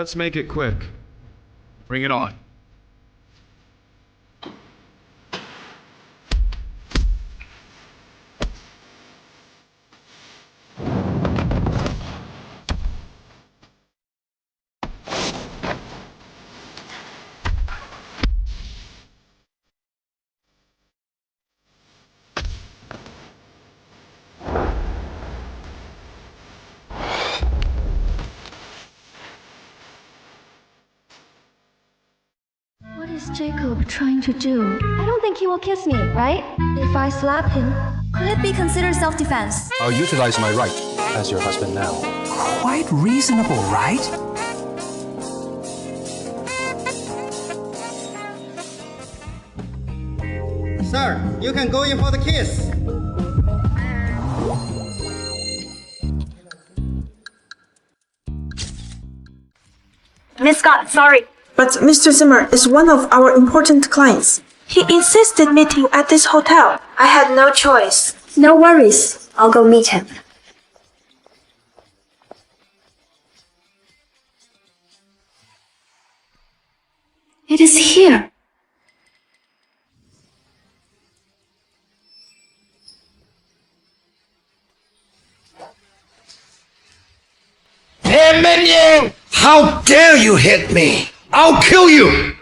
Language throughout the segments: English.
Let's make it quick. Bring it on. What is Jacob trying to do? I don't think he will kiss me, right? If I slap him, could it be considered self-defense? I'll utilize my right as your husband now. Quite reasonable, right? Sir, you can go in for the kiss. Miss Scott, sorry. But Mr. Zimmer is one of our important clients. He insisted meeting at this hotel. I had no choice. No worries. I'll go meet him. It is here. Hey, minion! How dare you hit me! I'll kill you!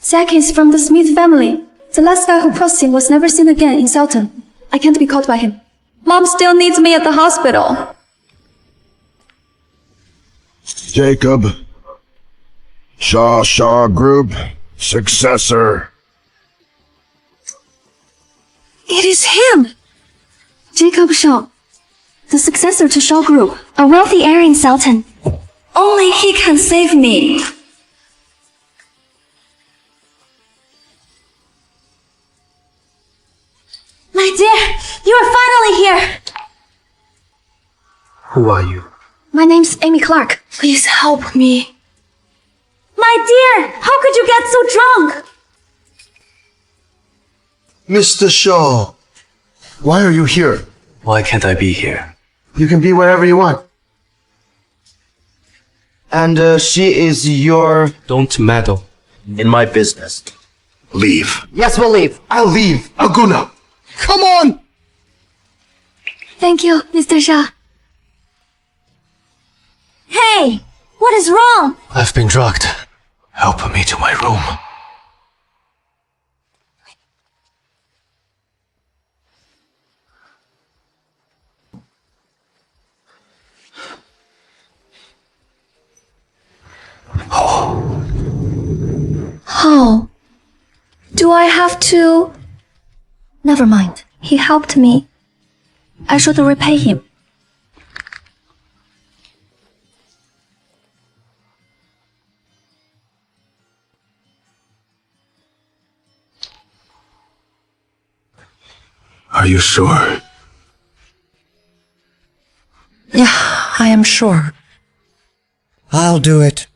Zack is from the Smith family. The last guy who crossed him was never seen again in Selton. I can't be caught by him. Mom still needs me at the hospital. Jacob. Shaw Group. Successor. It is him! Jacob Shaw. The successor to Shaw Group. A wealthy heir in Selton. Only he can save me. My dear, you are finally here! Who are you? My name's Amy Clark. Please help me. My dear, how could you get so drunk? Mr. Shaw, why are you here? Why can't I be here? You can be wherever you want. And she is your... Don't meddle in my business. Leave. Yes, we'll leave. I'll leave. I'll go now. Come on! Thank you, Mr. Shaw. Hey! What is wrong? I've been drugged. Help me to my room. How? Do I have to... Never mind. He helped me. I should repay him. Are you sure? Yeah, I am sure. I'll do it.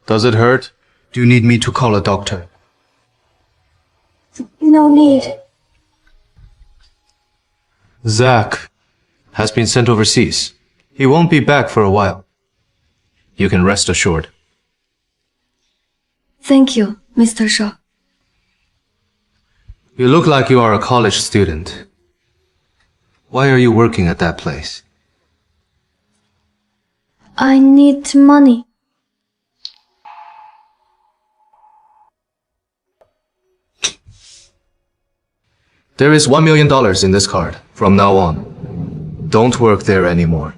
Does it hurt? Do you need me to call a doctor? No need. Zack has been sent overseas. He won't be back for a while. You can rest assured. Thank you, Mr. Shaw. You look like you are a college student. Why are you working at that place? I need money. There is $1 million in this card from now on. Don't work there anymore.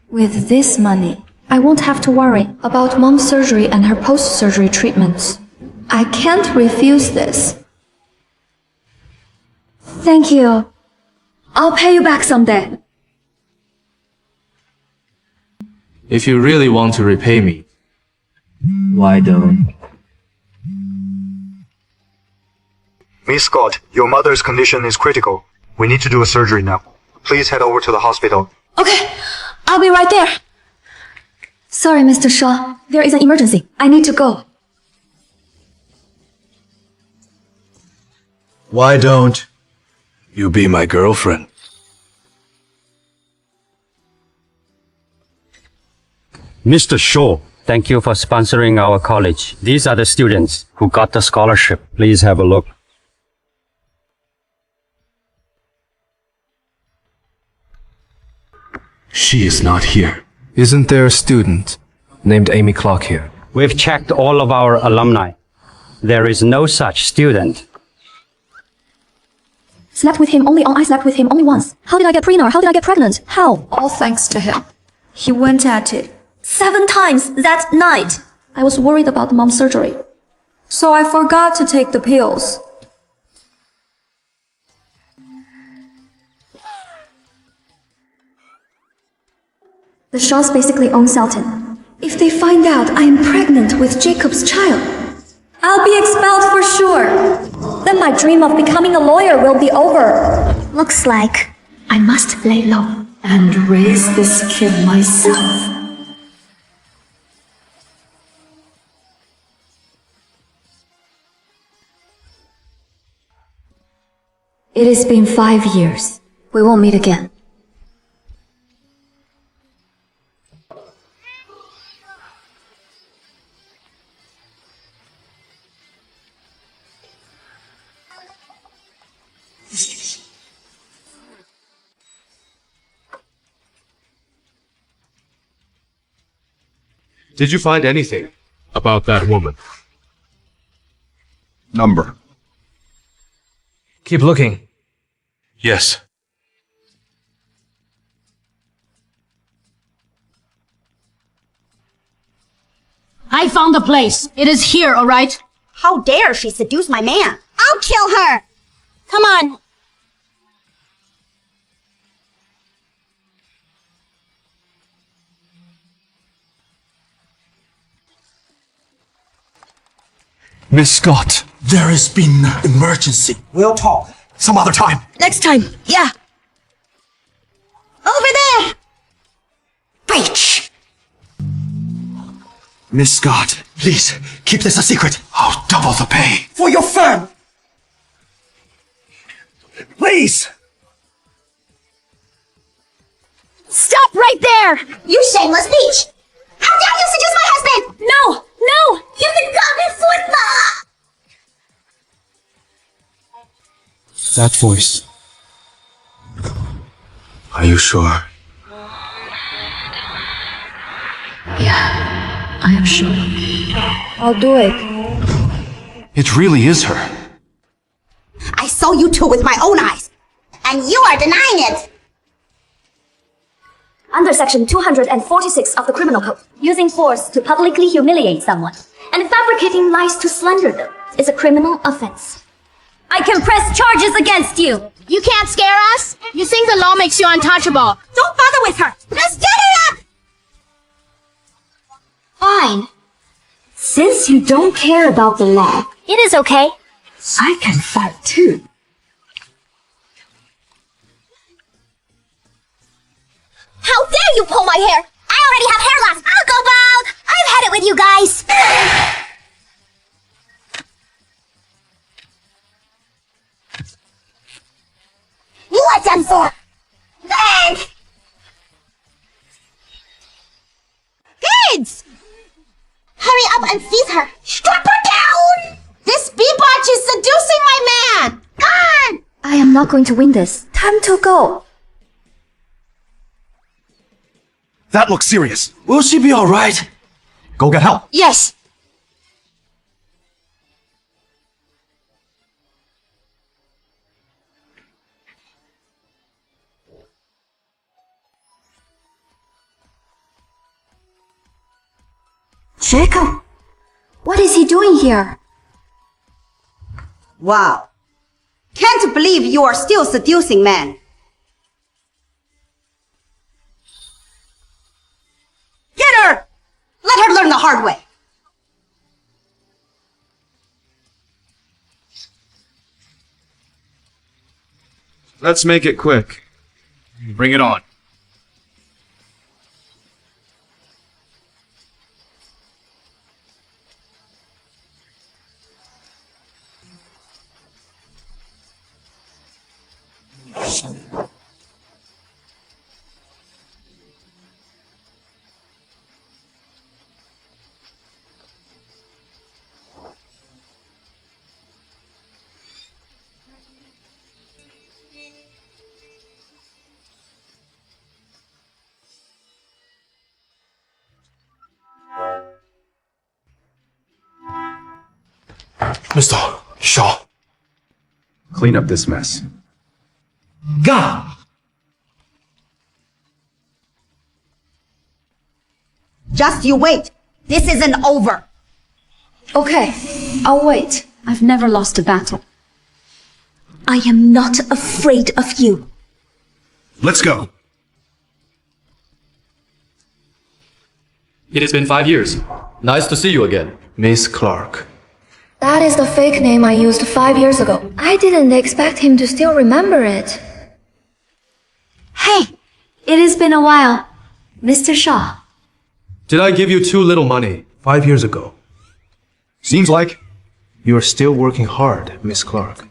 With this money, I won't have to worry about mom's surgery and her post-surgery treatments. I can't refuse this. Thank you. I'll pay you back someday. If you really want to repay me, Why don't? Miss Scott, your mother's condition is critical. We need to do a surgery now. Please head over to the hospital. Okay, I'll be right there. Sorry, Mr. Shaw. There is an emergency. I need to go. Why don't you be my girlfriend? Mr. Shaw, thank you for sponsoring our college. These are the students who got the scholarship. Please have a look. She is not here. Isn't there a student named Amy Clark here? We've checked all of our alumni. There is no such student. Slept with him only on. I slept with him only once. How did I get pregnant? How did I get pregnant? How? All thanks to him. He went at it 7 times that night. I was worried about mom's surgery. so I forgot to take the pills. The Shaws basically own Sultan. If they find out I am pregnant with Jacob's child, I'll be expelled for sure. Then my dream of becoming a lawyer will be over. Looks like I must lay low and raise this kid myself. It has been 5 years. We won't meet again. Did you find anything about that woman? Number. Keep looking. Yes. I found the place. It is here, all right? How dare she seduce my man? I'll kill her! Come on. Miss Scott, there has been an emergency. We'll talk some other time. Next time, yeah. Over there! Breach! Miss Scott, please, keep this a secret. I'll double the pay. For your firm! Please! Stop right there! You shameless leech! How dare you seduce my husband! No! No! You've been got me foot! That voice. Are you sure? Yeah, I am sure. I'll do it. It really is her. I saw you two with my own eyes, and you are denying it! Under Section 246 of the Criminal Code, using force to publicly humiliate someone and fabricating lies to slander them is a criminal offense. I can press charges against you. You can't scare us? You think the law makes you untouchable? Don't bother with her! Just get her up! Fine. Since you don't care about the law, It is okay. I can fight too. How dare you pull my hair! I already have hair loss! I'll go bald! I've had it with you guys! You are done for! Thank! Kids! Hurry up and seize her! Strap her down! This bebotch is seducing my man! Gone! I am not going to win this. Time to go. That looks serious. Will she be alright? Go get help. Yes. Jacob, what is he doing here? Wow. Can't believe you are still seducing men. Get her! Let her learn the hard way. Let's make it quick. Bring it on. Mr. Shaw. Clean up this mess. God! Just you wait. This isn't over. Okay, I'll wait. I've never lost a battle. I am not afraid of you. Let's go. It has been 5 years. Nice to see you again, Miss Clark. That is the fake name I used 5 years ago. I didn't expect him to still remember it. Hey, it has been a while. Mr. Shaw. Did I give you too little money 5 years ago? Seems like. You are still working hard, Miss Clark.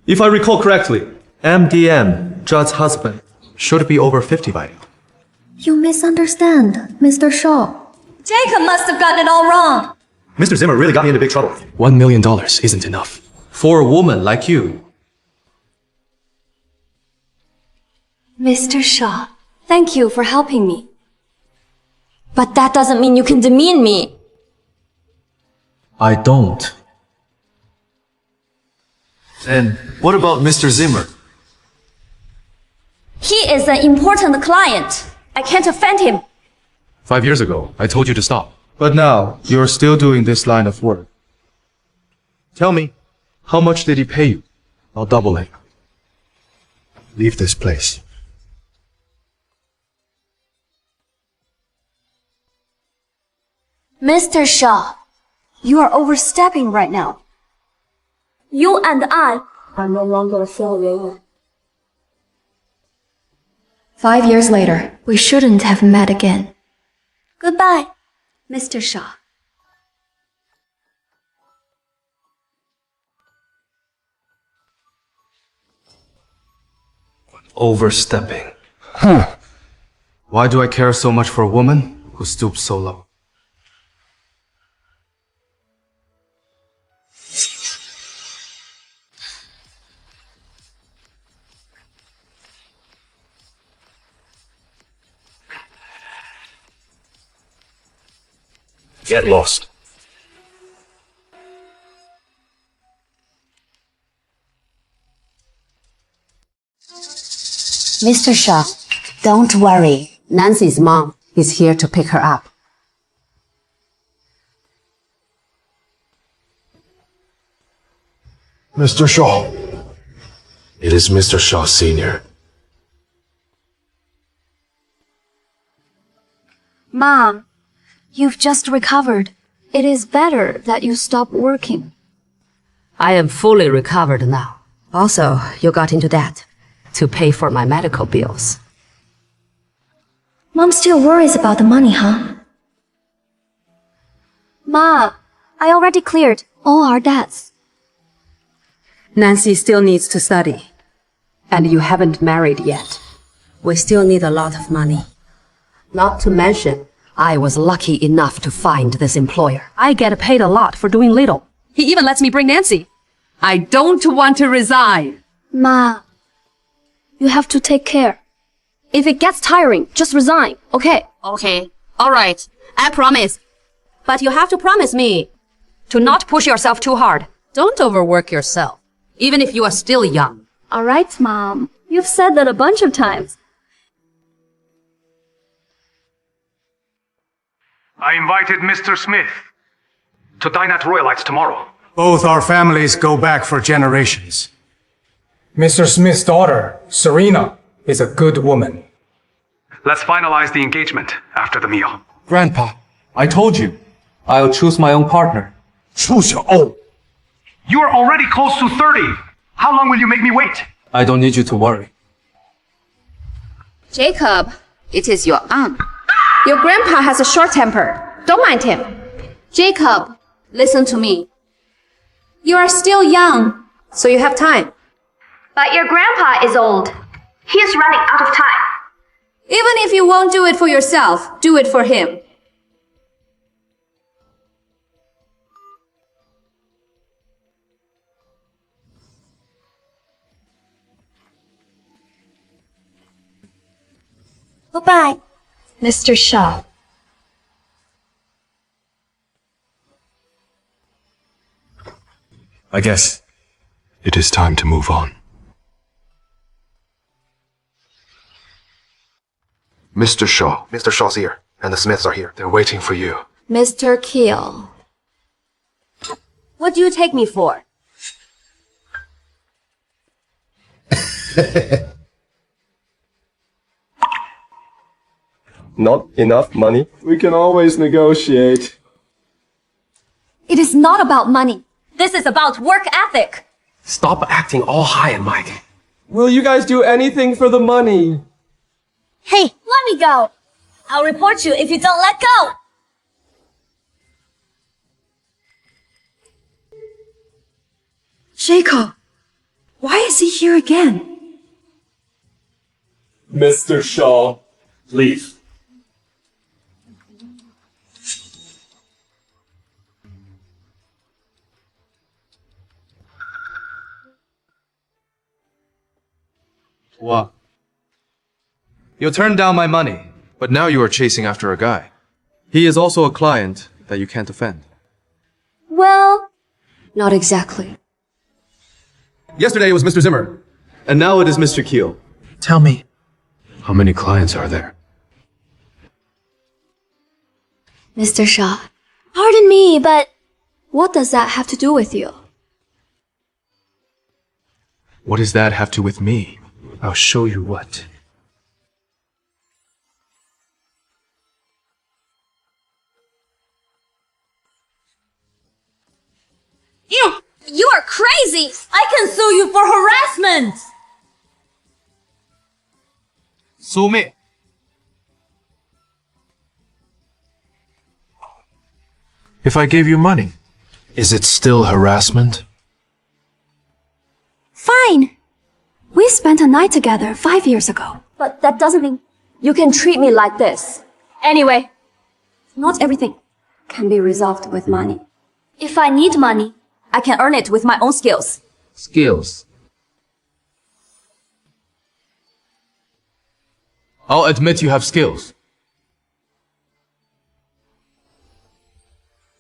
If I recall correctly, MDM, Judd's husband, should be over 50 by now. You misunderstand, Mr. Shaw. Jacob must have gotten it all wrong. Mr. Zimmer really got me into big trouble. $1 million isn't enough. For a woman like you. Mr. Shaw, thank you for helping me. But that doesn't mean you can demean me. I don't. Then what about Mr. Zimmer? He is an important client. I can't offend him. 5 years ago, I told you to stop. But now, you're still doing this line of work. Tell me, how much did he pay you? I'll double it. Leave this place. Mr. Shaw, you are overstepping right now. You and I are no longer affiliated. 5 years later, we shouldn't have met again. Goodbye, Mr. Shaw. Overstepping. Why do I care so much for a woman who stoops so low? Get lost. Mr. Shaw, don't worry. Nancy's mom is here to pick her up. Mr. Shaw. It is Mr. Shaw Sr. Mom, you've just recovered. It is better that you stop working. I am fully recovered now. Also, you got into debt to pay for my medical bills. Mom still worries about the money, huh? Ma, I already cleared all our debts. Nancy still needs to study. And you haven't married yet. We still need a lot of money. Not to mention, I was lucky enough to find this employer. I get paid a lot for doing little. He even lets me bring Nancy. I don't want to resign. Ma, you have to take care. If it gets tiring, just resign, okay? Okay, all right. I promise. But you have to promise me to not push yourself too hard. Don't overwork yourself, even if you are still young. All right, Mom. You've said that a bunch of times. I invited Mr. Smith to dine at Royalites tomorrow. Both our families go back for generations. Mr. Smith's daughter, Serena, is a good woman. Let's finalize the engagement after the meal. Grandpa, I told you. I'll choose my own partner. Choose your own. You are already close to 30. How long will you make me wait? I don't need you to worry. Jacob, it is your aunt. Your grandpa has a short temper. Don't mind him. Jacob, listen to me. You are still young, so you have time. But your grandpa is old. He is running out of time. Even if you won't do it for yourself, do it for him. Goodbye, Mr. Shaw. I guess it is time to move on. Mr. Shaw. Mr. Shaw's here, and the Smiths are here. They're waiting for you. Mr. Keel. What do you take me for? Not enough money? We can always negotiate. It is not about money. This is about work ethic. Stop acting all high and mighty. Will you guys do anything for the money? Hey, let me go. I'll report you if you don't let go. Jacob, why is he here again? Mr. Shaw, leave. What? You turned down my money. But now you are chasing after a guy. He is also a client that you can't offend. Well, not exactly. Yesterday it was Mr. Zimmer. And now it is Mr. Keel. Tell me, how many clients are there? Mr. Shaw, pardon me, but what does that have to do with you? What does that have to do with me? I'll show you what. You are crazy! I can sue you for harassment! Sue me. If I gave you money, is it still harassment? Fine. We spent a night together 5 years ago. But that doesn't mean you can treat me like this. Anyway, not everything can be resolved with money. If I need money, I can earn it with my own skills. Skills. I'll admit you have skills.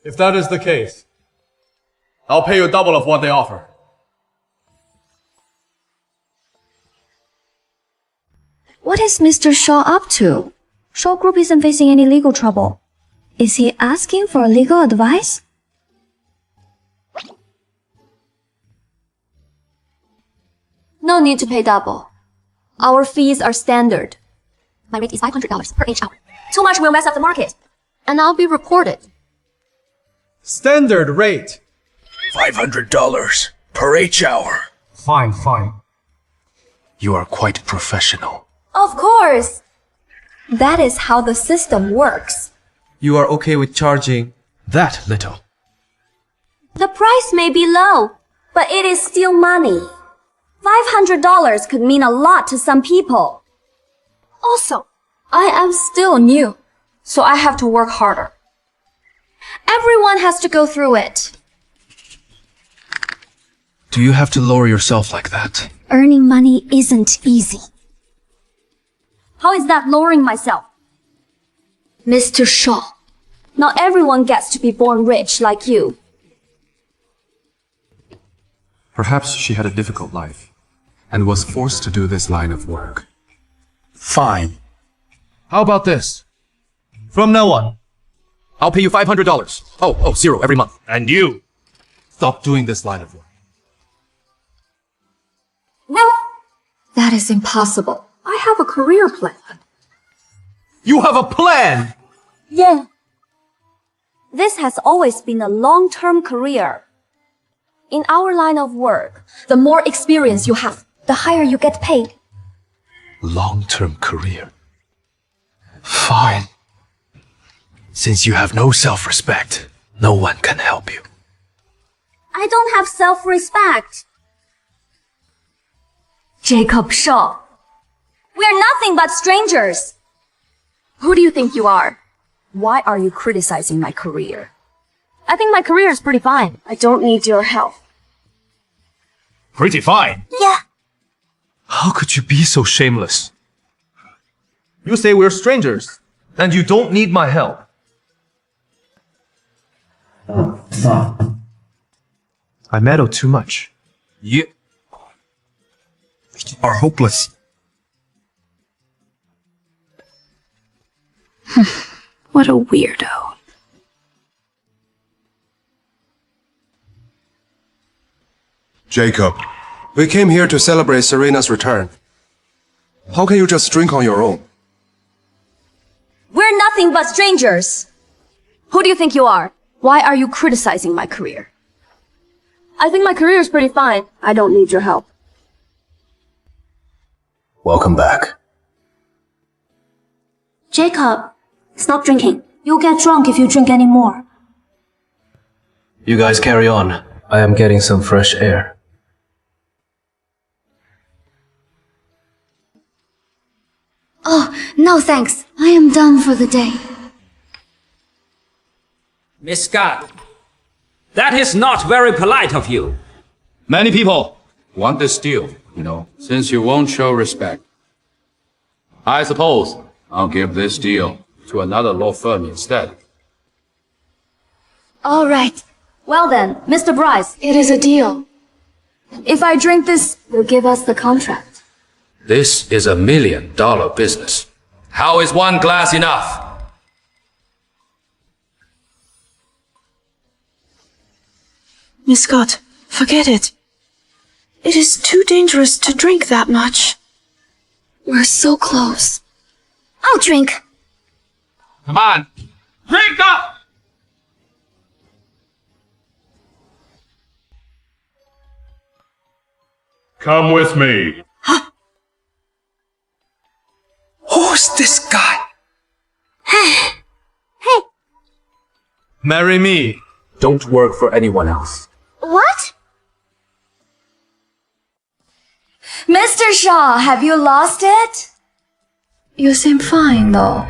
If that is the case, I'll pay you double of what they offer. What is Mr. Shaw up to? Shaw Group isn't facing any legal trouble. Is he asking for legal advice? No need to pay double. Our fees are standard. My rate is $500 per each hour. Too much will mess up the market. And I'll be reported. Standard rate. $500 per each hour. Fine, fine. You are quite professional. Of course. That is how the system works. You are okay with charging that little? The price may be low, but it is still money. $500 could mean a lot to some people. Also, I am still new, so I have to work harder. Everyone has to go through it. Do you have to lower yourself like that? Earning money isn't easy. How is that lowering myself? Mr. Shaw, not everyone gets to be born rich like you. Perhaps she had a difficult life and was forced to do this line of work. Fine. How about this? From now on, I'll pay you $500. Oh, zero every month. And you? Stop doing this line of work. No, that is impossible. I have a career plan. You have a plan! Yeah. This has always been a long-term career. In our line of work, the more experience you have, the higher you get paid. Long-term career. Fine. Since you have no self-respect, no one can help you. I don't have self-respect. Jacob Shaw. We're nothing but strangers. Who do you think you are? Why are you criticizing my career? I think my career is pretty fine. I don't need your help. Pretty fine. Yeah. How could you be so shameless? You say we're strangers, and you don't need my help. I meddle too much. You are hopeless. What a weirdo. Jacob, we came here to celebrate Serena's return. How can you just drink on your own? We're nothing but strangers. Who do you think you are? Why are you criticizing my career? I think my career is pretty fine. I don't need your help. Welcome back. Jacob, stop drinking. You'll get drunk if you drink any more. You guys carry on. I am getting some fresh air. Oh, no thanks. I am done for the day. Miss Scott, that is not very polite of you. Many people want this deal, since you won't show respect. I suppose I'll give this deal to another law firm instead. All right. Well then, Mr. Bryce, It is a deal. if I drink this, you'll give us the contract. This is $1 million business. How is one glass enough? Miss Scott, forget it. It is too dangerous to drink that much. We're so close. I'll drink. Come on, drink up! Come with me. Who's this guy? Hey, Marry me. Don't work for anyone else. what? Mr. Shaw, have you lost it? You seem fine, though.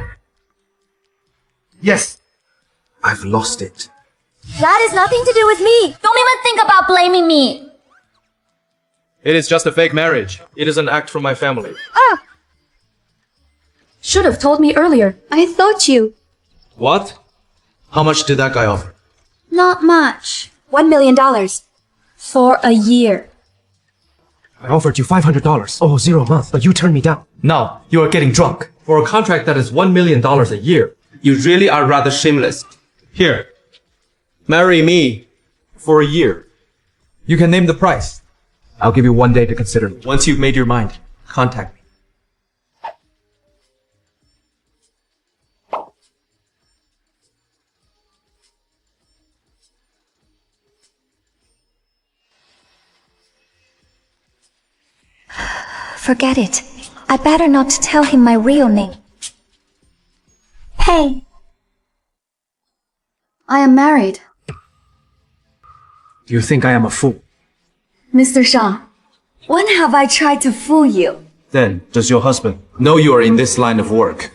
Yes. I've lost it. That has nothing to do with me. Don't even think about blaming me. It is just a fake marriage. It is an act from my family. Ah, Should have told me earlier. I thought you. What? How much did that guy offer? Not much. $1 million. For a year. I offered you $500. Oh, 0 a month, but you turned me down. Now, you are getting drunk. For a contract that is $1 million a year, you really are rather shameless. Here. Marry me. For a year. You can name the price. I'll give you 1 day to consider me. Once you've made your mind, contact me. Forget it. I better not tell him my real name. Hey. I am married. Do you think I am a fool? Mr. Shaw, when have I tried to fool you? Then, does your husband know you are in this line of work?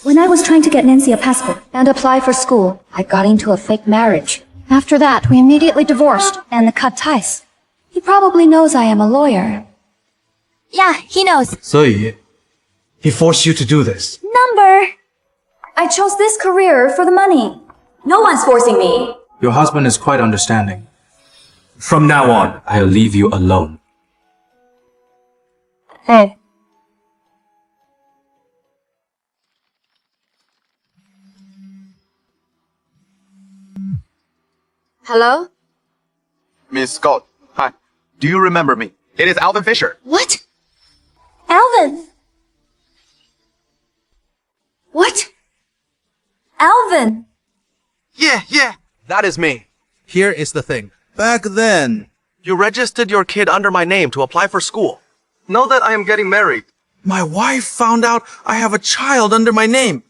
When I was trying to get Nancy a passport and apply for school, I got into a fake marriage. After that, we immediately divorced and cut ties. He probably knows I am a lawyer. yeah, he knows. 所以, he forced you to do this. Number! I chose this career for the money. No one's forcing me. Your husband is quite understanding. From now on, I'll leave you alone. Hey. Hello? Miss Scott, hi. Do you remember me? It is Alvin Fisher. What? Alvin! What? Alvin! Yeah, that is me. Here is the thing. Back then, you registered your kid under my name to apply for school. Know that I am getting married. My wife found out I have a child under my name.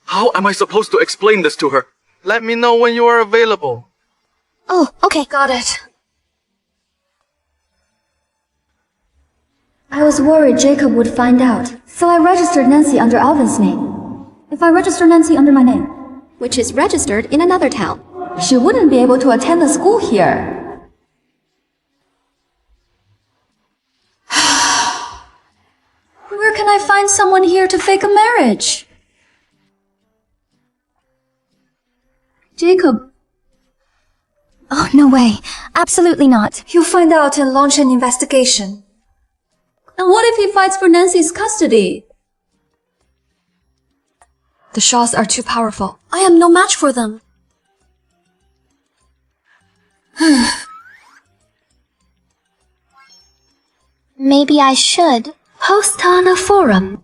How am I supposed to explain this to her? Let me know when you are available. Oh, okay. Got it. I was worried Jacob would find out, so I registered Nancy under Alvin's name. If I register Nancy under my name, Which is registered in another town. she wouldn't be able to attend the school here. Where can I find someone here to fake a marriage? Jacob. Oh, no way. Absolutely not. He'll find out and launch an investigation. And what if he fights for Nancy's custody? The Shaws are too powerful. I am no match for them. Maybe I should. Post on a forum.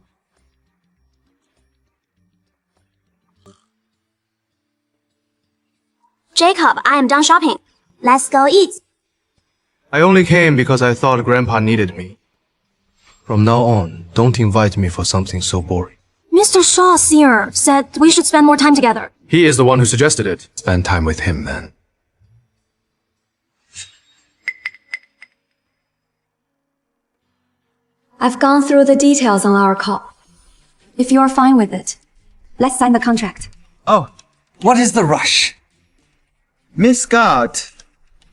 Jacob, I am done shopping. Let's go eat. I only came because I thought Grandpa needed me. From now on, don't invite me for something so boring. Mr. Shaw's here said we should spend more time together. He is the one who suggested it. Spend time with him then. I've gone through the details on our call. If you're fine with it, let's sign the contract. Oh, what is the rush? Miss Scott,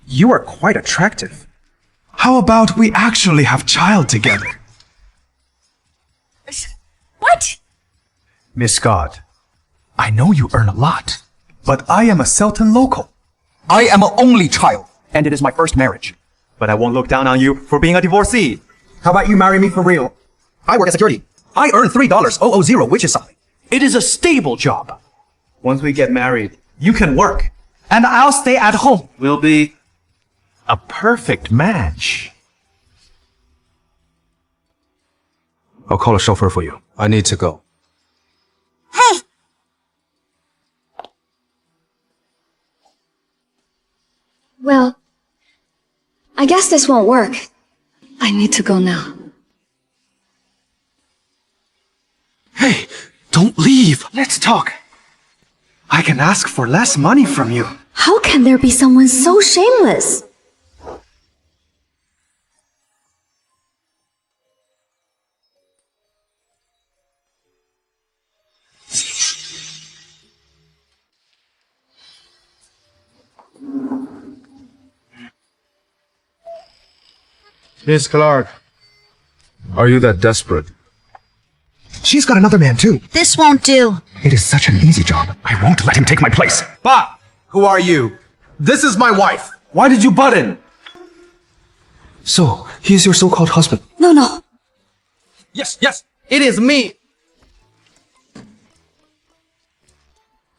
you are quite attractive. How about we actually have child together? What? Miss Scott, I know you earn a lot, but I am a Selton local. I am an only child, and it is my first marriage. But I won't look down on you for being a divorcee. How about you marry me for real? I work as security. I earn $3,000, which is something. It is a stable job. Once we get married, you can work, and I'll stay at home. We'll be a perfect match. I'll call a chauffeur for you. I need to go. Hey! Well, I guess this won't work. I need to go now. Hey, don't leave. Let's talk. I can ask for less money from you. How can there be someone so shameless? Miss Clark, are you that desperate? She's got another man too. This won't do. It is such an easy job. I won't let him take my place. But who are you? This is my wife. Why did you butt in? So, he is your so-called husband? No. Yes, it is me.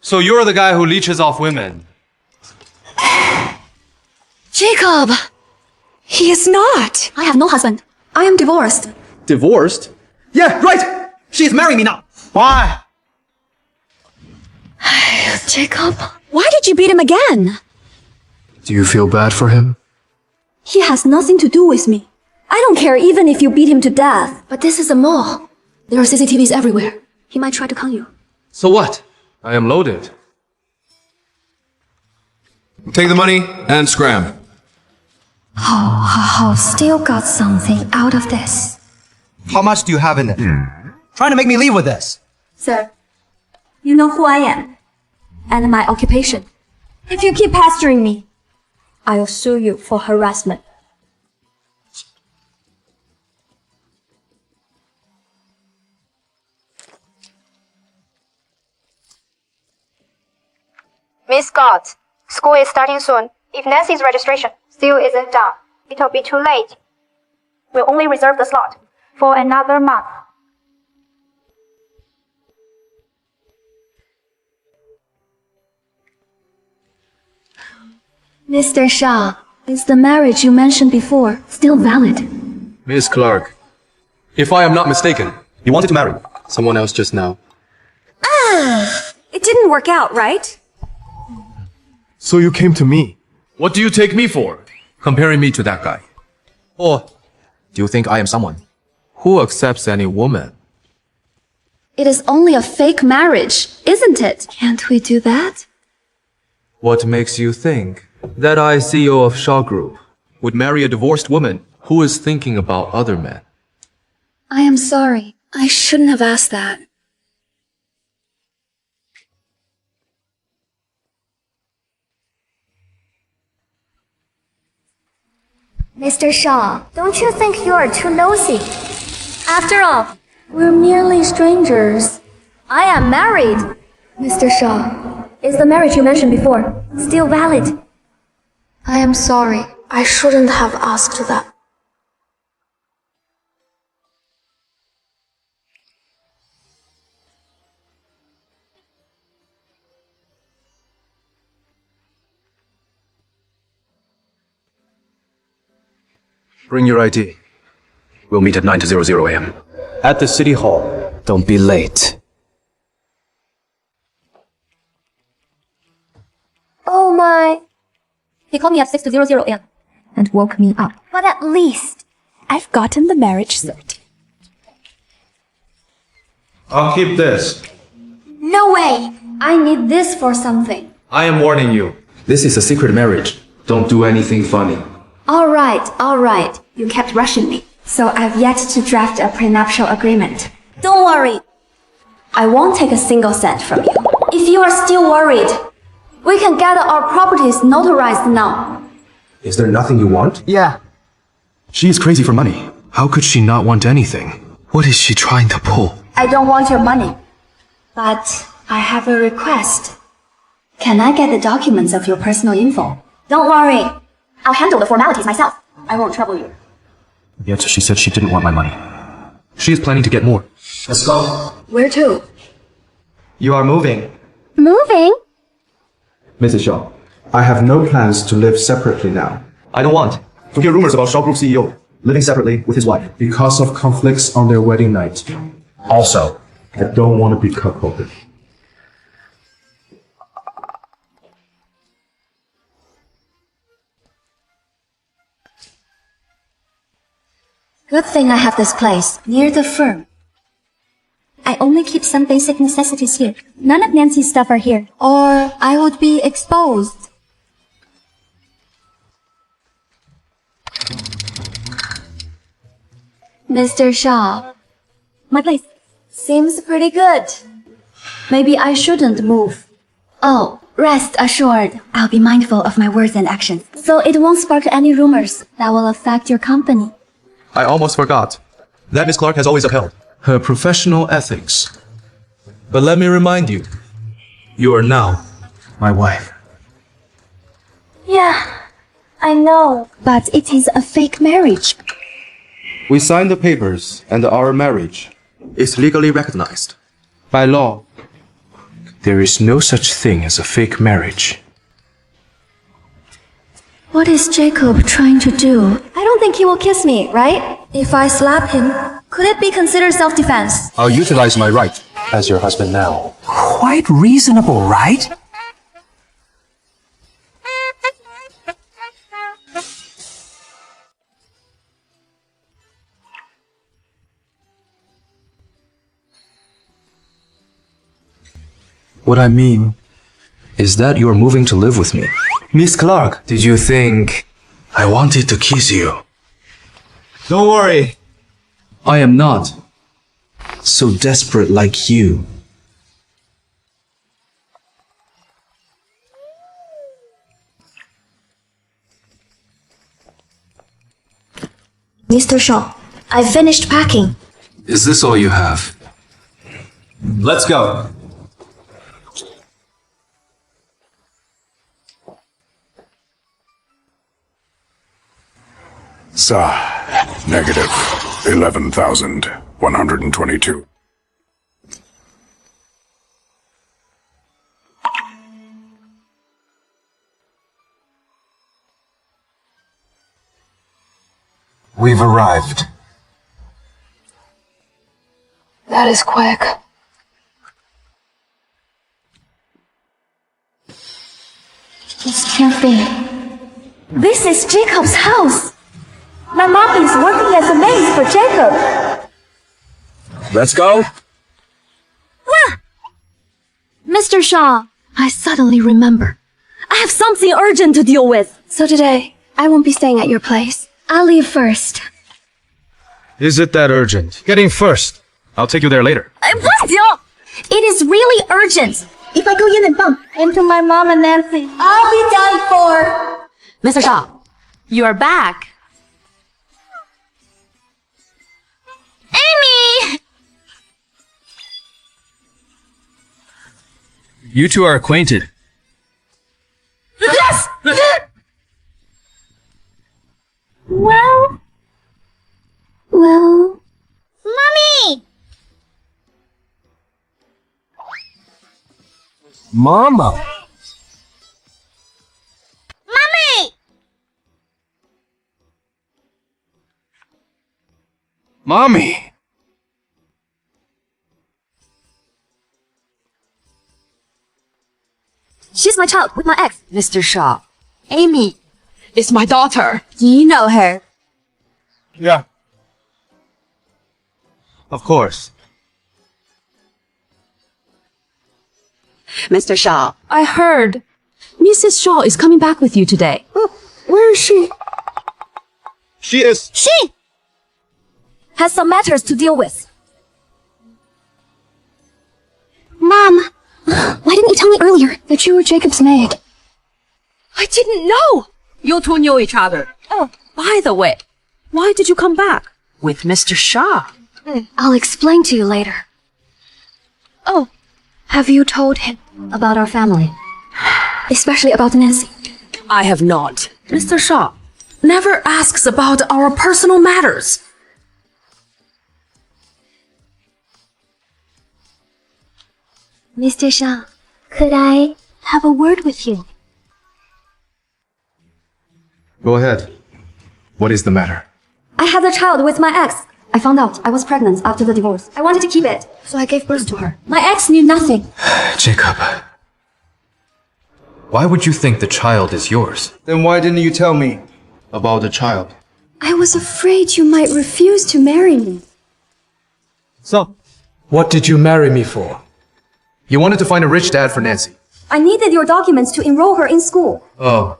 So you're the guy who leeches off women? Jacob! He is not. I have no husband. I am divorced. Divorced? Yeah, right! She's marrying me now. Why? Jacob? Why did you beat him again? Do you feel bad for him? He has nothing to do with me. I don't care even if you beat him to death. But this is a mall. There are CCTVs everywhere. He might try to con you. So what? I am loaded. Take the money and scram. Still got something out of this. How much do you have in it? Trying to make me leave with this. Sir, you know who I am and my occupation. If you keep pestering me, I'll sue you for harassment. Miss Scott, school is starting soon. If Nancy's registration still isn't done, it'll be too late. We'll only reserve the slot for another month. Mr. Shah, is the marriage you mentioned before still valid? Miss Clark, if I am not mistaken, You wanted to marry. someone else just now. It didn't work out, right? So you came to me. What do you take me for? Comparing me to that guy. Or Do you think I am someone Who accepts any woman? It is only a fake marriage, isn't it? Can't we do that? What makes you think that I, CEO of Shaw Group, would marry a divorced woman who is thinking about other men? I am sorry. I shouldn't have asked that. Mr. Shaw, don't you think you're too nosy? After all, we're merely strangers. I am married. Mr. Shaw, is the marriage you mentioned before still valid? I am sorry. I shouldn't have asked that. Bring your ID. We'll meet at 9:00 a.m. At the City Hall. Don't be late. Oh my. He called me at 6:00 a.m. and woke me up. But at least I've gotten the marriage cert. I'll keep this. No way! I need this for something. I am warning you. This is a secret marriage. Don't do anything funny. All right. You kept rushing me. So I've yet to draft a prenuptial agreement. Don't worry. I won't take a single cent from you. If you are still worried, we can get our properties notarized now. Is there nothing you want? Yeah. She is crazy for money. How could she not want anything? What is she trying to pull? I don't want your money. But I have a request. Can I get the documents of your personal info? Don't worry. I'll handle the formalities myself. I won't trouble you. Yet she said she didn't want my money. She is planning to get more. Let's go. Where to? You are moving. Moving? Mrs. Shaw, I have no plans to live separately now. I don't want to hear rumors about Shaw Group CEO living separately with his wife. Because of conflicts on their wedding night. Also, I don't want to be cuckolded. Good thing I have this place near the firm. I only keep some basic necessities here. None of Nancy's stuff are here, or I would be exposed. Mr. Shaw, my place seems pretty good. Maybe I shouldn't move. Oh, rest assured, I'll be mindful of my words and actions, so it won't spark any rumors that will affect your company. I almost forgot that Miss Clark has always upheld her professional ethics. But let me remind you, you are now my wife. Yeah, I know. But it is a fake marriage. We signed the papers and our marriage is legally recognized. By law, there is no such thing as a fake marriage. What is Jacob trying to do? I don't think he will kiss me, right? If I slap him, could it be considered self-defense? I'll utilize my right as your husband now. Quite reasonable, right? What I mean is that you're moving to live with me. Miss Clark, did you think I wanted to kiss you? Don't worry. I am not so desperate like you. Mr. Shaw, I finished packing. Is this all you have? Let's go. Sir, negative 11,122. We've arrived. That is quick. This can't be. This is Jacob's house. My mom is working as a maid for Jacob. Let's go. Mr. Shaw, I suddenly remember. I have something urgent to deal with. So today, I won't be staying at your place. I'll leave first. Is it that urgent? Get in first. I'll take you there later. It is really urgent. If I go in and bump into my mom and Nancy, I'll be done for. Mr. Shaw, you are back. Amy! You two are acquainted. Yes! Well... Mommy! Mama. Mommy! Mommy. She's my child with my ex. Mr. Shaw, Amy It's my daughter. Do you know her? Yeah. Of course. Mr. Shaw, I heard. Mrs. Shaw is coming back with you today. Where is she? She is. She has some matters to deal with. Mom, why didn't you tell me earlier that you were Jacob's maid? I didn't know. You two knew each other. Oh, By the way, why did you come back with Mr. Shaw? I'll explain to you later. Oh, have you told him about our family? Especially about Nancy. I have not. Mr. Shaw never asks about our personal matters. Mr. Shaw, could I have a word with you? Go ahead. What is the matter? I had a child with my ex. I found out I was pregnant after the divorce. I wanted to keep it, so I gave birth to her. My ex knew nothing. Jacob. Why would you think the child is yours? Then why didn't you tell me about the child? I was afraid you might refuse to marry me. So, what did you marry me for? You wanted to find a rich dad for Nancy. I needed your documents to enroll her in school. Oh,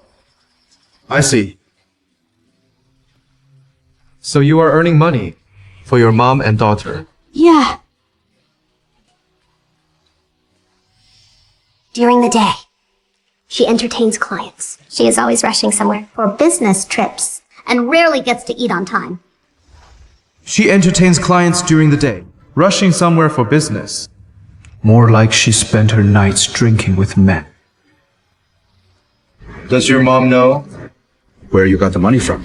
I see. So you are earning money for your mom and daughter. Yeah. During the day, she entertains clients. She is always rushing somewhere for business trips and rarely gets to eat on time. She entertains clients during the day, rushing somewhere for business. More like she spent her nights drinking with men. Does your mom know where you got the money from?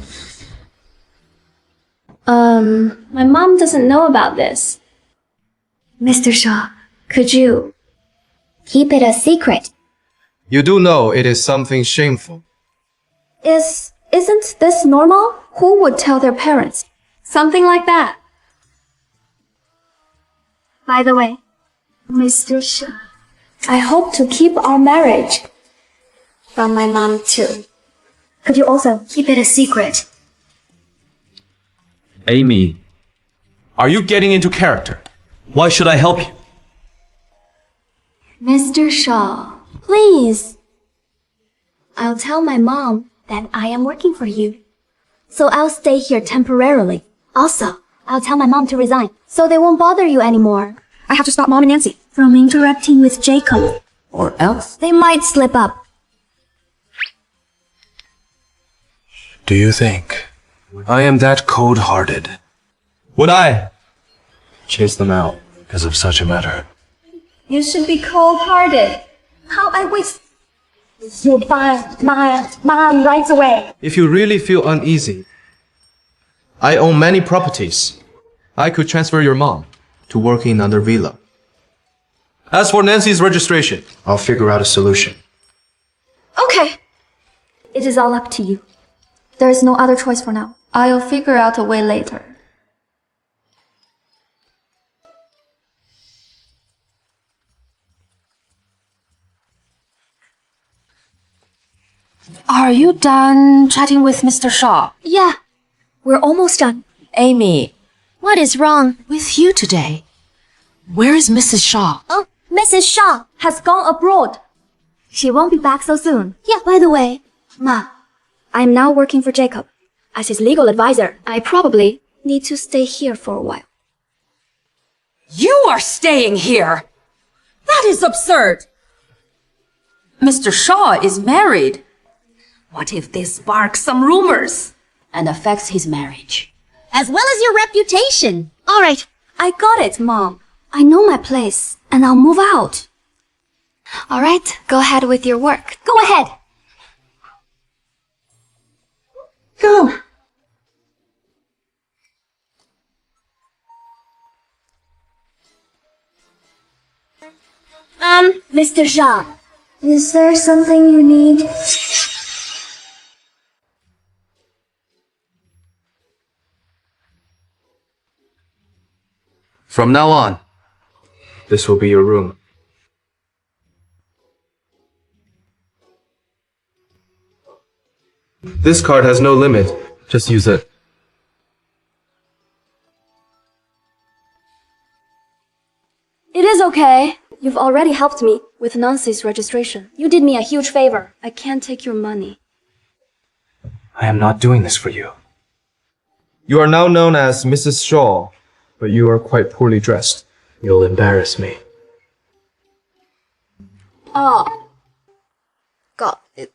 My mom doesn't know about this. Mr. Shaw, could you keep it a secret? You do know it is something shameful. Isn't this normal? Who would tell their parents? Something like that. By the way, Mr. Shaw, I hope to keep our marriage. From my mom, too. Could you also keep it a secret? Amy, are you getting into character? Why should I help you? Mr. Shaw, please. I'll tell my mom that I am working for you. So I'll stay here temporarily. Also, I'll tell my mom to resign, so they won't bother you anymore. I have to stop Mom and Nancy from interacting with Jacob. Or else? They might slip up. Do you think I am that cold-hearted? Would I chase them out because of such a matter? You should be cold-hearted. How I wish you'd find my mom right away. If you really feel uneasy, I own many properties. I could transfer your mom to work in another villa. As for Nancy's registration, I'll figure out a solution. Okay. It is all up to you. There is no other choice for now. I'll figure out a way later. Are you done chatting with Mr. Shaw? Yeah. We're almost done. Amy, What is wrong? with you today, Where is Mrs. Shaw? Oh, Mrs. Shaw has gone abroad. She won't be back so soon. Yeah, by the way, Ma, I'm now working for Jacob. As his legal advisor, I probably need to stay here for a while. You are staying here! That is absurd! Mr. Shaw is married. What if this sparks some rumors and affects his marriage? As well as your reputation. All right, I got it, Mom. I know my place, and I'll move out. All right, go ahead with your work. Go ahead. Go. Mr. Shaw, is there something you need? From now on, this will be your room. This card has no limit. Just use it. It is okay. You've already helped me with Nancy's registration. You did me a huge favor. I can't take your money. I am not doing this for you. You are now known as Mrs. Shaw, but you are quite poorly dressed. You'll embarrass me. Oh. Got it.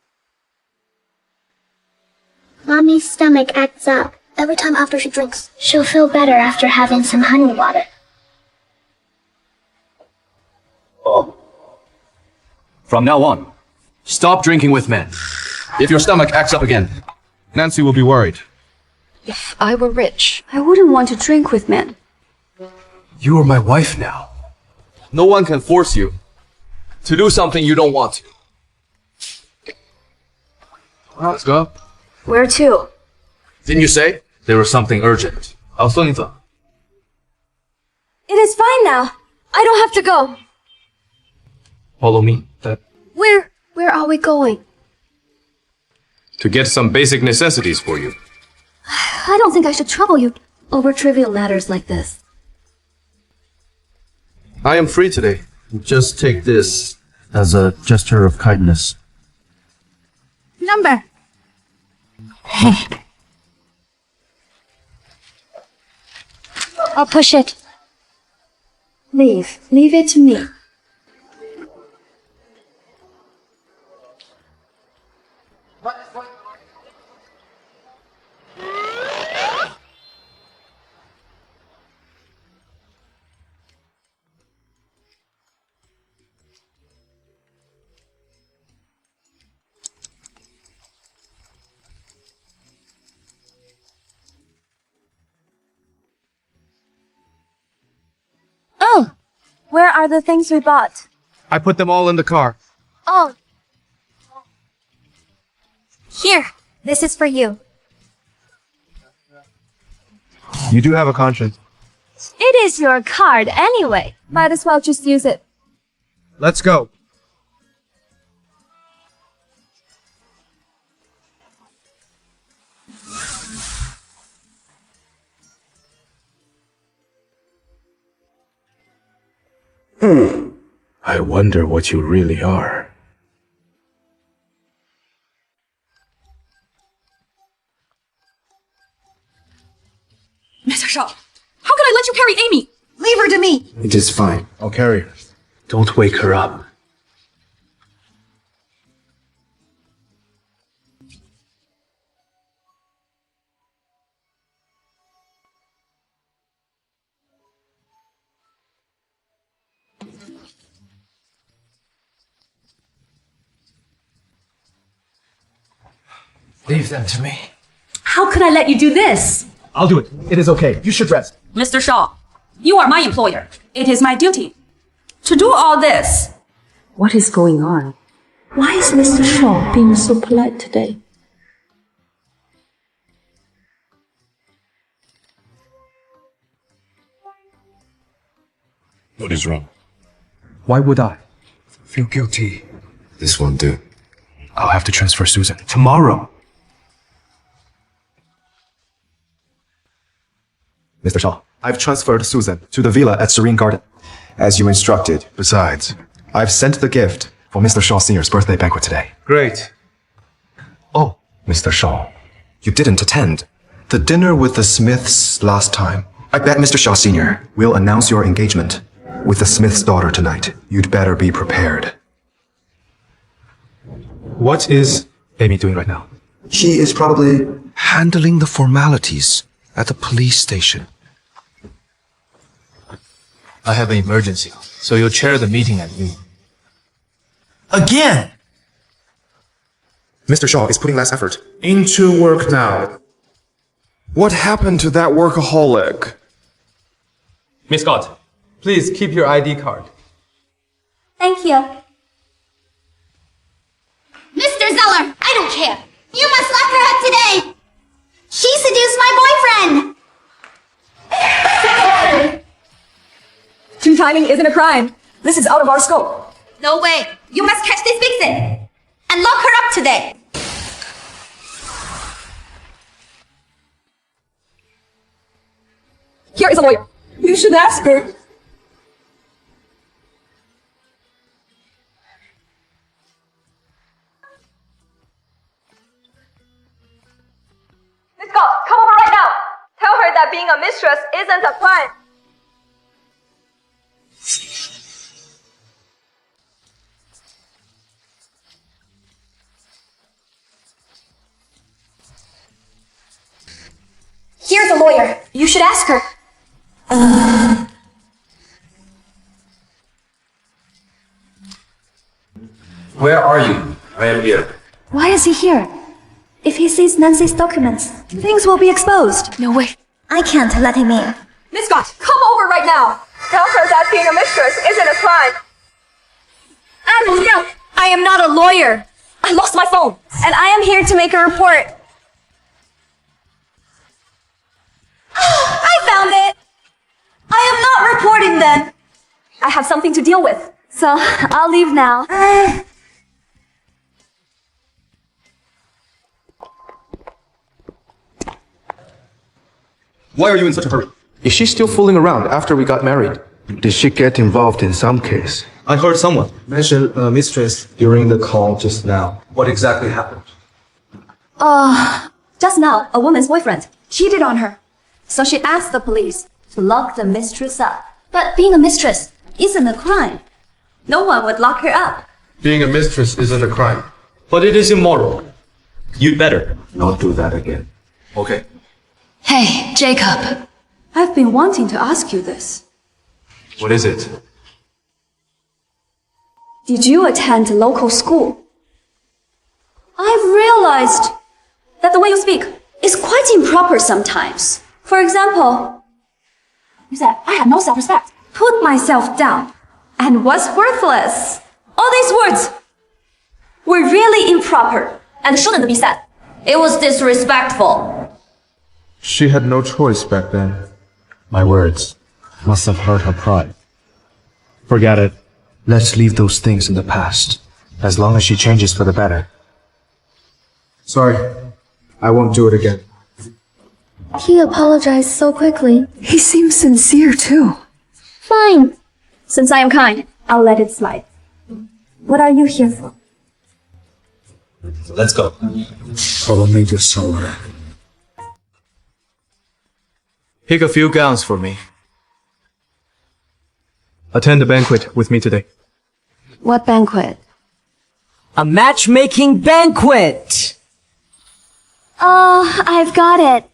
Mommy's stomach acts up. Every time after she drinks, she'll feel better after having some honey water. From now on, stop drinking with men. If your stomach acts up again, Nancy will be worried. If I were rich, I wouldn't want to drink with men. You are my wife now. No one can force you to do something you don't want to. Well, let's go. Where to? Didn't you say there was something urgent? I'll send you. It is fine now. I don't have to go. Follow me. Where are we going? To get some basic necessities for you. I don't think I should trouble you over trivial matters like this. I am free today. Just take this as a gesture of kindness. Number. I'll push it. Leave it to me. Oh, where are the things we bought? I put them all in the car. Oh. Here, this is for you. You do have a conscience. It is your card anyway. Might as well just use it. Let's go. I wonder what you really are. Mr. Shaw, how could I let you carry Amy? Leave her to me. It is fine. I'll carry her. Don't wake her up. Leave them to me. How could I let you do this? I'll do it. It is okay. You should rest. Mr. Shaw, you are my employer. It is my duty to do all this. What is going on? Why is Mr. Shaw being so polite today? What is wrong? Why would I? Feel guilty. This won't do. I'll have to transfer Susan tomorrow. Mr. Shaw, I've transferred Susan to the villa at Serene Garden. as you instructed. Besides, I've sent the gift for Mr. Shaw Sr.'s birthday banquet today. Great. Oh, Mr. Shaw, you didn't attend the dinner with the Smiths last time. I bet Mr. Shaw Sr. will announce your engagement with the Smith's daughter tonight. You'd better be prepared. What is Amy doing right now? She is probably handling the formalities at the police station. I have an emergency, so you'll chair the meeting at noon. Again! Mr. Shaw is putting less effort into work now. What happened to that workaholic? Miss Scott, please keep your ID card. Thank you. Mr. Zeller, I don't care. You must lock her up today. She seduced my boyfriend. Two-timing isn't a crime. This is out of our scope. No way. You must catch this vixen and lock her up today. Here is a lawyer. You should ask her. Miss Scott, come over right now. Tell her that being a mistress isn't a crime. Here's a lawyer. You should ask her. Where are you? I am here. Why is he here? If he sees Nancy's documents, things will be exposed. No way. I can't let him in. Miss Scott, come over right now. Tell her that being a mistress isn't a crime. No, I am not a lawyer. I lost my phone. And I am here to make a report. I found it. I am not reporting then. I have something to deal with. So, I'll leave now. Why are you in such a hurry? Is she still fooling around after we got married? Did she get involved in some case? I heard someone mention a mistress during the call just now. What exactly happened? Just now, a woman's boyfriend cheated on her. So she asked the police to lock the mistress up. But being a mistress isn't a crime. No one would lock her up. Being a mistress isn't a crime. But it is immoral. You'd better Not do that again. Okay. Hey, Jacob. I've been wanting to ask you this. What is it? Did you attend local school? I've realized that the way you speak is quite improper sometimes. For example, you said I had no self-respect, put myself down, and was worthless. All these words were really improper and shouldn't be said. It was disrespectful. She had no choice back then. My words must have hurt her pride. Forget it. Let's leave those things in the past. As long as she changes for the better. Sorry. I won't do it again. He apologized so quickly. He seems sincere too. Fine. Since I am kind, I'll let it slide. What are you here for? Let's go. Follow me to somewhere. Pick a few gowns for me. Attend the banquet with me today. What banquet? A matchmaking banquet! I've got it.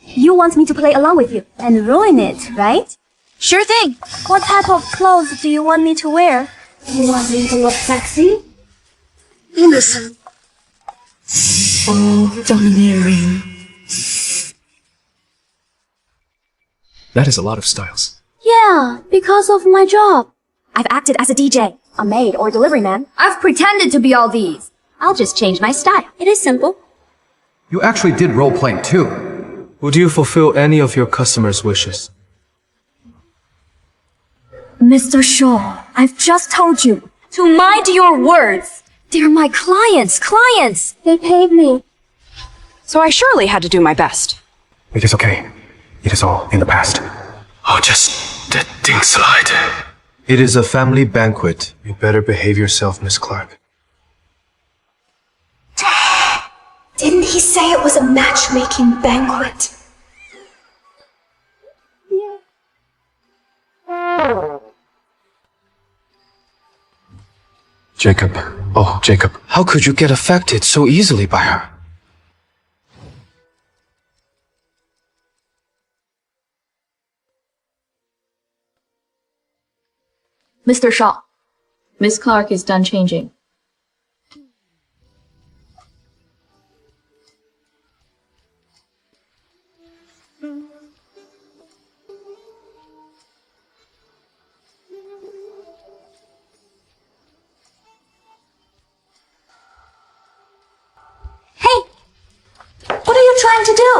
You want me to play along with you and ruin it, right? Sure thing. What type of clothes do you want me to wear? You want me to look sexy? Innocent. Oh, domineering. That is a lot of styles. Yeah, because of my job. I've acted as a DJ, a maid, or delivery man. I've pretended to be all these. I'll just change my style. It is simple. You actually did role-playing too. Would you fulfill any of your customers' wishes? Mr. Shaw, I've just told you to mind your words. They're my clients. They paid me. So I surely had to do my best. It is okay. It is all in the past. I'll just let things slide. It is a family banquet. You better behave yourself, Miss Clark. Didn't he say it was a matchmaking banquet? Jacob. Oh, Jacob. How could you get affected so easily by her? Mr. Shaw, Miss Clark is done changing. Hey! What are you trying to do?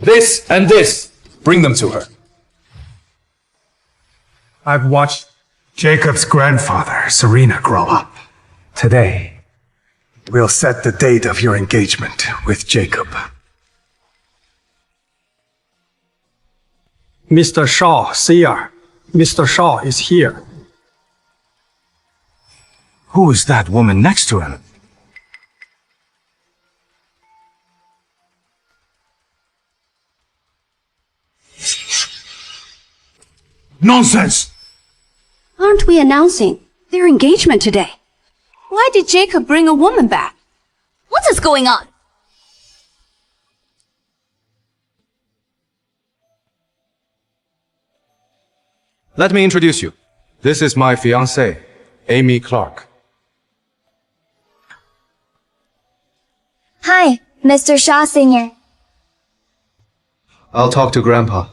This and this. Bring them to her. I've watched Jacob's grandfather, Serena, grow up. Today, we'll set the date of your engagement with Jacob. Mr. Shaw, Seer. Mr. Shaw is here. Who is that woman next to him? Nonsense! Aren't we announcing their engagement today? Why did Jacob bring a woman back? What is going on? Let me introduce you. This is my fiancée, Amy Clark. Hi, Mr. Shaw Sr. I'll talk to Grandpa.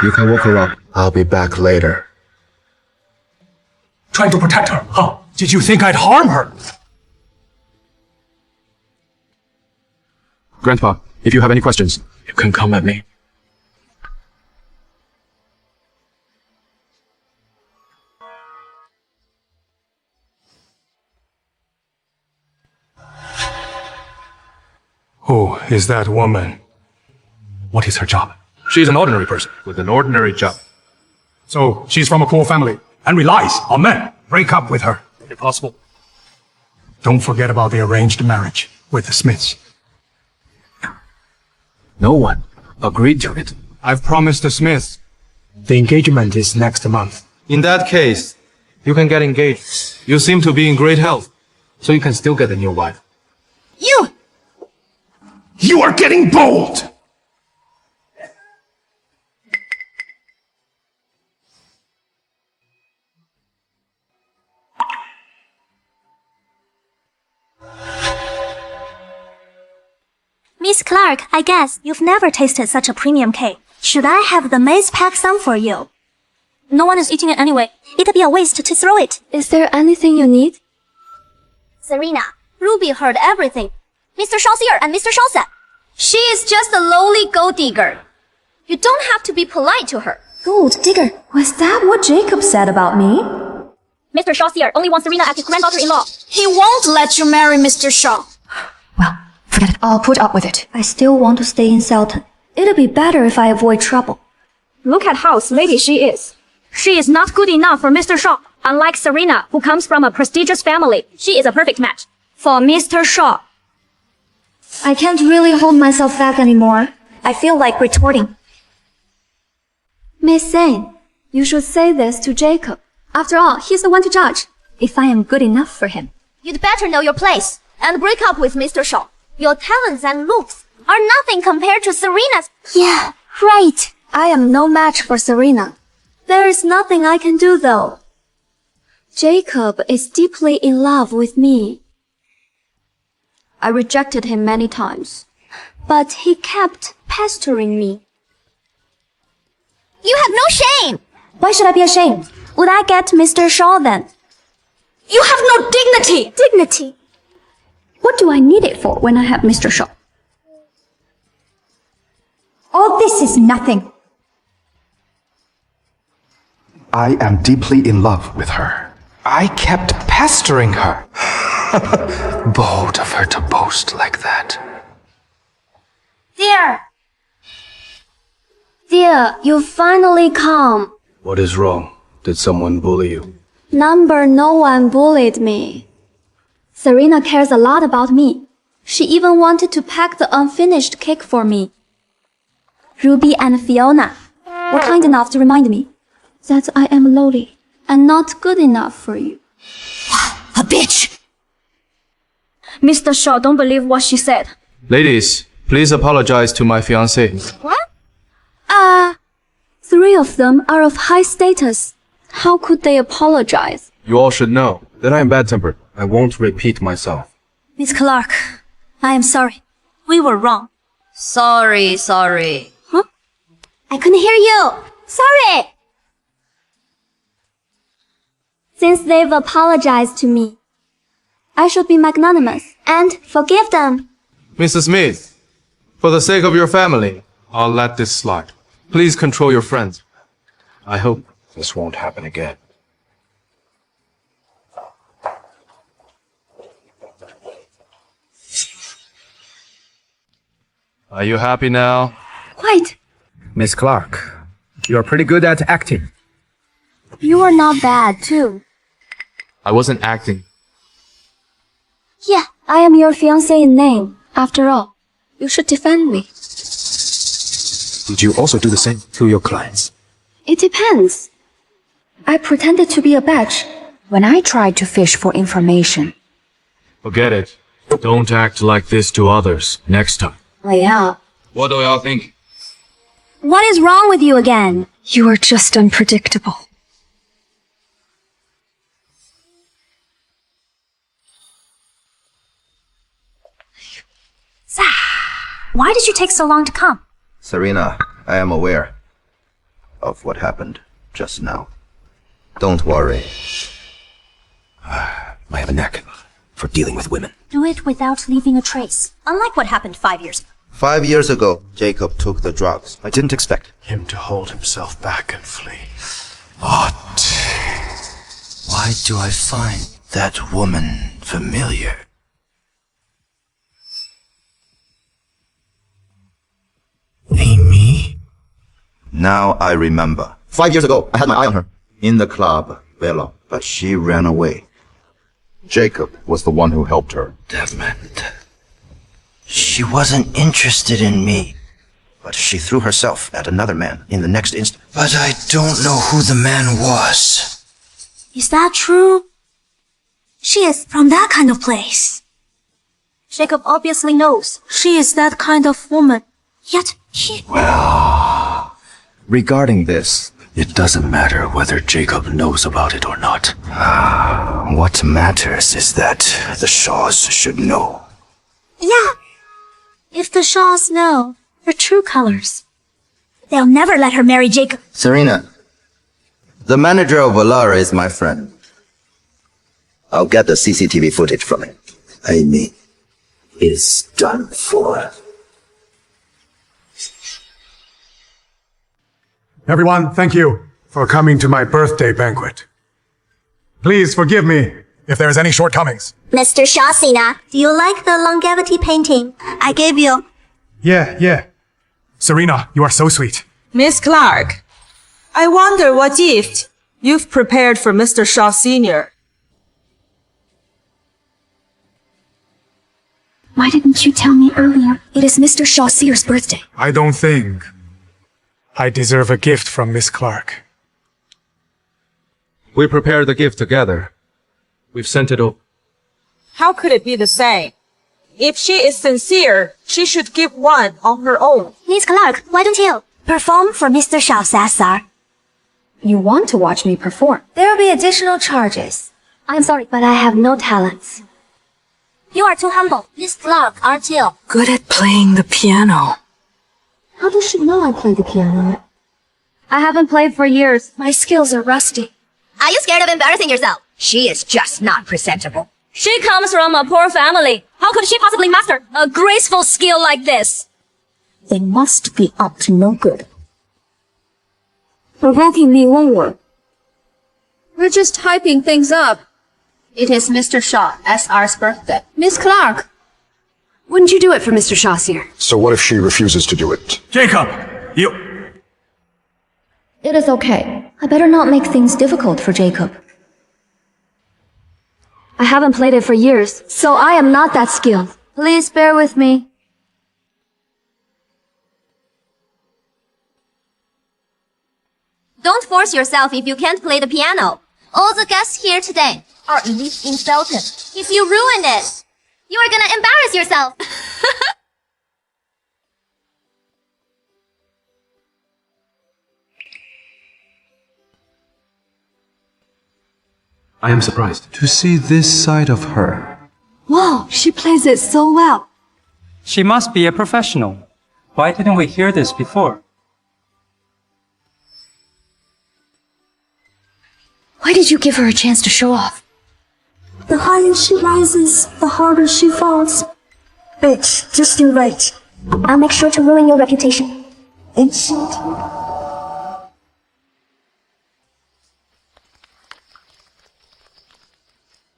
You can walk around. I'll be back later. Trying to protect her, huh? Did you think I'd harm her? Grandpa, if you have any questions, you can come at me. Who is that woman? What is her job? She's an ordinary person with an ordinary job. So, she's from a poor family and relies on men. Break up with her. Impossible. Don't forget about the arranged marriage with the Smiths. No one agreed to it. I've promised the Smiths. The engagement is next month. In that case, you can get engaged. You seem to be in great health, so you can still get a new wife. You are getting bold! Miss Clark, I guess you've never tasted such a premium cake. Should I have the maize pack some for you? No one is eating it anyway. It'd be a waste to throw it. Is there anything you need? Serena, Ruby heard everything. Mr. Shaw's here and Mr. Shaw said. She is just a lowly gold digger. You don't have to be polite to her. Gold digger. Was that what Jacob said about me? Mr. Shaw's here only wants Serena as his granddaughter-in-law. He won't let you marry Mr. Shaw. Well, forget it. I'll put up with it. I still want to stay in Sultan. It'll be better if I avoid trouble. Look at how slutty she is. She is not good enough for Mr. Shaw. Unlike Serena, who comes from a prestigious family, she is a perfect match for Mr. Shaw. I can't really hold myself back anymore. I feel like retorting. Miss Zane, you should say this to Jacob. After all, he's the one to judge if I am good enough for him. You'd better know your place and break up with Mr. Shaw. Your talents and looks are nothing compared to Serena's. Yeah, right. I am no match for Serena. There is nothing I can do though. Jacob is deeply in love with me. I rejected him many times, but he kept pestering me. You have no shame! Why should I be ashamed? Would I get Mr. Shaw then? You have no dignity! Dignity? What do I need it for when I have Mr. Shaw? All this is nothing. I am deeply in love with her. I kept pestering her. Bold of her to boast like that. Dear! Dear, you finally come. What is wrong? Did someone bully you? No one bullied me. Serena cares a lot about me. She even wanted to pack the unfinished cake for me. Ruby and Fiona were kind enough to remind me that I am lowly and not good enough for you. A bitch! Mr. Shaw, don't believe what she said. Ladies, please apologize to my fiancé. What? 3 of them are of high status. How could they apologize? You all should know that I am bad-tempered. I won't repeat myself. Miss Clark, I am sorry. We were wrong. Sorry. Huh? I couldn't hear you. Sorry! Since they've apologized to me, I should be magnanimous and forgive them. Mrs. Smith, for the sake of your family, I'll let this slide. Please control your friends. I hope this won't happen again. Are you happy now? Quite. Miss Clark, you are pretty good at acting. You are not bad, too. I wasn't acting. Yeah, I am your fiancé in name. After all, you should defend me. Did you also do the same to your clients? It depends. I pretended to be a badge when I tried to fish for information. Forget it. Don't act like this to others next time. Oh, yeah. What do y'all think? What is wrong with you again? You are just unpredictable. Why did you take so long to come? Serena, I am aware of what happened just now. Don't worry. I have a knack for dealing with women. Do it without leaving a trace. Unlike what happened 5 years ago. 5 years ago, Jacob took the drugs. I didn't expect Him to hold himself back and flee. What? Why do I find that woman familiar? Amy? Now I remember. 5 years ago, I had my eye on her. In the club, Bella. But she ran away. Jacob was the one who helped her. That meant she wasn't interested in me. But she threw herself at another man in the next instant. But I don't know who the man was. Is that true? She is from that kind of place. Jacob obviously knows she is that kind of woman. Yet he... Well, regarding this, it doesn't matter whether Jacob knows about it or not. What matters is that the Shaws should know. Yeah. If the Shaws know her true colors, they'll never let her marry Jacob. Serena, the manager of Valara is my friend. I'll get the CCTV footage from him. Amy is done for. Everyone, thank you for coming to my birthday banquet. Please forgive me if there's any shortcomings. Mr. Shasina, do you like the longevity painting I gave you? Yeah. Serena, you are so sweet. Miss Clark, I wonder what gift you've prepared for Mr. Shaw Sr. Why didn't you tell me earlier? It is Mr. Shaw Sr.'s birthday. I don't think I deserve a gift from Miss Clark. We prepared the gift together. We've sent it over. How could it be the same? If she is sincere, she should give one on her own. Miss Clark, why don't you perform for Mr. Shao Sassar? You want to watch me perform? There will be additional charges. I'm sorry, but I have no talents. You are too humble. Miss Clark, aren't you? Good at playing the piano. How does she know I play the piano? I haven't played for years. My skills are rusty. Are you scared of embarrassing yourself? She is just not presentable. She comes from a poor family. How could she possibly master a graceful skill like this? They must be up to no good. Provoking me won't work. We're just hyping things up. It is Mr. Shaw, SR's birthday. Miss Clark, wouldn't you do it for Mr. Shaw Sr.? So what if she refuses to do it? Jacob, you... It is okay. I better not make things difficult for Jacob. I haven't played it for years, so I am not that skilled. Please bear with me. Don't force yourself if you can't play the piano. All the guests here today are elite insulted. If you ruin it, you are gonna embarrass yourself. I am surprised to see this side of her. Wow, she plays it so well. She must be a professional. Why didn't we hear this before? Why did you give her a chance to show off? The higher she rises, the harder she falls. Bitch, just you wait. I'll make sure to ruin your reputation. Insult.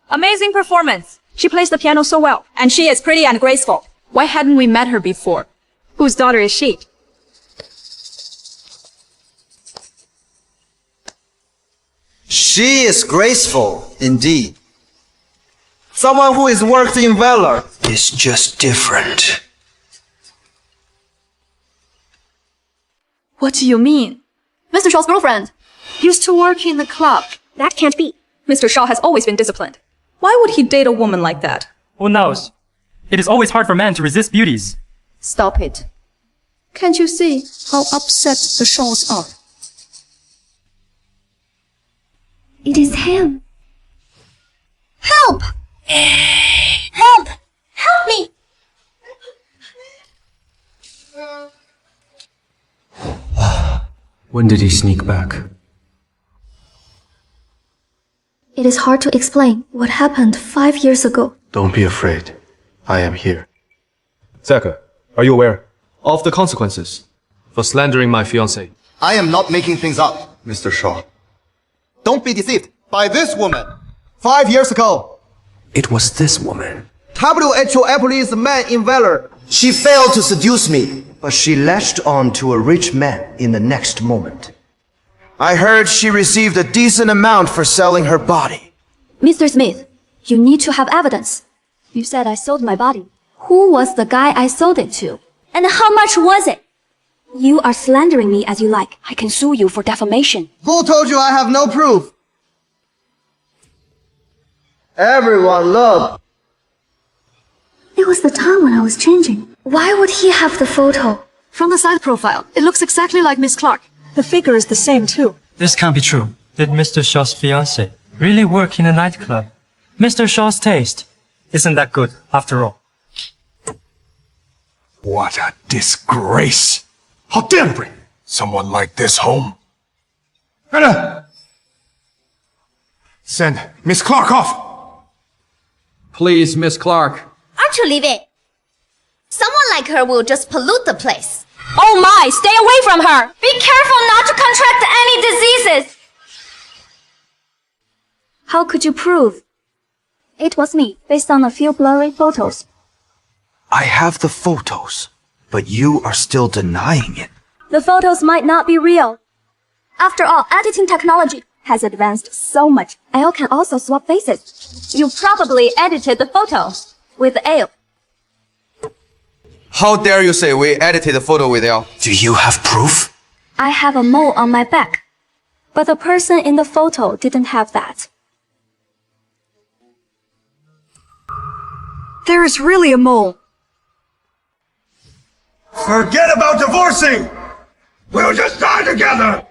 Amazing performance. She plays the piano so well, and she is pretty and graceful. Why hadn't we met her before? Whose daughter is she? She is graceful, indeed. Someone who is worked in valor is just different. What do you mean? Mr. Shaw's girlfriend. Used to work in the club. That can't be. Mr. Shaw has always been disciplined. Why would he date a woman like that? Who knows? It is always hard for men to resist beauties. Stop it. Can't you see how upset the Shaws are? It is him. Help! Help! Help me! When did he sneak back? It is hard to explain what happened 5 years ago. Don't be afraid. I am here. Zeka, are you aware of the consequences for slandering my fiancée? I am not making things up, Mr. Shaw. Don't be deceived by this woman. 5 years ago, It was this woman. WHO police man in valor. She failed to seduce me, but she latched on to a rich man in the next moment. I heard she received a decent amount for selling her body. Mr. Smith, you need to have evidence. You said I sold my body. Who was the guy I sold it to? And how much was it? You are slandering me as you like. I can sue you for defamation. Who told you I have no proof? Everyone loved. It was the time when I was changing. Why would he have the photo? From the side profile, it looks exactly like Miss Clark. The figure is the same too. This can't be true. Did Mr. Shaw's fiancée really work in a nightclub? Mr. Shaw's taste isn't that good, after all. What a disgrace! How dare you bring someone like this home? Anna! Send Miss Clark off! Please, Miss Clark. Aren't you leaving? Someone like her will just pollute the place. Oh my, stay away from her! Be careful not to contract any diseases! How could you prove? It was me, based on a few blurry photos. I have the photos, but you are still denying it. The photos might not be real. After all, editing technology has advanced so much. AI can also swap faces. You probably edited the photo with AI. How dare you say we edited the photo with you? Do you have proof? I have a mole on my back. But the person in the photo didn't have that. There is really a mole. Forget about divorcing! We'll just die together!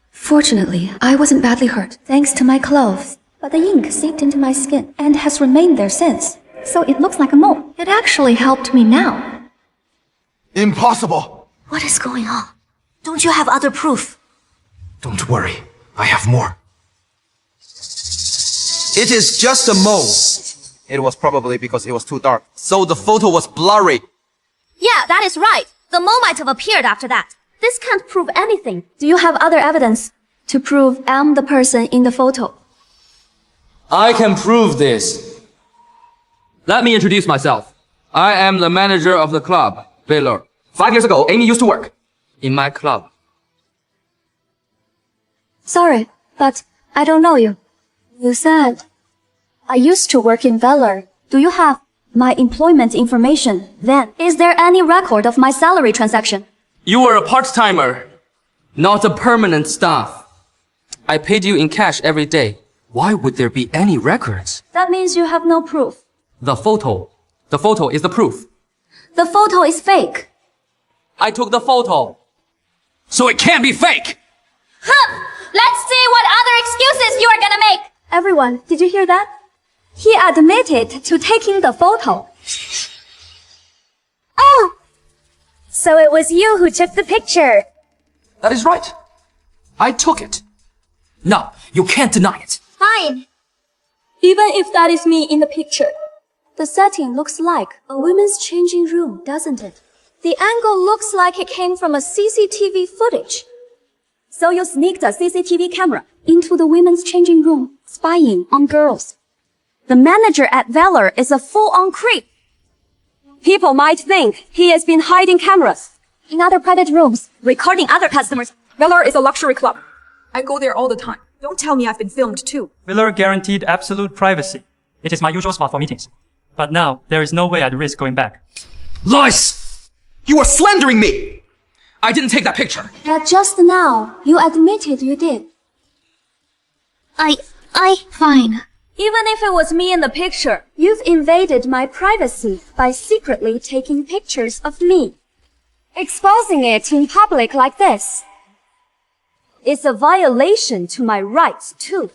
Fortunately, I wasn't badly hurt, thanks to my clothes. But the ink seeped into my skin and has remained there since. So it looks like a mole. It actually helped me now. Impossible! What is going on? Don't you have other proof? Don't worry. I have more. It is just a mole. It was probably because it was too dark, so the photo was blurry. Yeah, that is right. The mole might have appeared after that. This can't prove anything. Do you have other evidence to prove I'm the person in the photo? I can prove this. Let me introduce myself. I am the manager of the club, Valor. 5 years ago, Amy used to work in my club. Sorry, but I don't know you. You said I used to work in Valor. Do you have my employment information then? Is there any record of my salary transaction? You were a part-timer, not a permanent staff. I paid you in cash every day. Why would there be any records? That means you have no proof. The photo is the proof. The photo is fake. I took the photo. So it can't be fake! Huh! Let's see what other excuses you are gonna make! Everyone, did you hear that? He admitted to taking the photo. Oh! So it was you who took the picture. That is right. I took it. No, you can't deny it. Fine. Even if that is me in the picture. The setting looks like a women's changing room, doesn't it? The angle looks like it came from a CCTV footage. So you sneaked a CCTV camera into the women's changing room, spying on girls. The manager at Valor is a full-on creep. People might think he has been hiding cameras in other private rooms, recording other customers. Valor is a luxury club. I go there all the time. Don't tell me I've been filmed too. Valor guaranteed absolute privacy. It is my usual spot for meetings. But now, there is no way I'd risk going back. Lies! You are slandering me! I didn't take that picture. Yet just now, you admitted you did. Fine. Even if it was me in the picture, you've invaded my privacy by secretly taking pictures of me. Exposing it in public like this. It's a violation to my rights, too.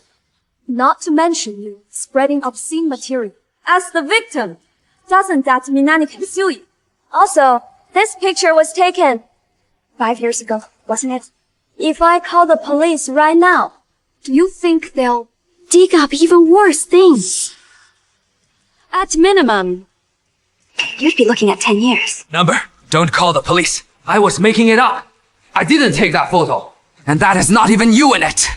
Not to mention you spreading obscene material. As the victim, doesn't that mean I can sue you? Also, this picture was taken 5 years ago, wasn't it? If I call the police right now, do you think they'll dig up even worse things? At minimum, you'd be looking at 10 years. Number, don't call the police. I was making it up. I didn't take that photo. And that is not even you in it.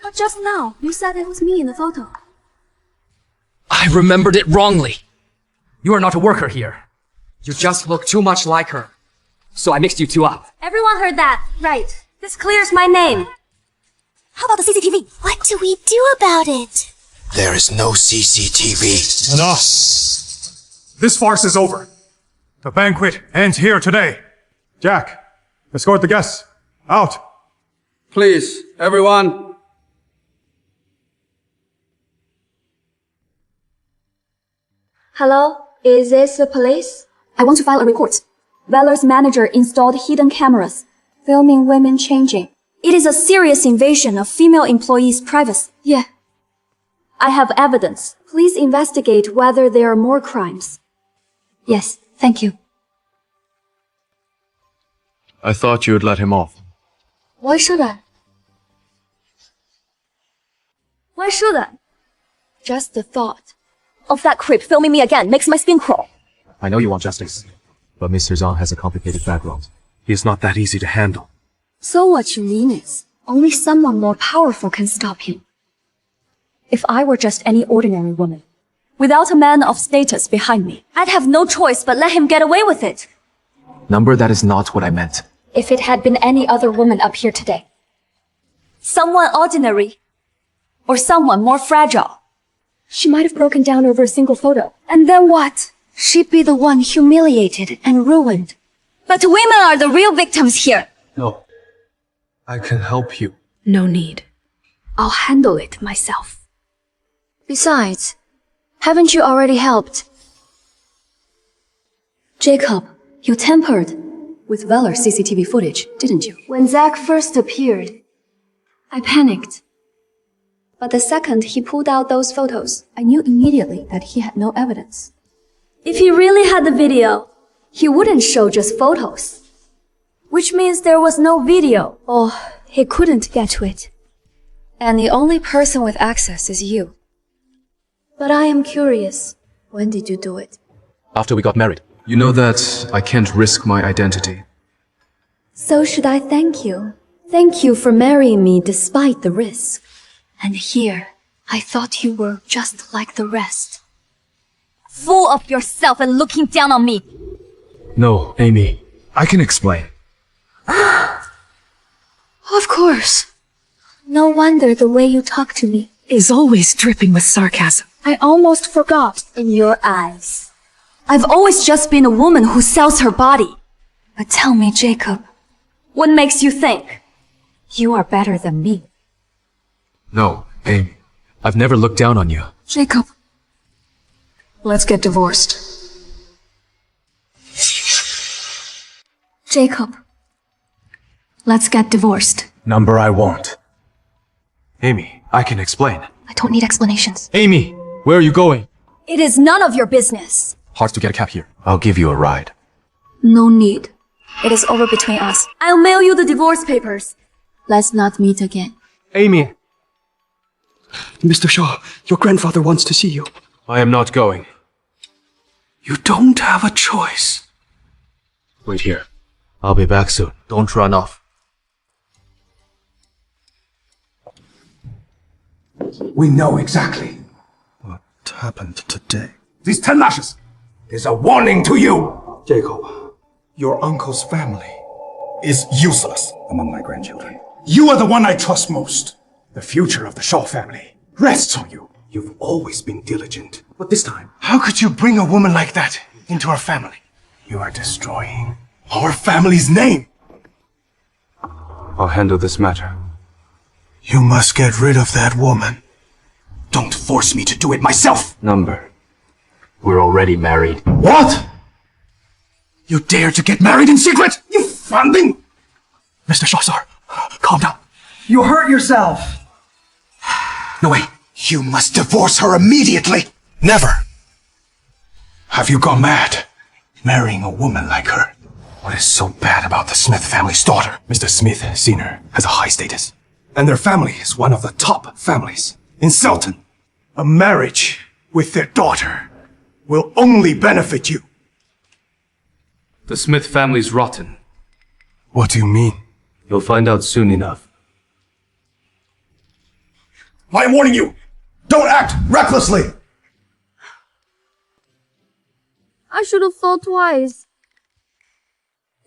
But just now, you said it was me in the photo. I remembered it wrongly. You are not a worker here. You just look too much like her. So I mixed you two up. Everyone heard that, right? This clears my name. How about the CCTV? What do we do about it? There is no CCTV. Enough. This farce is over. The banquet ends here today. Jack, escort the guests. Out. Please, everyone. Hello? Is this the police? I want to file a report. Valor's manager installed hidden cameras, filming women changing. It is a serious invasion of female employees' privacy. Yeah. I have evidence. Please investigate whether there are more crimes. Yes, thank you. I thought you would let him off. Why should I? Why should I? Just the thought of that creep filming me again makes my skin crawl. I know you want justice, but Mr. Zhang has a complicated background. He is not that easy to handle. So what you mean is, only someone more powerful can stop him. If I were just any ordinary woman, without a man of status behind me, I'd have no choice but let him get away with it. Number, that is not what I meant. If it had been any other woman up here today, someone ordinary, or someone more fragile, she might have broken down over a single photo. And then what? She'd be the one humiliated and ruined. But women are the real victims here. No. I can help you. No need. I'll handle it myself. Besides, haven't you already helped? Jacob, you tampered with Valor's CCTV footage, didn't you? When Zach first appeared, I panicked. But the second he pulled out those photos, I knew immediately that he had no evidence. If he really had the video, he wouldn't show just photos. Which means there was no video, or he couldn't get to it. And the only person with access is you. But I am curious, when did you do it? After we got married. You know that I can't risk my identity. So should I thank you? Thank you for marrying me despite the risk. And here, I thought you were just like the rest. Full of yourself and looking down on me. No, Amy. I can explain. Of course. No wonder the way you talk to me Is always dripping with sarcasm. I almost forgot. In your eyes, I've always just been a woman who sells her body. But tell me, Jacob, what makes you think You are better than me. No, Amy. I've never looked down on you. Jacob, let's get divorced. Jacob, let's get divorced. Number I won't. Amy, I can explain. I don't need explanations. Amy, where are you going? It is none of your business. Hard to get a cab here. I'll give you a ride. No need. It is over between us. I'll mail you the divorce papers. Let's not meet again. Amy, Mr. Shaw, your grandfather wants to see you. I am not going. You don't have a choice. Wait here. I'll be back soon. Don't run off. We know exactly What happened today? these 10 lashes is a warning to you. Jacob, Your uncle's family is useless among my grandchildren. You are the one I trust most. The future of the Shaw family rests on you. You've always been diligent. But this time, how could you bring a woman like that into our family? You are destroying our family's name. I'll handle this matter. You must get rid of that woman. Don't force me to do it myself. Number. We're already married. What? You dare to get married in secret? You funding? Mr. Shaw, sir, calm down. You hurt yourself. No way. You must divorce her immediately. Never. Have you gone mad? Marrying a woman like her. What is so bad about the Smith family's daughter? Mr. Smith Sr. has a high status. And their family is one of the top families in Selton. A marriage with their daughter will only benefit you. The Smith family's rotten. What do you mean? You'll find out soon enough. I'm warning you! Don't act recklessly! I should have thought twice.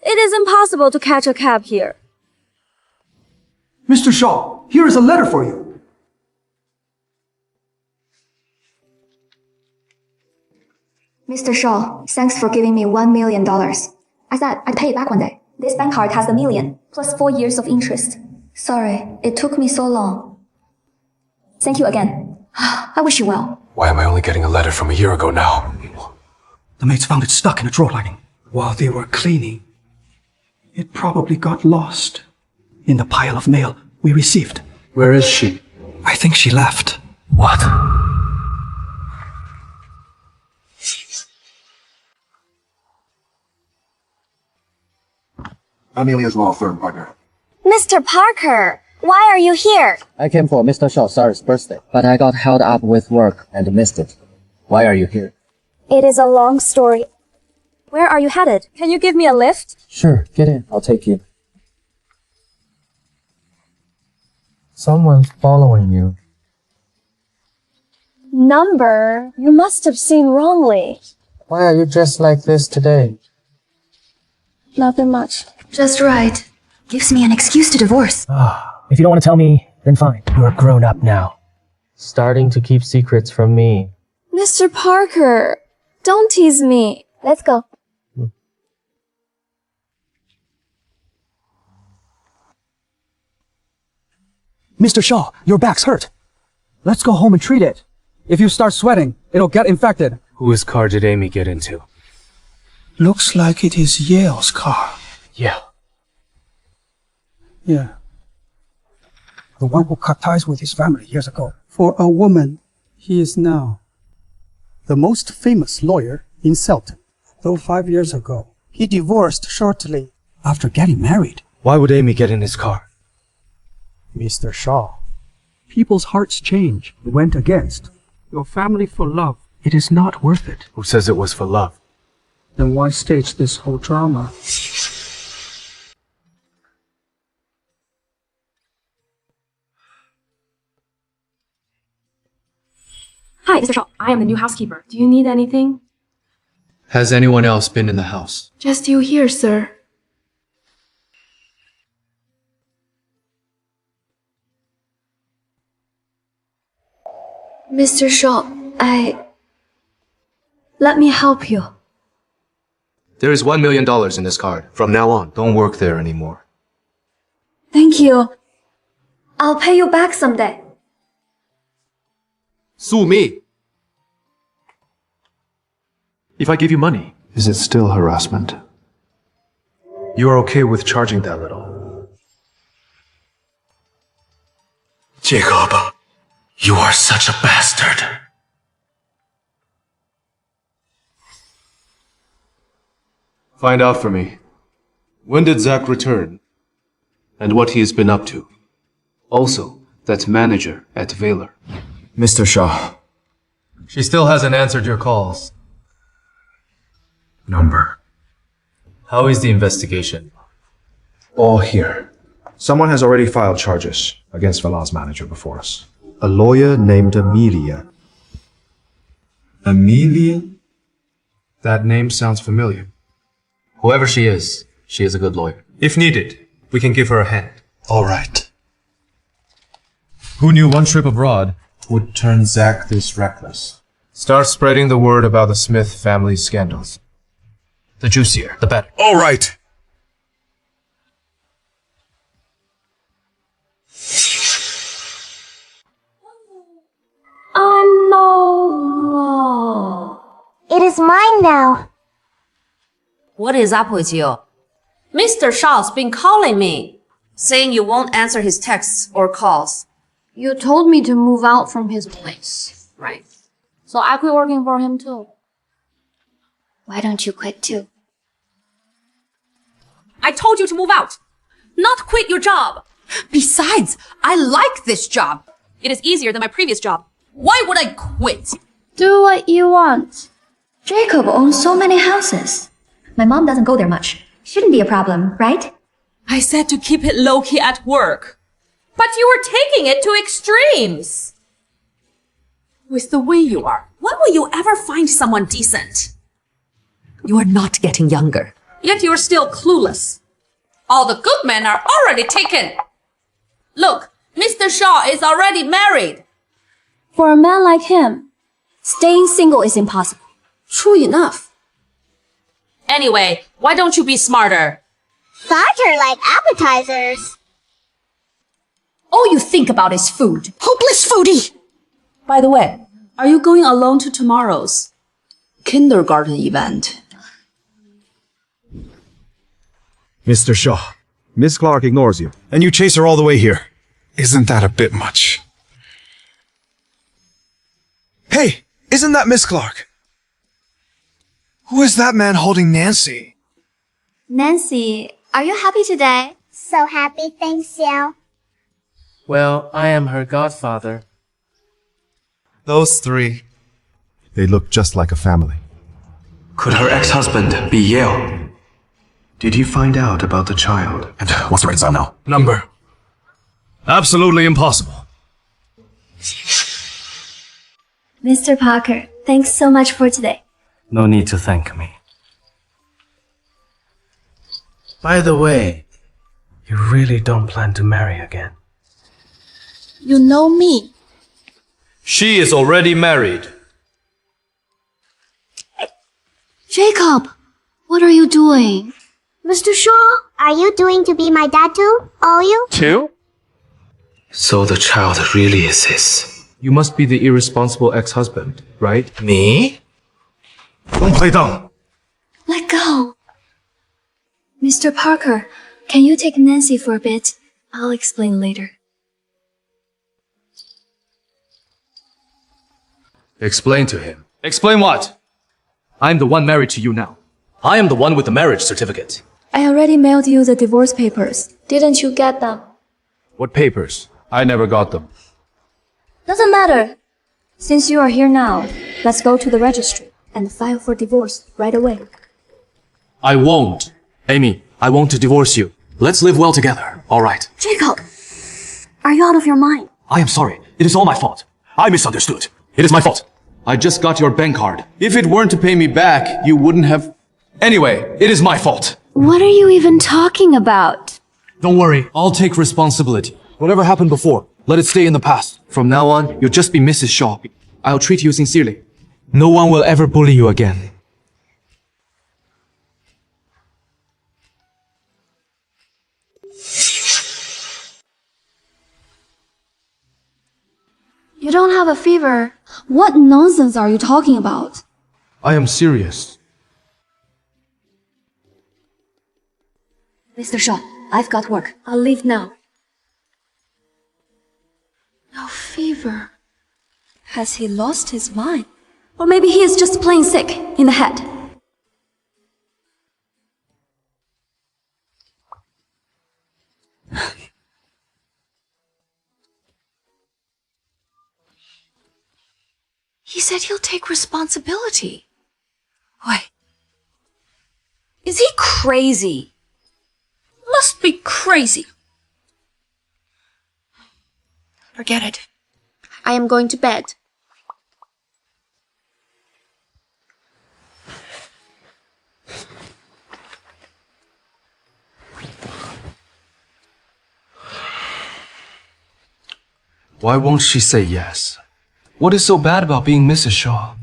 It is impossible to catch a cab here. Mr. Shaw, here is a letter for you. Mr. Shaw, thanks for giving me $1 million. I said I'd pay it back one day. This bank card has the million, plus 4 years of interest. Sorry, it took me so long. Thank you again. I wish you well. Why am I only getting a letter from a year ago now? The maids found it stuck in a drawer lining while they were cleaning. It probably got lost in the pile of mail we received. Where is she? I think she left. What? Amelia's law firm partner. Mr. Parker, why are you here? I came for Mr. Shaw's birthday, but I got held up with work and missed it. Why are you here? It is a long story. Where are you headed? Can you give me a lift? Sure, get in. I'll take you. Someone's following you. Number, you must have seen wrongly. Why are you dressed like this today? Nothing much. Just right. Gives me an excuse to divorce. If you don't want to tell me, then fine. You're grown up now. Starting to keep secrets from me. Mr. Parker, don't tease me. Let's go. Mr. Shaw, your back's hurt. Let's go home and treat it. If you start sweating, it'll get infected. Whose car did Amy get into? Looks like it is Yale's car. Yeah. Yeah. The one who cut ties with his family years ago. For a woman, he is now the most famous lawyer in Selton. Though 5 years ago, he divorced shortly after getting married. Why would Amy get in his car? Mr. Shaw, people's hearts change. We went against your family for love. It is not worth it. Who says it was for love? Then why stage this whole drama? Hi, Mr. Shaw. I am the new housekeeper. Do you need anything? Has anyone else been in the house? Just you here, sir. Mr. Shaw, Let me help you. There is $1 million in this card. From now on, don't work there anymore. Thank you. I'll pay you back someday. Sue me. If I give you money, Is it still harassment? you are okay with charging that little. Jacob, you are such a bastard. Find out for me. When did Zach return? And what he has been up to. Also, that manager at Valor. Mr. Shaw. She still hasn't answered your calls. Number. How is the investigation? All here. Someone has already filed charges against Valor's manager before us. A lawyer named Amelia. Amelia? That name sounds familiar. Whoever she is a good lawyer. If needed, we can give her a hand. All right. Who knew one trip abroad would turn Zach this reckless? Start spreading the word about the Smith family scandals. The juicier, the better. All right. Oh no. It is mine now. What is up with you? Mr. Shaw's been calling me, saying you won't answer his texts or calls. You told me to move out from his place, right? So I quit working for him too. Why don't you quit too? I told you to move out, not quit your job. Besides, I like this job. It is easier than my previous job. Why would I quit? Do what you want. Jacob owns so many houses. My mom doesn't go there much. Shouldn't be a problem, right? I said to keep it low-key at work. But you were taking it to extremes. With the way you are, when will you ever find someone decent? You are not getting younger. Yet you're still clueless. All the good men are already taken. Look, Mr. Shaw is already married. For a man like him, staying single is impossible. True enough. Anyway, why don't you be smarter? Larger like appetizers. All you think about is food. Hopeless foodie! By the way, are you going alone to tomorrow's kindergarten event? Mr. Shaw, Miss Clark ignores you, and you chase her all the way here. Isn't that a bit much? Hey, isn't that Miss Clark? Who is that man holding Nancy? Nancy, are you happy today? So happy, thanks, you. Well, I am her godfather. Those three. They look just like a family. Could her ex-husband be Yale? Did you find out about the child? And what's the right time now? Number. Absolutely impossible. Mr. Parker, thanks so much for today. No need to thank me. By the way, you really don't plan to marry again? You know me. She is already married. Jacob, what are you doing? Mr. Shaw, are you doing to be my dad too? Are you? Two? So the child really is his. You must be the irresponsible ex-husband, right? Me? Don't play dumb. Let go. Mr. Parker, can you take Nancy for a bit? I'll explain later. Explain to him. Explain what? I'm the one married to you now. I am the one with the marriage certificate. I already mailed you the divorce papers. Didn't you get them? What papers? I never got them. Doesn't matter. Since you are here now, let's go to the registry and file for divorce right away. I won't. Amy, I want to divorce you. Let's live well together, all right? Jacob, are you out of your mind? I am sorry. It is all my fault. I misunderstood. It is my fault. I just got your bank card. If it weren't to pay me back, you wouldn't have... Anyway, it is my fault. What are you even talking about? Don't worry. I'll take responsibility. Whatever happened before, let it stay in the past. From now on, you'll just be Mrs. Shaw. I'll treat you sincerely. No one will ever bully you again. You don't have a fever. What nonsense are you talking about? I am serious. Mr. Shaw, I've got work. I'll leave now. No fever. Has he lost his mind? Or maybe he is just plain sick in the head. He said he'll take responsibility. Wait. Is he crazy? Must be crazy. Forget it. I am going to bed. Why won't she say yes? What is so bad about being Mrs. Shaw?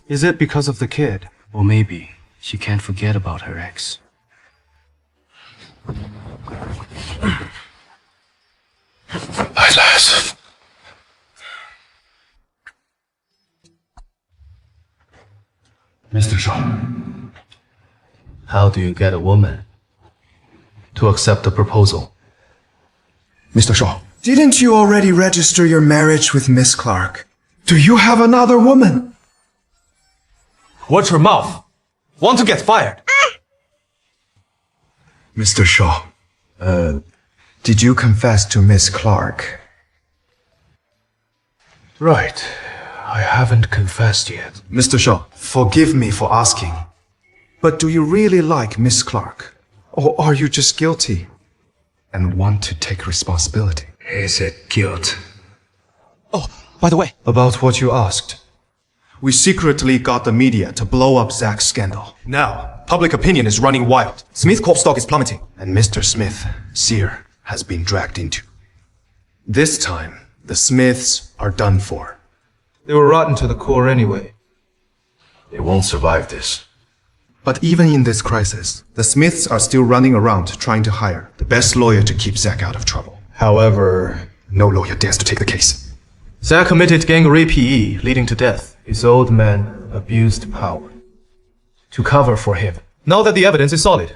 Is it because of the kid? Or maybe she can't forget about her ex. Hi, lass. Mr. Shaw, how do you get a woman to accept the proposal? Mr. Shaw, didn't you already register your marriage with Miss Clark? Do you have another woman? Watch your mouth. Want to get fired? Mr. Shaw, did you confess to Miss Clark? Right. I haven't confessed yet. Mr. Shaw, forgive me for asking, but do you really like Miss Clark? Or are you just guilty and want to take responsibility? Is it guilt? Oh, by the way, About what you asked. We secretly got the media to blow up Zach's scandal. Now, public opinion is running wild. Smith Corp stock is plummeting. And Mr. Smith, Sear, has been dragged into. This time, the Smiths are done for. they were rotten to the core anyway. They won't survive this. But even in this crisis, the Smiths are still running around trying to hire the best lawyer to keep Zach out of trouble. However, no lawyer dares to take the case. Zach committed gang rape PE, leading to death. His old man abused power to cover for him. Now that the evidence is solid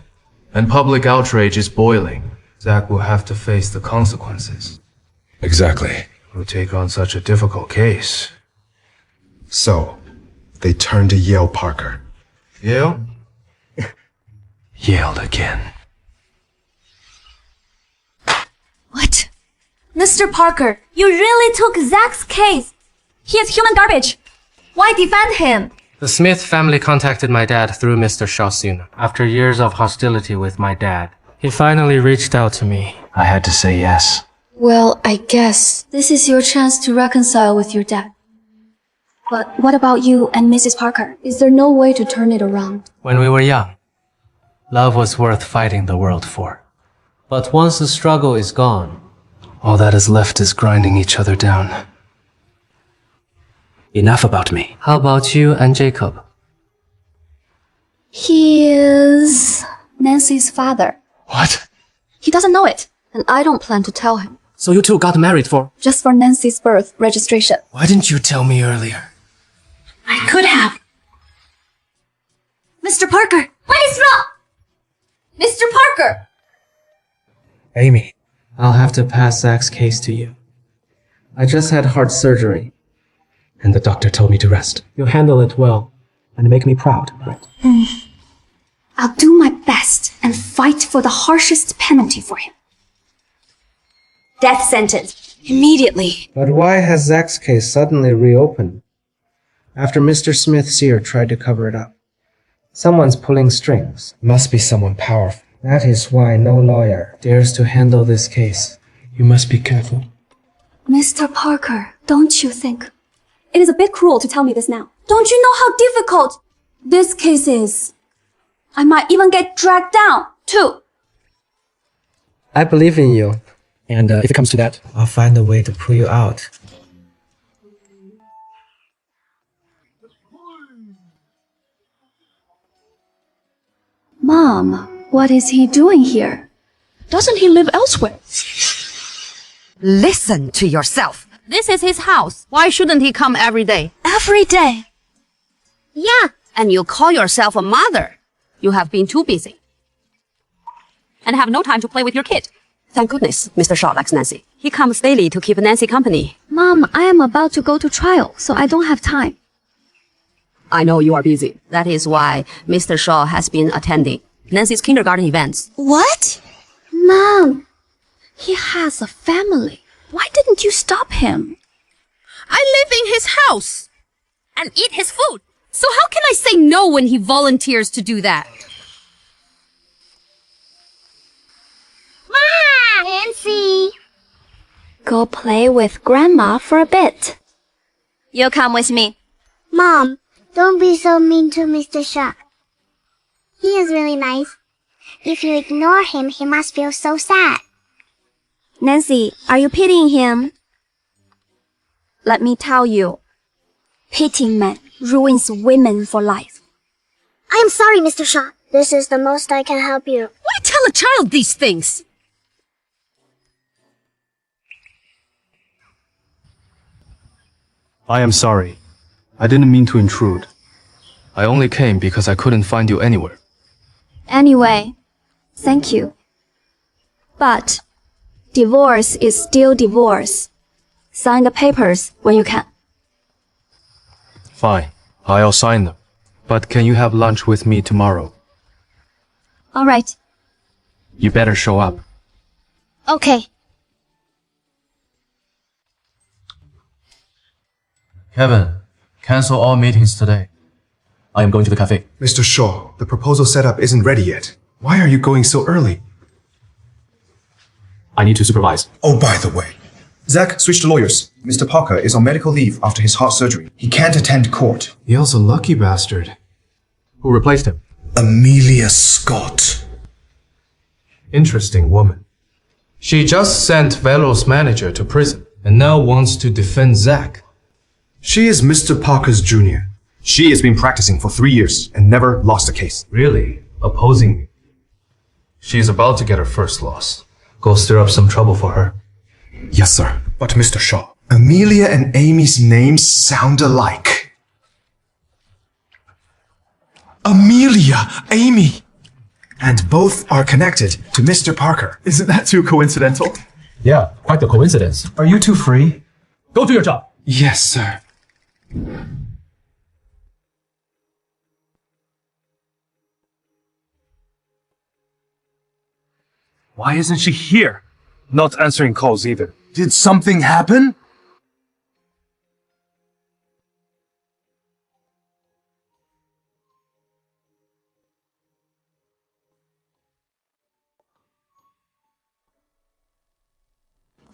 and public outrage is boiling, Zach will have to face the consequences. Exactly. Who take on such a difficult case. So, they turned to Yale Parker. Yale? Yelled again. What? Mr. Parker, you really took Zach's case. He is human garbage. Why defend him? The Smith family contacted my dad through Mr. Shaw soon. After years of hostility with my dad, he finally reached out to me. I had to say yes. Well, I guess this is your chance to reconcile with your dad. But what about you and Mrs. Parker? Is there no way to turn it around? When we were young, love was worth fighting the world for. But once the struggle is gone, all that is left is grinding each other down. Enough about me. How about you and Jacob? He is Nancy's father. What? He doesn't know it, and I don't plan to tell him. So you two got married for? Just for Nancy's birth registration. Why didn't you tell me earlier? I could have. Mr. Parker, what is wrong? Mr. Parker! Amy, I'll have to pass Zach's case to you. I just had heart surgery, and the doctor told me to rest. You'll handle it well, and make me proud, right? I'll do my best and fight for the harshest penalty for him. Death sentence. Immediately. But why has Zach's case suddenly reopened? After Mr. Smith Sear tried to cover it up. Someone's pulling strings. Must be someone powerful. That is why no lawyer dares to handle this case. You must be careful. Mr. Parker, don't you think? It is a bit cruel to tell me this now. Don't you know how difficult this case is? I might even get dragged down, too. I believe in you. And if it comes to that, I'll find a way to pull you out. Mom, what is he doing here? Doesn't he live elsewhere? Listen to yourself. This is his house. Why shouldn't he come every day? Every day. Yeah, and you call yourself a mother. You have been too busy. And have no time to play with your kid. Thank goodness Mr. Shaw likes Nancy. He comes daily to keep Nancy company. Mom, I am about to go to trial, so I don't have time. I know you are busy. That is why Mr. Shaw has been attending Nancy's kindergarten events. What? Mom, he has a family. Why didn't you stop him? I live in his house and eat his food. So how can I say no when he volunteers to do that? Nancy! Go play with Grandma for a bit. You come with me. Mom, don't be so mean to Mr. Shaw. He is really nice. If you ignore him, he must feel so sad. Nancy, are you pitying him? Let me tell you, pitying men ruins women for life. I am sorry, Mr. Shaw. This is the most I can help you. Why tell a child these things? I am sorry. I didn't mean to intrude. I only came because I couldn't find you anywhere. Anyway, thank you. But divorce is still divorce. Sign the papers when you can. Fine, I'll sign them. But can you have lunch with me tomorrow? All right. You better show up. Okay. Kevin, cancel all meetings today. I am going to the cafe. Mr. Shaw, the proposal setup isn't ready yet. Why are you going so early? I need to supervise. Oh, by the way, Zach switched lawyers. Mr. Parker is on medical leave after his heart surgery. He can't attend court. Yale's a lucky bastard. Who replaced him? Amelia Scott. Interesting woman. She just sent Velo's manager to prison and now wants to defend Zach. She is Mr. Parker's junior. She has been practicing for 3 years and never lost a case. Really? Opposing me? She's about to get her first loss. Go stir up some trouble for her. Yes, sir. But Mr. Shaw, Amelia and Amy's names sound alike. Amelia, Amy. And both are connected to Mr. Parker. Isn't that too coincidental? Yeah, quite the coincidence. Are you two free? Go to your job. Yes, sir. Why isn't she here? Not answering calls either. Did something happen?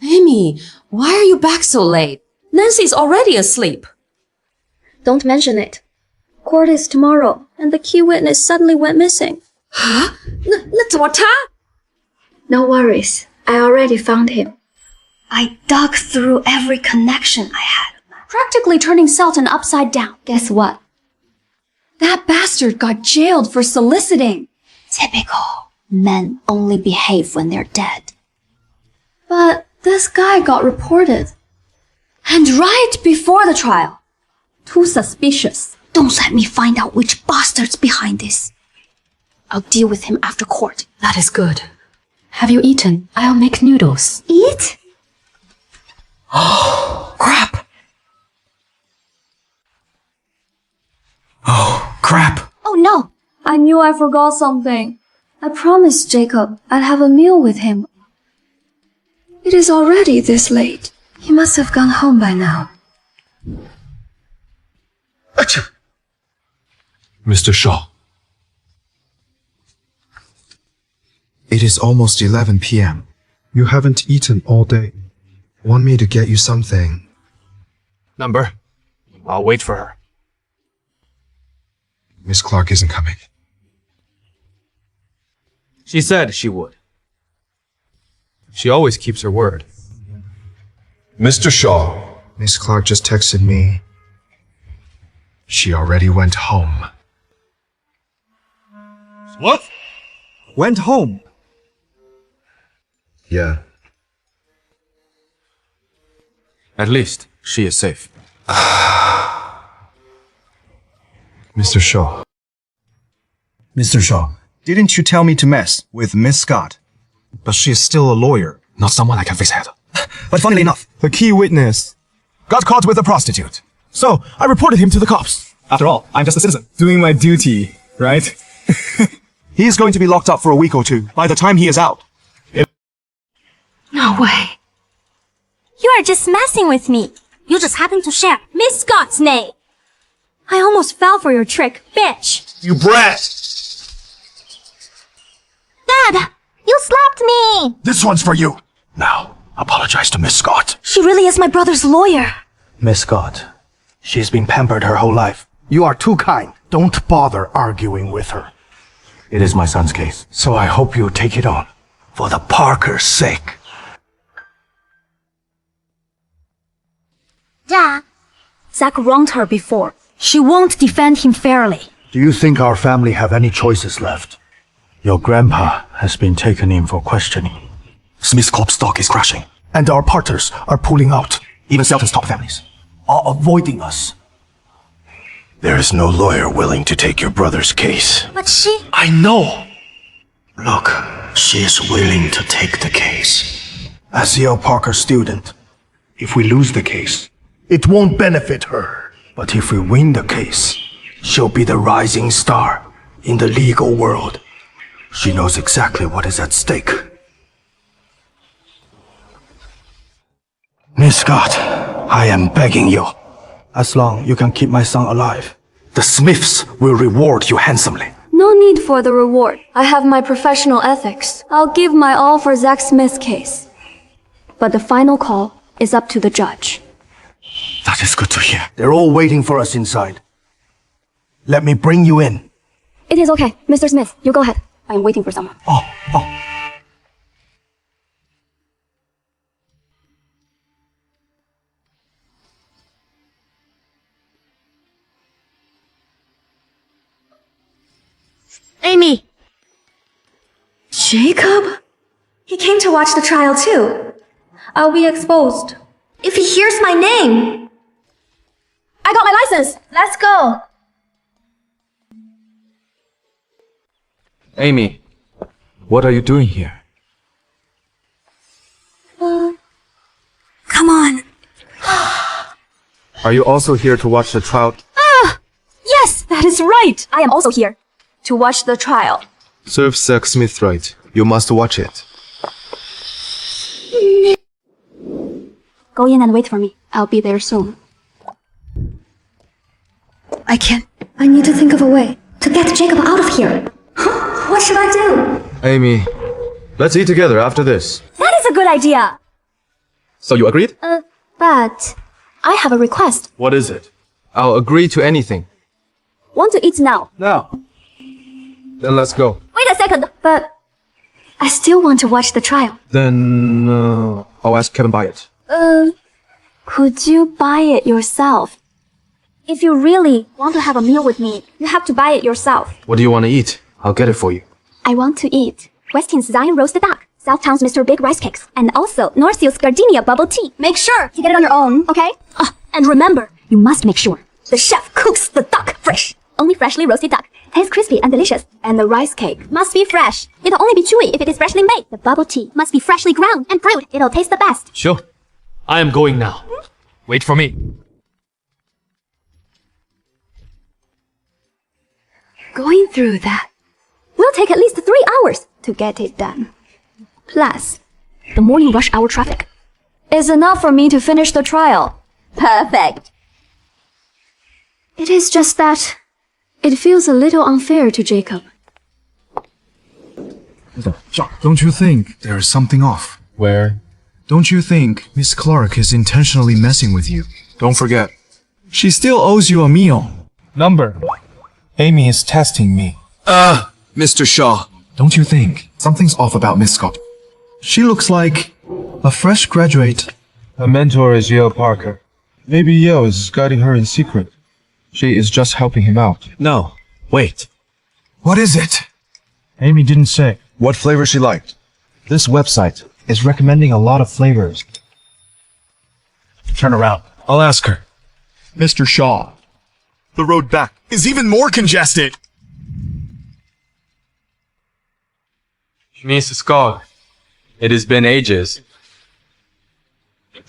Amy, why are you back so late? Nancy's already asleep. Don't mention it. Court is tomorrow, and the key witness suddenly went missing. Huh? 那怎么他? No worries. I already found him. I dug through every connection I had. Practically turning Selton upside down. Guess what? That bastard got jailed for soliciting. Typical. Men only behave when they're dead. But this guy got reported. And right before the trial. Too suspicious. Don't let me find out which bastard's behind this. I'll deal with him after court. That is good. Have you eaten? I'll make noodles. Eat? Oh, crap. Oh, crap. Oh no! I knew I forgot something. I promised Jacob I'd have a meal with him. It is already this late. He must have gone home by now. Achoo. Mr. Shaw. It is almost 11 p.m. You haven't eaten all day. Want me to get you something? Number? I'll wait for her. Miss Clark isn't coming. She said she would. She always keeps her word. Mr. Shaw. Miss Clark just texted me. She already went home. What? went home. Yeah. At least she is safe. Mr. Shaw. Mr. Shaw, didn't you tell me to mess with Miss Scott? But she is still a lawyer, not someone I can face head. But funnily enough, the key witness got caught with a prostitute. So I reported him to the cops. After all, I'm just a citizen. Doing my duty, right? He is going to be locked up for a week or two. By the time he is out. No way. You are just messing with me. You just happen to share Miss Scott's name. I almost fell for your trick, bitch. You brat! Dad, you slapped me. This one's for you. Now, apologize to Miss Scott. She really is my brother's lawyer. Miss Scott, she's been pampered her whole life. You are too kind. Don't bother arguing with her. It is my son's case, so I hope you take it on. For the Parker's sake. Dad. Zach wronged her before. She won't defend him fairly. Do you think our family have any choices left? Your grandpa has been taken in for questioning. Smith's Corp stock is crashing, and our partners are pulling out. Even Selton's top families are avoiding us. There is no lawyer willing to take your brother's case. But she... I know. Look, she is willing to take the case. As C.L. Parker's student, if we lose the case, it won't benefit her. But if we win the case, she'll be the rising star in the legal world. She knows exactly what is at stake. Miss Scott, I am begging you. As long you can keep my son alive, the Smiths will reward you handsomely. No need for the reward. I have my professional ethics. I'll give my all for Zach Smith's case. But the final call is up to the judge. That is good to hear. They're all waiting for us inside. Let me bring you in. It is okay. Mr. Smith, you go ahead. I am waiting for someone. Oh. Amy. Jacob? He came to watch the trial too. I'll be exposed. If he hears my name. I got my license. Let's go. Amy, what are you doing here? Come on. Are you also here to watch the trial? Yes, that is right. I am also here to watch the trial. Serve Zach Smith right. You must watch it. Go in and wait for me. I'll be there soon. I can't. I need to think of a way to get Jacob out of here. What should I do? Amy, let's eat together after this. That is a good idea. So you agreed? But I have a request. What is it? I'll agree to anything. Want to eat now? Now. Then let's go. Wait a second. But I still want to watch the trial. Then I'll ask Kevin buy it. Could you buy it yourself? If you really want to have a meal with me, you have to buy it yourself. What do you want to eat? I'll get it for you. I want to eat Weston's Zion roasted duck, Southtown's Mr. Big rice cakes, and also Northfield's Gardenia bubble tea. Make sure to get it on your own, okay? And remember, you must make sure the chef cooks the duck fresh. Only freshly roasted duck. Tastes crispy and delicious. And the rice cake must be fresh. It'll only be chewy if it is freshly made. The bubble tea must be freshly ground and brewed. It'll taste the best. Sure. I am going now. Wait for me. Going through that will take at least 3 hours to get it done. Plus, the morning rush hour traffic is enough for me to finish the trial. Perfect. It is just that it feels a little unfair to Jacob. Don't you think there is something off? Where? Don't you think Miss Clark is intentionally messing with you? Don't forget, She still owes you a meal. number. Amy is testing me. Mr. Shaw. Don't you think something's off about Miss Scott? She looks like a fresh graduate. Her mentor is Yale Parker. Maybe Yale is guiding her in secret. She is just helping him out. No, wait. What is it? Amy didn't say. What flavor she liked? This website is recommending a lot of flavors. Turn around. I'll ask her. Mr. Shaw, the road back is even more congested. Miss Scott, it has been ages.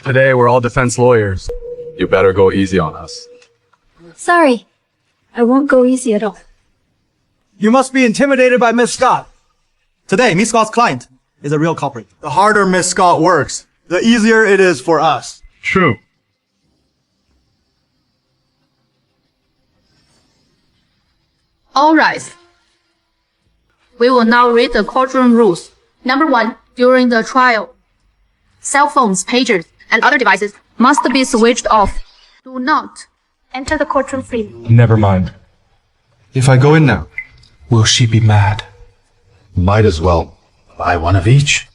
Today we're all defense lawyers. You better go easy on us. Sorry, I won't go easy at all. You must be intimidated by Miss Scott. Today, Miss Scott's client is a real culprit. The harder Miss Scott works, the easier it is for us. True. All right. We will now read the courtroom rules. Number 1. During the trial, cell phones, pagers, and other devices must be switched off. Do not enter the courtroom freely. Never mind. If I go in now, will she be mad? Might as well buy one of each.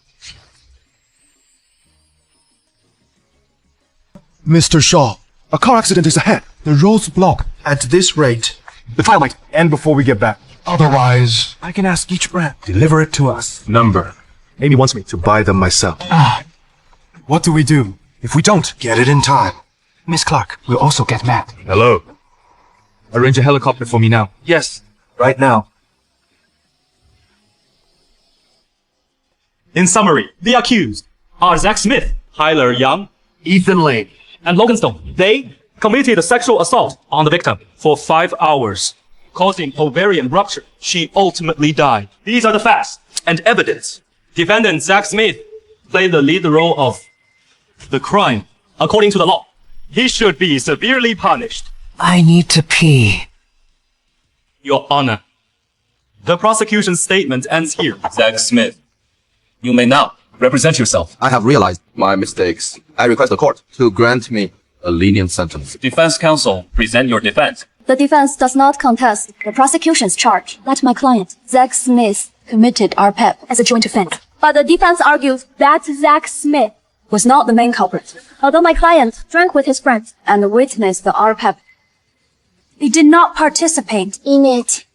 Mr. Shaw, a car accident is ahead. The road's blocked. At this rate, the trial might end before we get back. Otherwise, I can ask each brand. Deliver it to us. Number. Amy wants me to buy them myself. What do we do if we don't Get it in time. Miss Clark will also get mad. Hello. Arrange a helicopter for me now. Yes. Right now. In summary, the accused are Zach Smith, Tyler Young, Ethan Lane, and Logan Stone. They committed sexual assault on the victim for 5 hours, causing ovarian rupture. She ultimately died. These are the facts and evidence. Defendant Zach Smith played the lead role of the crime. According to the law, he should be severely punished. I need to pee. Your Honor, the prosecution's statement ends here. Zach Smith, you may now represent yourself. I have realized my mistakes. I request the court to grant me a lenient sentence. Defense counsel, present your defense. The defense does not contest the prosecution's charge that my client, Zach Smith, committed RPEP as a joint offense. But the defense argues that Zach Smith was not the main culprit. Although my client drank with his friends and witnessed the RPEP, he did not participate in it.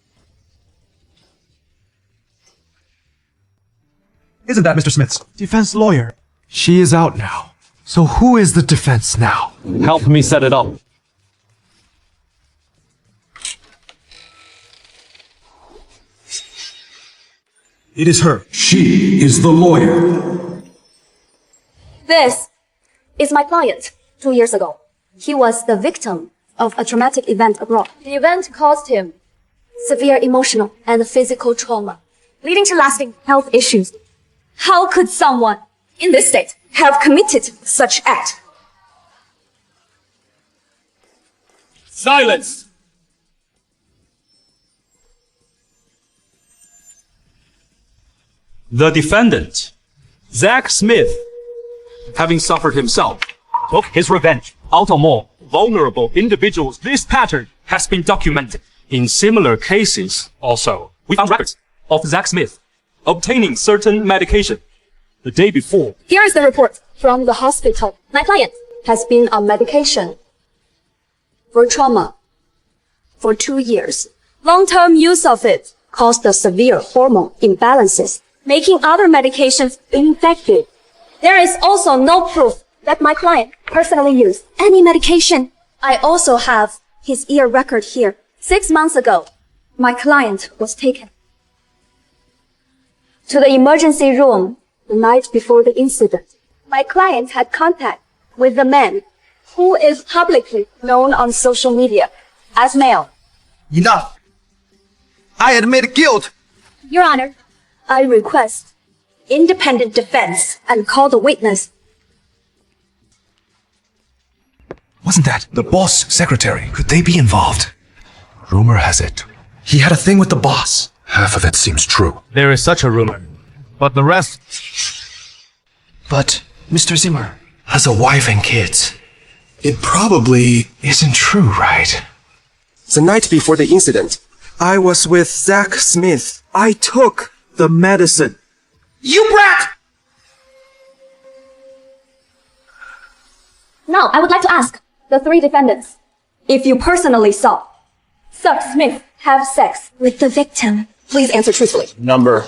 Isn't that Mr. Smith's defense lawyer? She is out now. So who is the defense now? Help me set it up. It is her. She is the lawyer. This is my client 2 years ago. He was the victim of a traumatic event abroad. The event caused him severe emotional and physical trauma, leading to lasting health issues. How could someone in this state have committed such act? Silence! The defendant, Zach Smith, having suffered himself, took his revenge out on more vulnerable individuals. This pattern has been documented in similar cases also. We found records of Zach Smith obtaining certain medication the day before. Here is the report from the hospital. My client has been on medication for trauma for 2 years. Long-term use of it caused the severe hormone imbalances, making other medications ineffective. There is also no proof that my client personally used any medication. I also have his ear record here. 6 months ago, my client was taken to the emergency room the night before the incident. My client had contact with the man who is publicly known on social media as male. Enough! I admit guilt! Your Honor, I request independent defense and call the witness. Wasn't that the boss secretary? Could they be involved? Rumor has it he had a thing with the boss. Half of it seems true. There is such a rumor. But the rest... But Mr. Zimmer has a wife and kids. It probably isn't true, right? The night before the incident, I was with Zach Smith. I took the medicine. You brat! Now, I would like to ask the 3 defendants if you personally saw Zach Smith have sex with the victim Please answer truthfully. Number.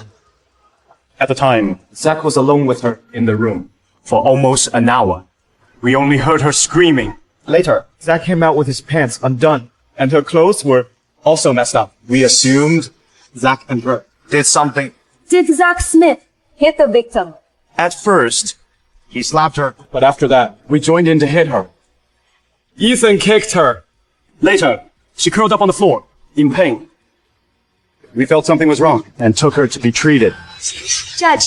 At the time, Zach was alone with her in the room for almost an hour. We only heard her screaming. Later, Zach came out with his pants undone, and her clothes were also messed up. We assumed Zach and her did something. Did Zach Smith hit the victim? At first, he slapped her, but after that, we joined in to hit her. Ethan kicked her. Later, she curled up on the floor, in pain. We felt something was wrong and took her to be treated. Judge,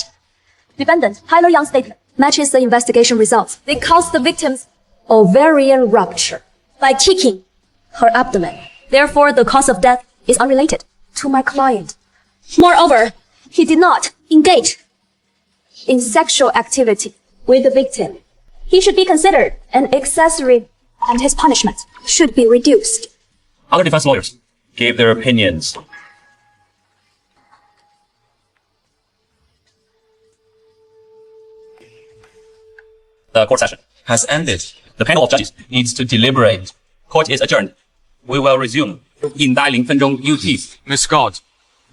defendant Tyler Young's statement matches the investigation results. They caused the victim's ovarian rupture by kicking her abdomen. Therefore, the cause of death is unrelated to my client. Moreover, he did not engage in sexual activity with the victim. He should be considered an accessory and his punishment should be reduced. Other defense lawyers gave their opinions. The court session has ended. The panel of judges needs to deliberate. Court is adjourned. We will resume. 应待0分钟 UT. Miss Scott,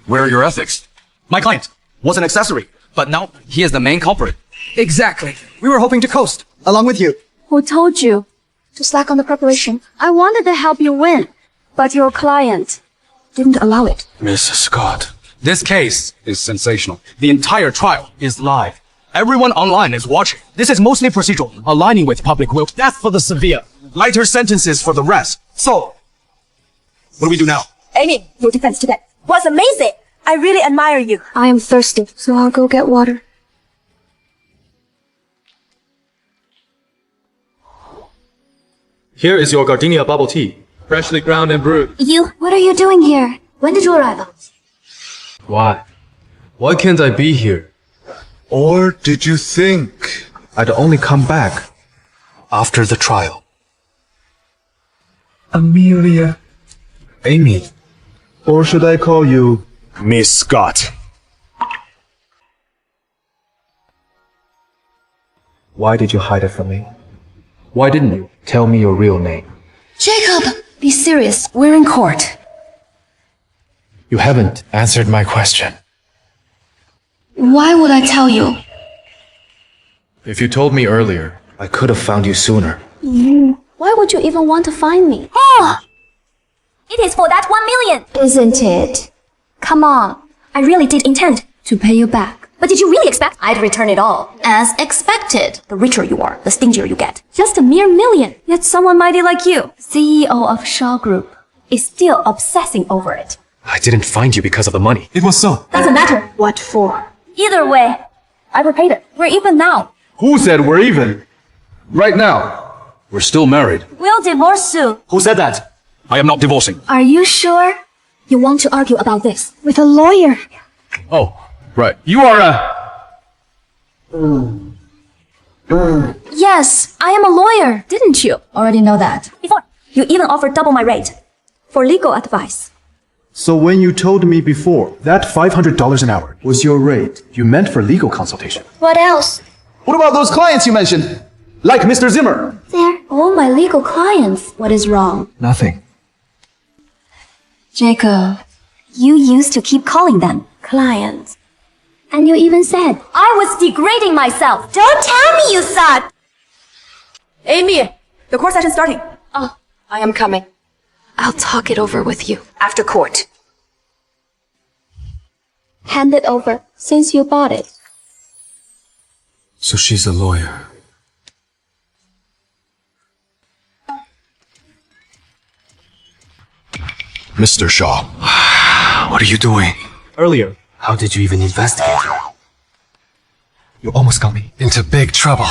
where are your ethics? My client was an accessory, but now he is the main culprit. Exactly. We were hoping to coast, along with you. Who told you to slack on the preparation? I wanted to help you win, but your client didn't allow it. Miss Scott, this case is sensational. The entire trial is live. Everyone online is watching. This is mostly procedural, aligning with public will. Death for the severe. Lighter sentences for the rest. So, what do we do now? Amy, your defense today was amazing. I really admire you. I am thirsty, so I'll go get water. Here is your gardenia bubble tea, freshly ground and brewed. What are you doing here? When did you arrive? Why? Why can't I be here? Or did you think I'd only come back after the trial? Amelia. Amy. Or should I call you Miss Scott? Why did you hide it from me? Why didn't you tell me your real name? Jacob, be serious. We're in court. You haven't answered my question. Why would I tell you? If you told me earlier, I could have found you sooner. Why would you even want to find me? Oh! It is for that 1 million. Isn't it? Come on. I really did intend to pay you back. But did you really expect I'd return it all? As expected. The richer you are, the stingier you get. Just a mere million. Yet someone mighty like you, CEO of Shaw Group, is still obsessing over it. I didn't find you because of the money. It was so. Doesn't matter. What for? Either way, I repaid it. We're even now. Who said we're even? Right now, we're still married. We'll divorce soon. Who said that? I am not divorcing. Are you sure you want to argue about this with a lawyer? Oh, right. You are a... Yes, I am a lawyer. Didn't you already know that? Before, you even offered double my rate for legal advice. So when you told me before that $500 an hour was your rate, you meant for legal consultation. What else? What about those clients you mentioned? Like Mr. Zimmer? They're all my legal clients. What is wrong? Nothing. Jacob, you used to keep calling them clients. And you even said I was degrading myself. Don't tell me you thought. Amy, the court session's starting. Oh, I am coming. I'll talk it over with you after court. Hand it over since you bought it. So she's a lawyer. Mr. Shaw, what are you doing? Earlier. How did you even investigate? You almost got me into big trouble.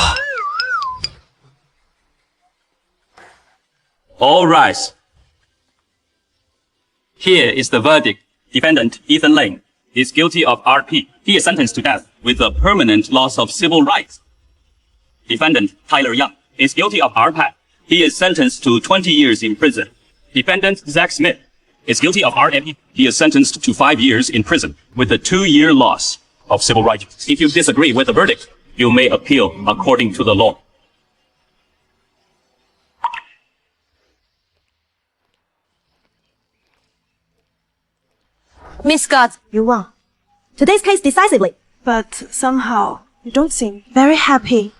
All rise. Here is the verdict. Defendant Ethan Lane is guilty of RP. He is sentenced to death with a permanent loss of civil rights. Defendant Tyler Young is guilty of RPAC. He is sentenced to 20 years in prison. Defendant Zach Smith is guilty of RMP. He is sentenced to 5 years in prison with a 2-year loss of civil rights. If you disagree with the verdict, you may appeal according to the law. Miss Scott, you won. Today's case decisively. But somehow, you don't seem very happy.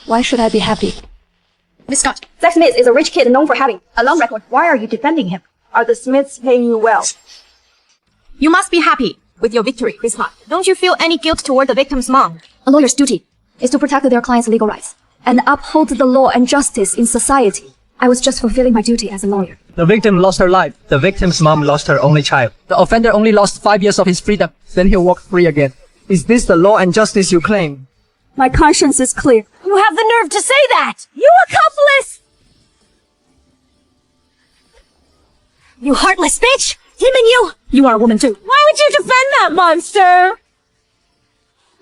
Why should I be happy? Miss Scott. Zack Smith is a rich kid known for having a long record. Why are you defending him? Are the Smiths paying you well? You must be happy with your victory, Miss Scott. Don't you feel any guilt toward the victim's mom? A lawyer's duty is to protect their client's legal rights and uphold the law and justice in society. I was just fulfilling my duty as a lawyer. The victim lost her life. The victim's mom lost her only child. The offender only lost 5 years of his freedom. Then he'll walk free again. Is this the law and justice you claim? My conscience is clear. You have the nerve to say that! You accomplice! You heartless bitch! Him and you! You are a woman too. Why would you defend that monster?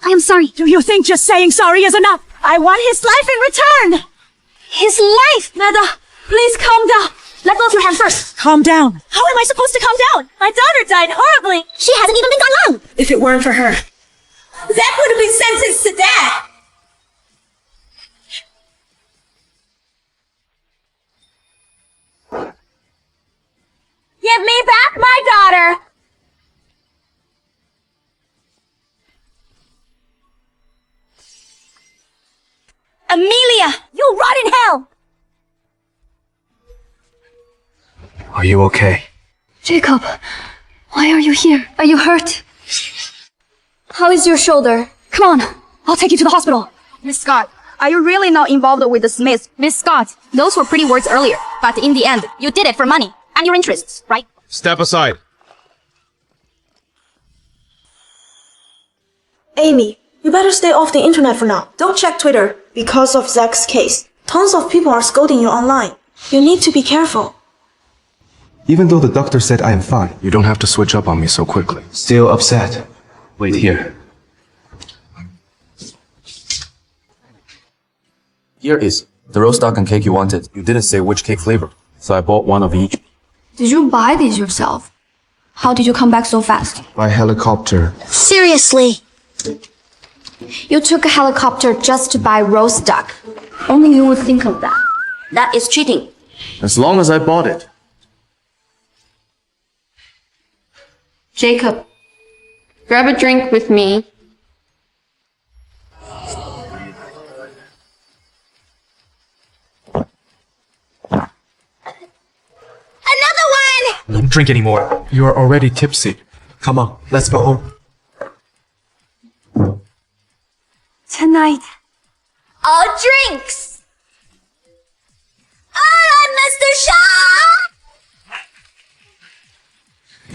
I am sorry. Do you think just saying sorry is enough? I want his life in return! His life! Nada, please calm down. Let go of your hand first. Calm down. How am I supposed to calm down? My daughter died horribly. She hasn't even been gone long. If it weren't for her, Zach would have been sentenced to death. Give me back my daughter. Amelia, you rot in hell. Are you okay? Jacob, why are you here? Are you hurt? How is your shoulder? Come on, I'll take you to the hospital. Miss Scott, are you really not involved with the Smiths? Miss Scott, those were pretty words earlier, but in the end, you did it for money and your interests, right? Step aside. Amy, you better stay off the internet for now. Don't check Twitter because of Zach's case. Tons of people are scolding you online. You need to be careful. Even though the doctor said I am fine, you don't have to switch up on me so quickly. Still upset? Wait here. Here is the roast duck and cake you wanted. You didn't say which cake flavor, so I bought one of each. Did you buy these yourself? How did you come back so fast? By helicopter. Seriously? You took a helicopter just to buy roast duck. Only you would think of that. That is cheating. As long as I bought it. Jacob, grab a drink with me. Another one! Don't drink anymore. You are already tipsy. Come on, let's go home. Tonight. All drinks! Alright, Mr. Shaw!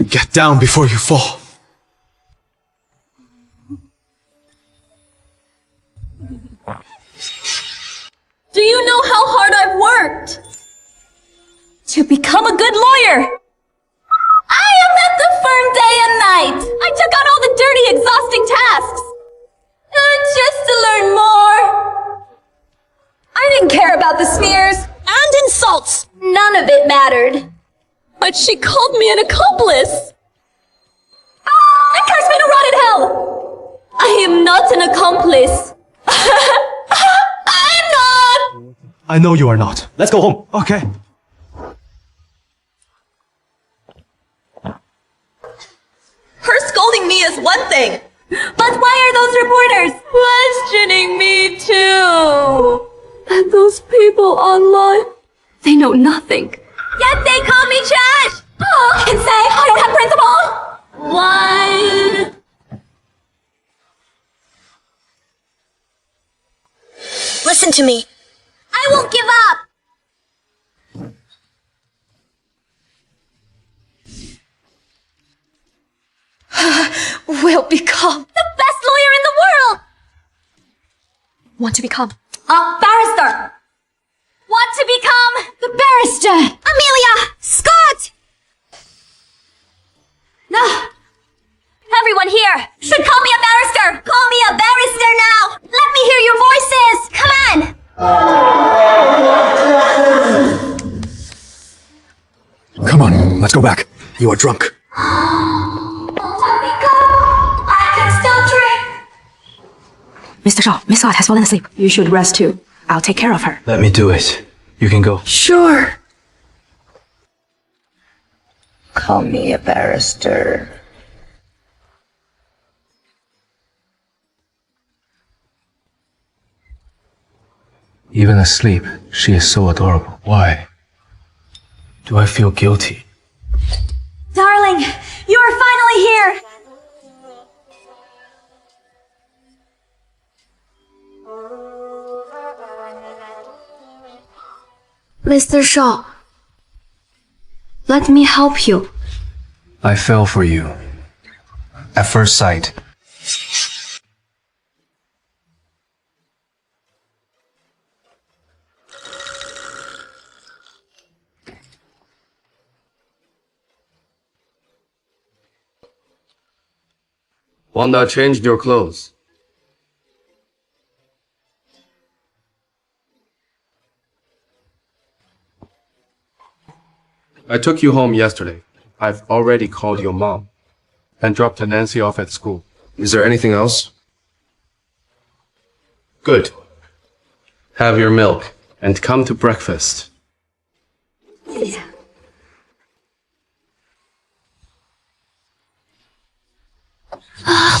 Get down before you fall. Do you know how hard I've worked to become a good lawyer? I am at the firm day and night. I took on all the dirty, exhausting tasks. Just to learn more. I didn't care about the sneers and insults. None of it mattered. But she called me an accomplice. And cursed me to rot in hell. I am not an accomplice. I'm not. I know you are not. Let's go home. Okay. Her scolding me is one thing. But why are those reporters questioning me too? And those people online, they know nothing. Yet they call me trash! And say I don't have principle! Why? Listen to me. I won't give up! Will become the best lawyer in the world! Want to become a barrister. Want to become The barrister. Amelia! Scott! No. Everyone here should call me a barrister. Call me a barrister now. Let me hear your voices. Come on. Come on, let's go back. You are drunk. Mr. Shaw, Miss Scott has fallen asleep. You should rest too. I'll take care of her. Let me do it. You can go. Sure. Call me a barrister. Even asleep, she is so adorable. Why do I feel guilty? Darling, you are finally here! Mr. Shaw, let me help you. I fell for you. At first sight. Wanda changed your clothes. I took you home yesterday. I've already called your mom and dropped Nancy off at school. Is there anything else? Good. Have your milk and come to breakfast. Yeah.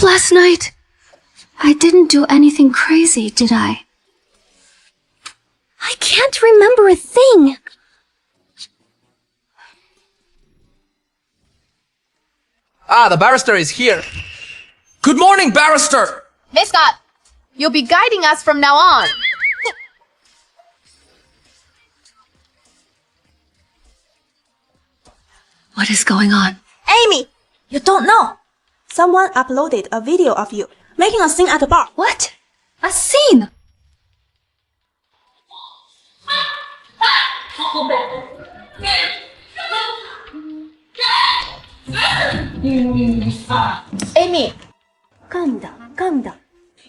Last night, I didn't do anything crazy, did I? I can't remember a thing. Ah, the barrister is here. Good morning, barrister! Miss Scott, you'll be guiding us from now on. What is going on? Amy, you don't know. Someone uploaded a video of you making a scene at a bar. What? A scene? Amy, calm down, calm down.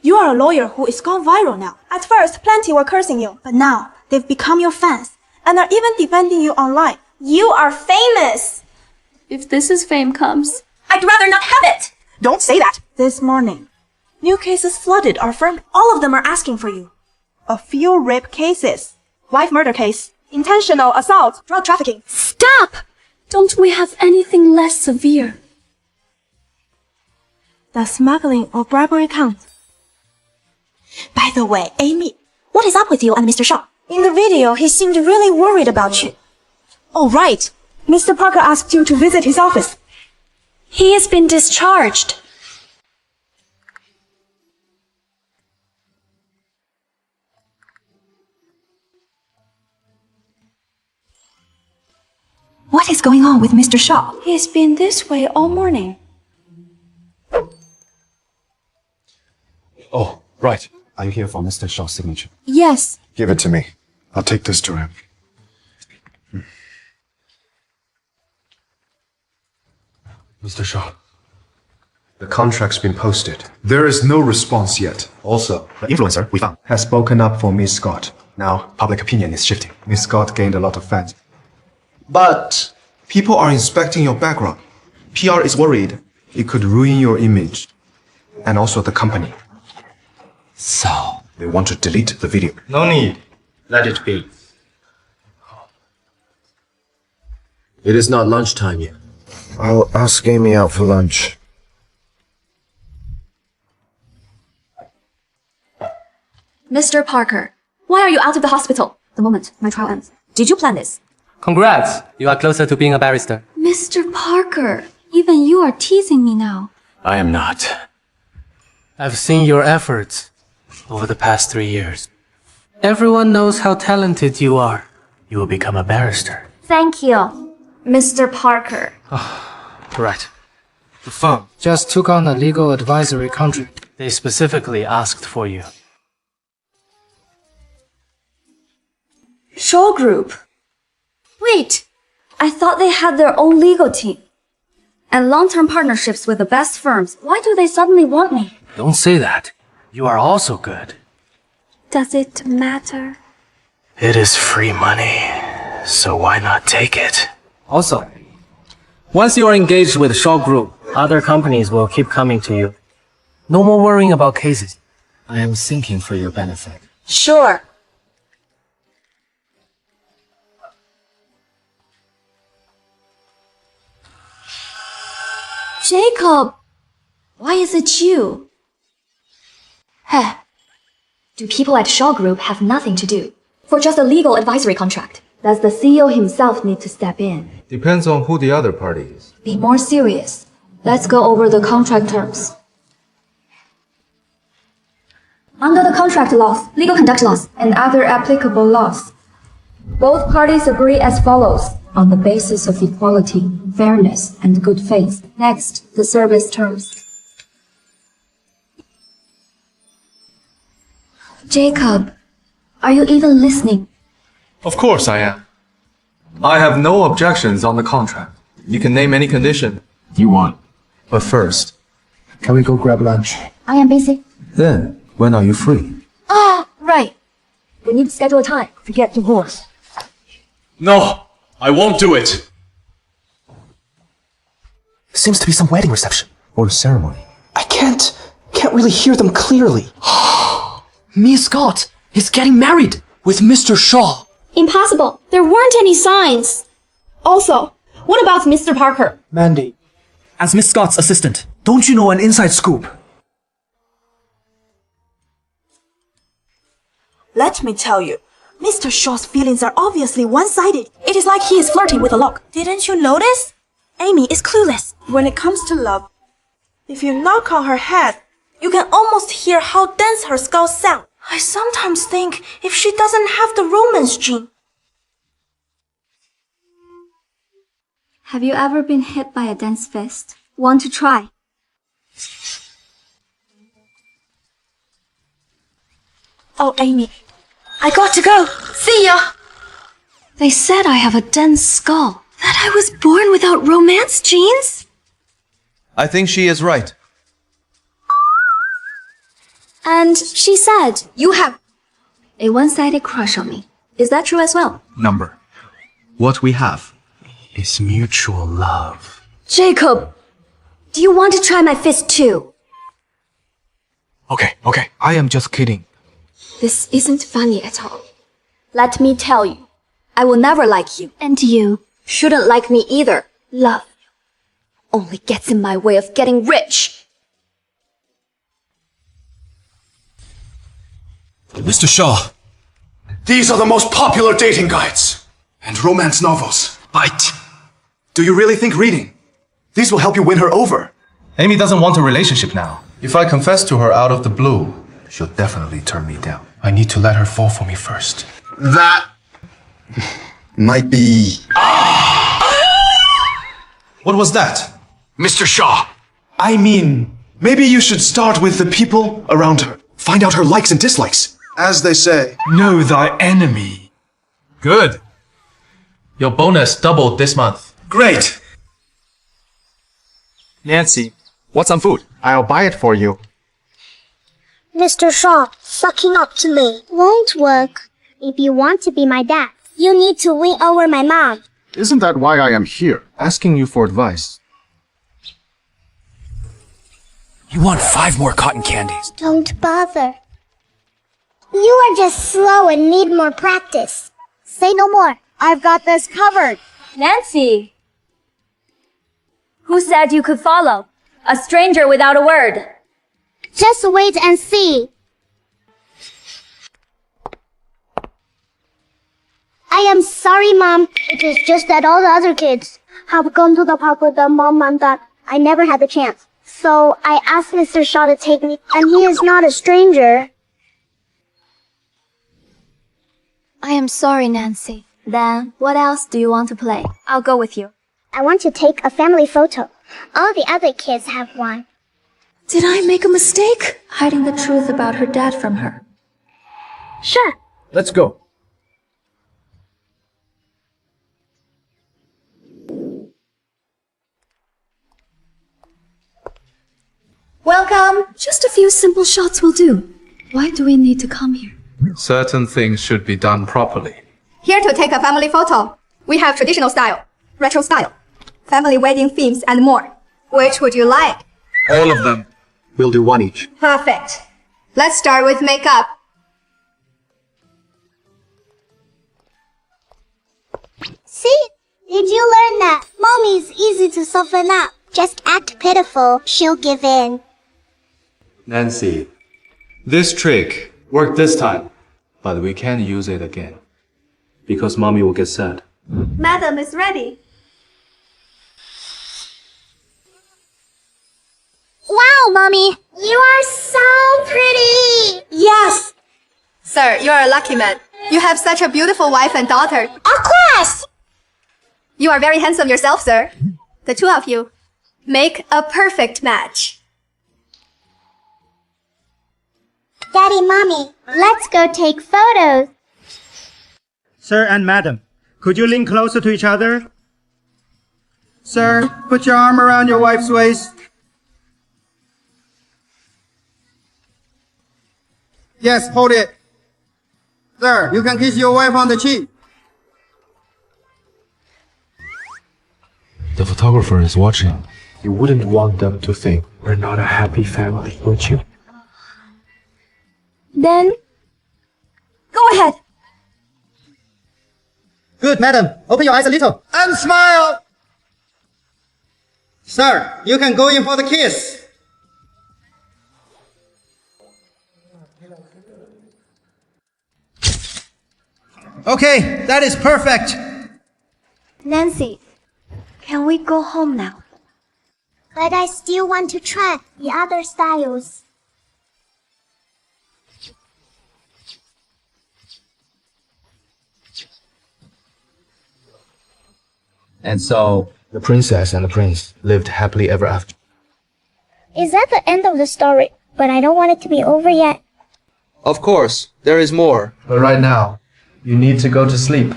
You are a lawyer who is gone viral now. At first, plenty were cursing you, but now they've become your fans and are even defending you online. You are famous. If this is fame comes, I'd rather not have it! Don't say that. This morning, new cases flooded our firm. All of them are asking for you. A few rape cases, wife murder case, intentional assault, drug trafficking. Stop! Don't we have anything less severe? The smuggling or bribery count. By the way, Amy, what is up with you and Mr. Shaw? In the video, he seemed really worried about you. Oh, right. Mr. Parker asked you to visit his office. He has been discharged. What is going on with Mr. Shaw? He's been this way all morning. Oh, right. Are you here for Mr. Shaw's signature? Yes. Give it to me. I'll take this to him. Mr. Shaw. The contract's been posted. There is no response yet. Also, the influencer we found has spoken up for Miss Scott. Now, public opinion is shifting. Miss Scott gained a lot of fans. But people are inspecting your background. PR is worried it could ruin your image and also the company. So, they want to delete the video. no need. Let it be. It is not lunchtime yet. I'll ask Amy out for lunch. Mr. Parker, why are you out of the hospital the moment my trial ends? Did you plan this? Congrats! You are closer to being a barrister. Mr. Parker, even you are teasing me now. I am not. I've seen your efforts over the past 3 years. Everyone knows how talented you are. You will become a barrister. Thank you, Mr. Parker. Right. The firm just took on a legal advisory contract. They specifically asked for you. Shaw Group. Wait, I thought they had their own legal team and long-term partnerships with the best firms. Why do they suddenly want me? Don't say that. You are also good. Does it matter? It is free money, so why not take it? Also, once you are engaged with Shaw Group, other companies will keep coming to you. No more worrying about cases. I am thinking for your benefit. Sure. Jacob, why is it you? Hey, Do people at Shaw Group have nothing to do? For just a legal advisory contract, does the CEO himself need to step in? Depends on who the other party is. Be more serious. Let's go over the contract terms. Under the contract laws, legal conduct laws, and other applicable laws, both parties agree as follows on the basis of equality, fairness, and good faith. Next, the service terms. Jacob, are you even listening? Of course I am. I have no objections on the contract. You can name any condition you want. But first, can we go grab lunch? I am busy. Then, when are you free? Ah, right. We need to schedule a time. Forget divorce. No, I won't do it. Seems to be some wedding reception. Or ceremony. I can't really hear them clearly. Miss Scott is getting married with Mr. Shaw. Impossible. There weren't any signs. Also, what about Mr. Parker? Mandy, as Miss Scott's assistant, don't you know an inside scoop? Let me tell you, Mr. Shaw's feelings are obviously one-sided. It is like he is flirting with a lock. Didn't you notice? Amy is clueless when it comes to love. If you knock on her head, you can almost hear how dense her skull sounds. I sometimes think if she doesn't have the romance gene. Have you ever been hit by a dense fist? Want to try? Oh, Amy, I got to go. See ya. They said I have a dense skull. That I was born without romance genes? I think she is right. And she said you have a one-sided crush on me. Is that true as well? Number. What we have is mutual love. Jacob, do you want to try my fist too? Okay. I am just kidding. This isn't funny at all. Let me tell you, I will never like you. And you shouldn't like me either. Love only gets in my way of getting rich. Mr. Shaw, these are the most popular dating guides and romance novels. Bite. Do you really think reading these will help you win her over? Amy doesn't want a relationship now. If I confess to her out of the blue, she'll definitely turn me down. I need to let her fall for me first. That might be... What was that? Mr. Shaw, I mean, maybe you should start with the people around her. Find out her likes and dislikes. As they say, know thy enemy. Good. Your bonus doubled this month. Great. Nancy, what's some food? I'll buy it for you. Mr. Shaw, sucking up to me won't work. If you want to be my dad, you need to win over my mom. Isn't that why I am here? Asking you for advice. You want 5 more cotton candies. Don't bother. You are just slow and need more practice. Say no more. I've got this covered. Nancy! Who said you could follow? A stranger without a word. Just wait and see. I am sorry, Mom. It is just that all the other kids have gone to the park with their mom and dad. I never had the chance. So I asked Mr. Shaw to take me, and he is not a stranger. I am sorry, Nancy. Then, what else do you want to play? I'll go with you. I want to take a family photo. All the other kids have one. Did I make a mistake? Hiding the truth about her dad from her. Sure. Let's go. Welcome! Just a few simple shots will do. Why do we need to come here? Certain things should be done properly. Here to take a family photo. We have traditional style, retro style, family wedding themes, and more. Which would you like? All of them. We'll do one each. Perfect. Let's start with makeup. See? Did you learn that? Mommy's easy to soften up. Just act pitiful. She'll give in. Nancy, this trick Worked this time, but we can't use it again. Because mommy will get sad. Madam is ready. Wow, Mommy! You are so pretty! Yes! Sir, you are a lucky man. You have such a beautiful wife and daughter. Of course! You are very handsome yourself, sir. The two of you make a perfect match. Daddy, Mommy, let's go take photos. Sir and Madam, could you lean closer to each other? Sir, put your arm around your wife's waist. Yes, hold it. Sir, you can kiss your wife on the cheek. The photographer is watching. You wouldn't want them to think we're not a happy family, would you? Then, go ahead. Good, Madam. Open your eyes a little. And smile! Sir, you can go in for the kiss. Okay, that is perfect. Nancy, can we go home now? But I still want to try the other styles. And so, the princess and the prince lived happily ever after. Is that the end of the story? But I don't want it to be over yet. of course, there is more. But right now, you need to go to sleep.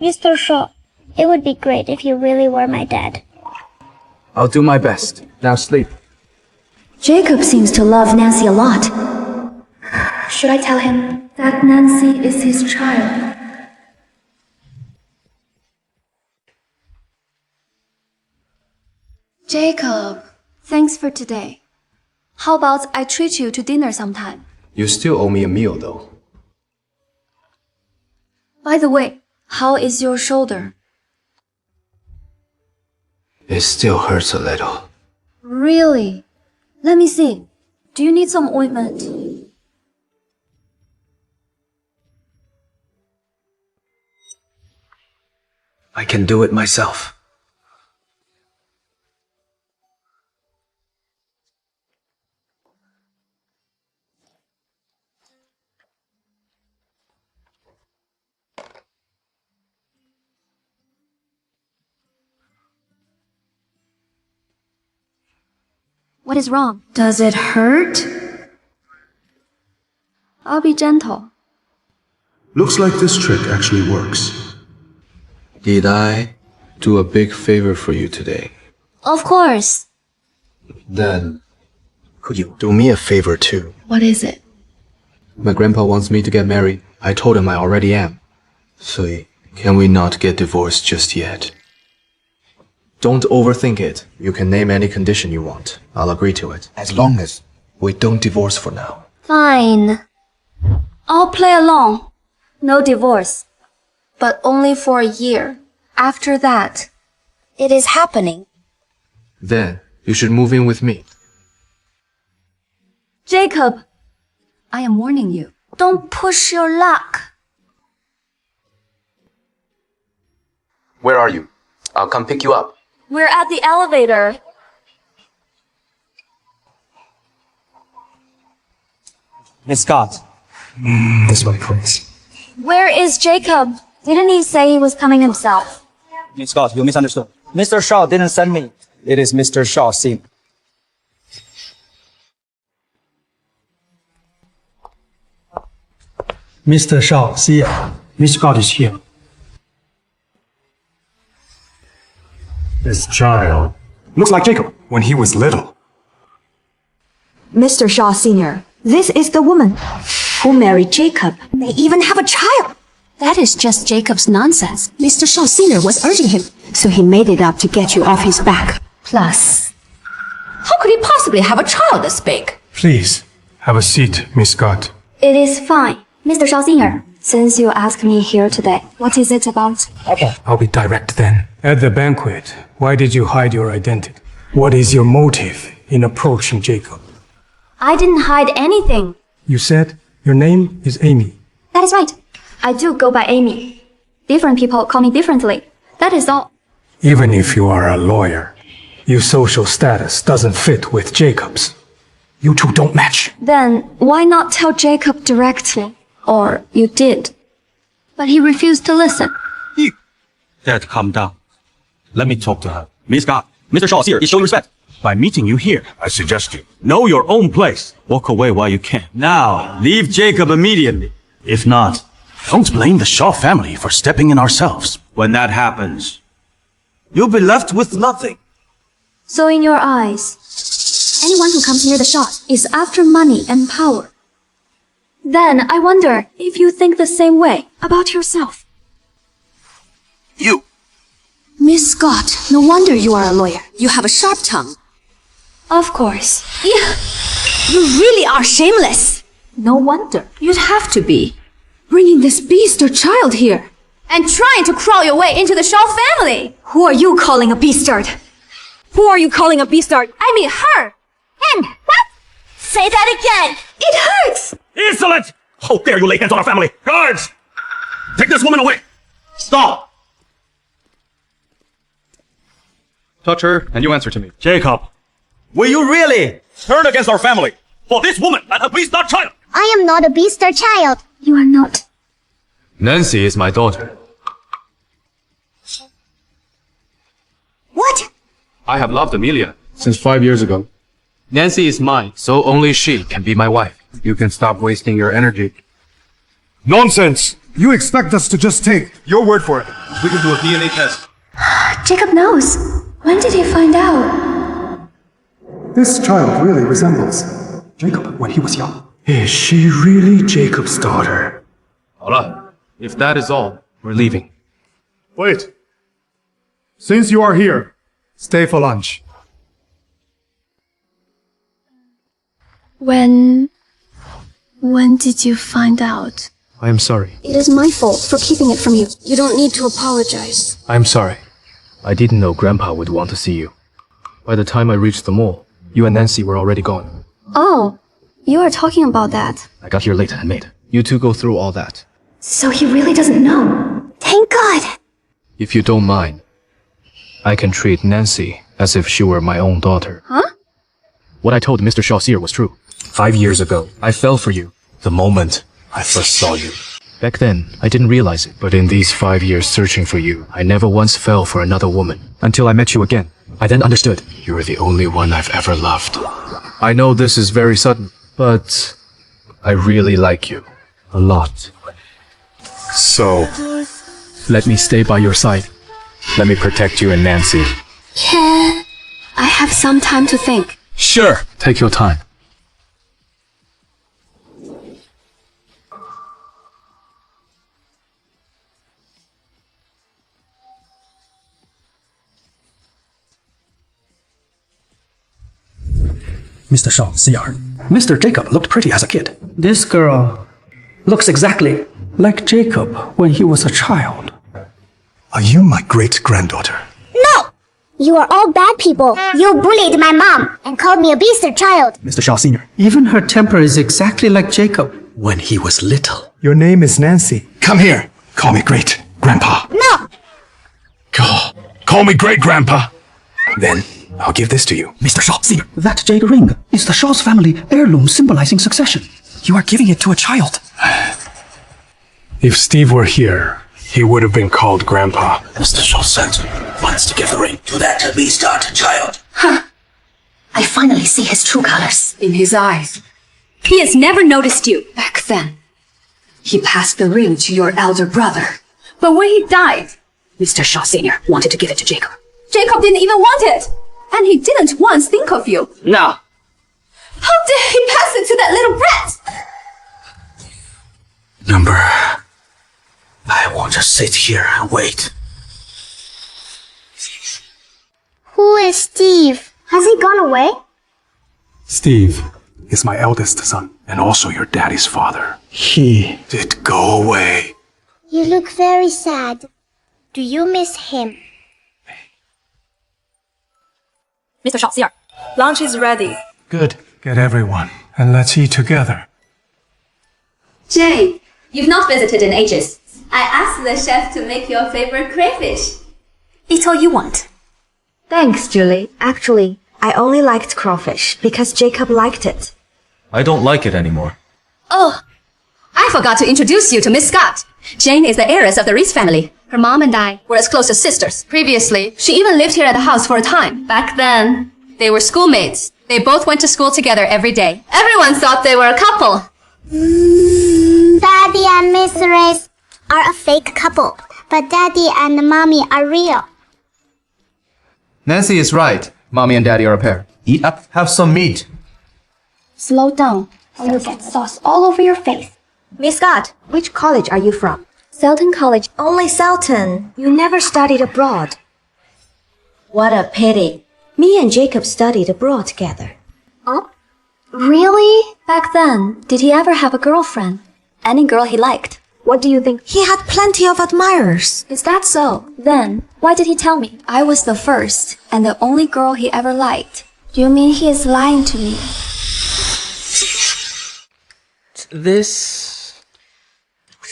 Mr. Shaw, it would be great if you really were my dad. I'll do my best. Now sleep. Jacob seems to love Nancy a lot. Should I tell him that Nancy is his child? Jacob, thanks for today. How about I treat you to dinner sometime? You still owe me a meal, though. By the way, how is your shoulder? It still hurts a little. Really? Let me see. Do you need some ointment? I can do it myself. What is wrong? Does it hurt? I'll be gentle. Looks like this trick actually works. Did I do a big favor for you today? Of course. Then, could you do me a favor too? What is it? My grandpa wants me to get married. I told him I already am. So, can we not get divorced just yet? Don't overthink it. You can name any condition you want. I'll agree to it. As long as we don't divorce for now. Fine. I'll play along. No divorce. But only for a year. After that, it is happening. Then, you should move in with me. Jacob, I am warning you. Don't push your luck. Where are you? I'll come pick you up. We're at the elevator. Miss Scott. This way, please. Where is Jacob? Didn't he say he was coming himself? Miss Scott, you misunderstood. Mr. Shaw didn't send me. It is Mr. Shaw's scene. Mr. Shaw, see ya. Miss Scott is here. This child looks like Jacob when he was little. Mr. Shaw Sr., this is the woman who married Jacob. They even have a child. That is just Jacob's nonsense. Mr. Shaw Sr. was urging him, So he made it up to get you off his back. plus. How could he possibly have a child this big? Please, have a seat, Miss Scott. It is fine. Mr. Shaw Sr., since you asked me here today, what is it about? Okay. I'll be direct then. At the banquet, why did you hide your identity? What is your motive in approaching Jacob? I didn't hide anything. You said your name is Amy. That is right. I do go by Amy. Different people call me differently. That is all. Even if you are a lawyer, your social status doesn't fit with Jacob's. You two don't match. Then why not tell Jacob directly? Or you did. But he refused to listen. Dad, calm down. Let me talk to her. Miss Scott, Mr. Shaw here is showing respect. By meeting you here, I suggest you know your own place. Walk away while you can. Now, leave Jacob immediately. If not, don't blame the Shaw family for stepping in ourselves. When that happens, you'll be left with nothing. So in your eyes, anyone who comes near the shot is after money and power. Then I wonder if you think the same way about yourself. You! Miss Scott, no wonder you are a lawyer. You have a sharp tongue. Of course. You really are shameless. No wonder. You'd have to be. Bringing this beast or child here. And trying to crawl your way into the Shaw family. Who are you calling a beastard? Who are you calling a beastard? I mean her. And what? Say that again. It hurts. Insolent! How dare you lay hands on our family! Guards! Take this woman away! Stop! Touch her, and you answer to me. Jacob, will you really turn against our family for this woman and her beast-star child? I am not a beast or child. You are not. Nancy is my daughter. What? I have loved Amelia since 5 years ago. Nancy is mine, so only she can be my wife. You can stop wasting your energy. Nonsense! You expect us to just take your word for it. We can do a DNA test. Jacob knows. When did he find out? This child really resembles Jacob when he was young. Is she really Jacob's daughter? 好了, if that is all, we're leaving. Wait. Since you are here, stay for lunch. When did you find out? I am sorry. It is my fault for keeping it from you. You don't need to apologize. I am sorry. I didn't know Grandpa would want to see you. By the time I reached the mall, you and Nancy were already gone. Oh, you are talking about that. I got here late and made. You two go through all that. So he really doesn't know. Thank God. If you don't mind, I can treat Nancy as if she were my own daughter. Huh? What I told Mr. Shaw was true. 5 years ago, I fell for you the moment I first saw you. Back then, I didn't realize it, but in these 5 years searching for you, I never once fell for another woman. Until I met you again. I then understood. You were the only one I've ever loved. I know this is very sudden, but I really like you. A lot. So, let me stay by your side. Let me protect you and Nancy. Can I have some time to think? Sure. Take your time. Mr. Shaw, CR. Mr. Jacob looked pretty as a kid. This girl looks exactly like Jacob when he was a child. Are you my great-granddaughter? No! You are all bad people. You bullied my mom and called me a beast or child. Mr. Shaw Sr. Even her temper is exactly like Jacob. When he was little. Your name is Nancy. Come here. Call me great-grandpa. No! Call me great-grandpa. Then I'll give this to you. Mr. Shaw Sr. That jade ring is the Shaw's family heirloom symbolizing succession. You are giving it to a child. If Steve were here, he would have been called Grandpa. Mr. Shaw Center wants to give the ring to that beast-star child. Huh. I finally see his true colors. In his eyes. He has never noticed you. Back then, he passed the ring to your elder brother. But when he died, Mr. Shaw Sr. wanted to give it to Jacob. Jacob didn't even want it. And he didn't once think of you. No. How dare he pass it to that little brat? Number, I won't just sit here and wait. Who is Steve? Has he gone away? Steve is my eldest son, and also your daddy's father. He did go away. You look very sad. Do you miss him? Mr. Shaw, CR. Lunch is ready. Good. Get everyone, and let's eat together. Jane, you've not visited in ages. I asked the chef to make your favorite crayfish. Eat all you want. Thanks, Julie. Actually, I only liked crawfish because Jacob liked it. I don't like it anymore. Oh, I forgot to introduce you to Miss Scott. Jane is the heiress of the Reese family. Her mom and I were as close as sisters. Previously, she even lived here at the house for a time. Back then, they were schoolmates. They both went to school together every day. Everyone thought they were a couple. Daddy and Miss Reese are a fake couple, but Daddy and Mommy are real. Nancy is right. Mommy and Daddy are a pair. Eat up. Have some meat. Slow down, or you'll get sauce all over your face. Miss Scott, Which college are you from? Selton College. only Selton. You never studied abroad. What a pity. Me and Jacob studied abroad together. Oh? Really? Back then, did he ever have a girlfriend? Any girl he liked? What do you think? He had plenty of admirers. Is that so? Then, why did he tell me? I was the first and the only girl he ever liked. Do you mean he is lying to me? This...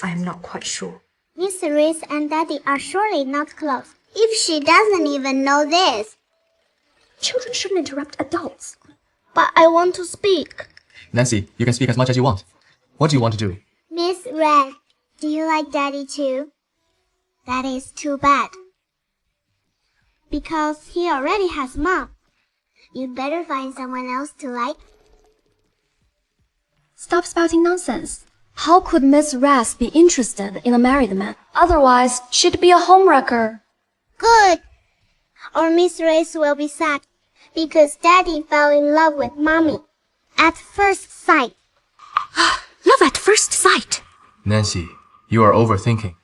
I'm not quite sure. Miss Reese and Daddy are surely not close. If she doesn't even know this. Children shouldn't interrupt adults. But I want to speak. Nancy, you can speak as much as you want. What do you want to do? Miss Red, do you like Daddy too? That is too bad. Because he already has Mom. You'd better find someone else to like. Stop spouting nonsense. How could Miss Ras be interested in a married man? Otherwise, she'd be a homewrecker. Good. Or Miss Reese will be sad. Because Daddy fell in love with Mommy. At first sight. Love at first sight. Nancy, you are overthinking.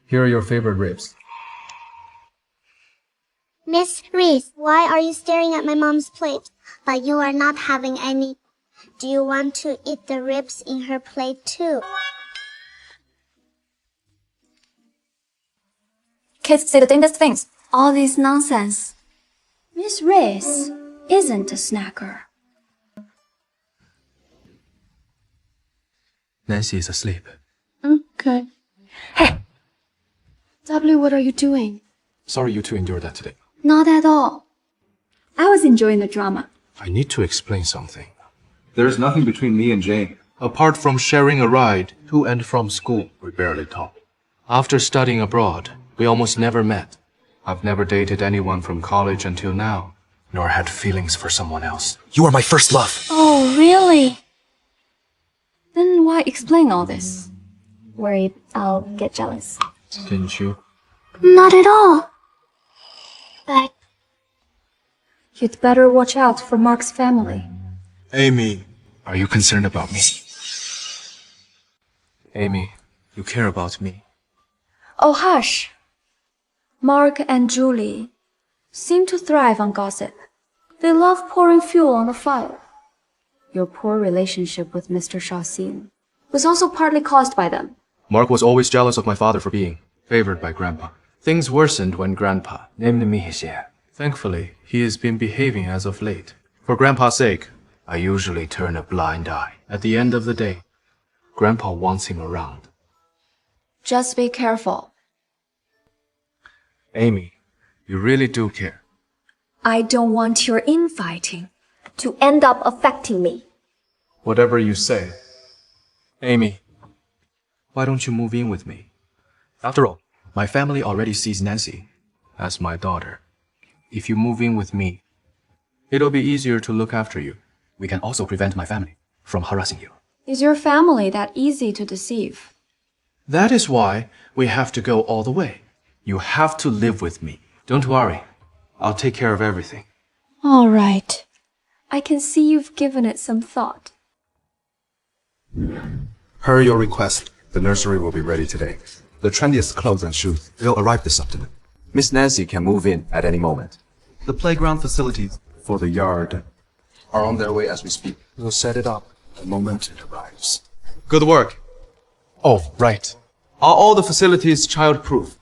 Here are your favorite ribs. Miss Reese, why are you staring at my mom's plate? But you are not having any. Do you want to eat the ribs in her plate too? Kids say the damnedest things. All this nonsense. Miss Reese isn't a snacker. Nancy is asleep. Okay. Hey! W, what are you doing? Sorry you two endured that today. Not at all. I was enjoying the drama. I need to explain something. There is nothing between me and Jane, apart from sharing a ride to and from school. We barely talk. After studying abroad, we almost never met. I've never dated anyone from college until now, Nor had feelings for someone else. You are my first love. Oh, really? Then why explain all this? Worried I'll get jealous. Didn't you? Not at all. But you'd better watch out for Mark's family. Amy, are you concerned about me? Amy, you care about me. Oh, hush. Mark and Julie seem to thrive on gossip. They love pouring fuel on the fire. Your poor relationship with Mr. Shaoxin was also partly caused by them. Mark was always jealous of my father for being favored by Grandpa. Things worsened when Grandpa named me his heir. Thankfully, he has been behaving as of late. For Grandpa's sake, I usually turn a blind eye. At the end of the day, Grandpa wants him around. Just be careful. Amy, you really do care. I don't want your infighting to end up affecting me. Whatever you say. Amy, why don't you move in with me? After all, my family already sees Nancy as my daughter. If you move in with me, it'll be easier to look after you. We can also prevent my family from harassing you. Is your family that easy to deceive? That is why we have to go all the way. You have to live with me. Don't worry. I'll take care of everything. All right. I can see you've given it some thought. Per your request, the nursery will be ready today. The trendiest clothes and shoes will arrive this afternoon. Miss Nancy can move in at any moment. The playground facilities for the yard are on their way as we speak. We'll set it up the moment it arrives. Good work. Oh, right. Are all the facilities child-proof?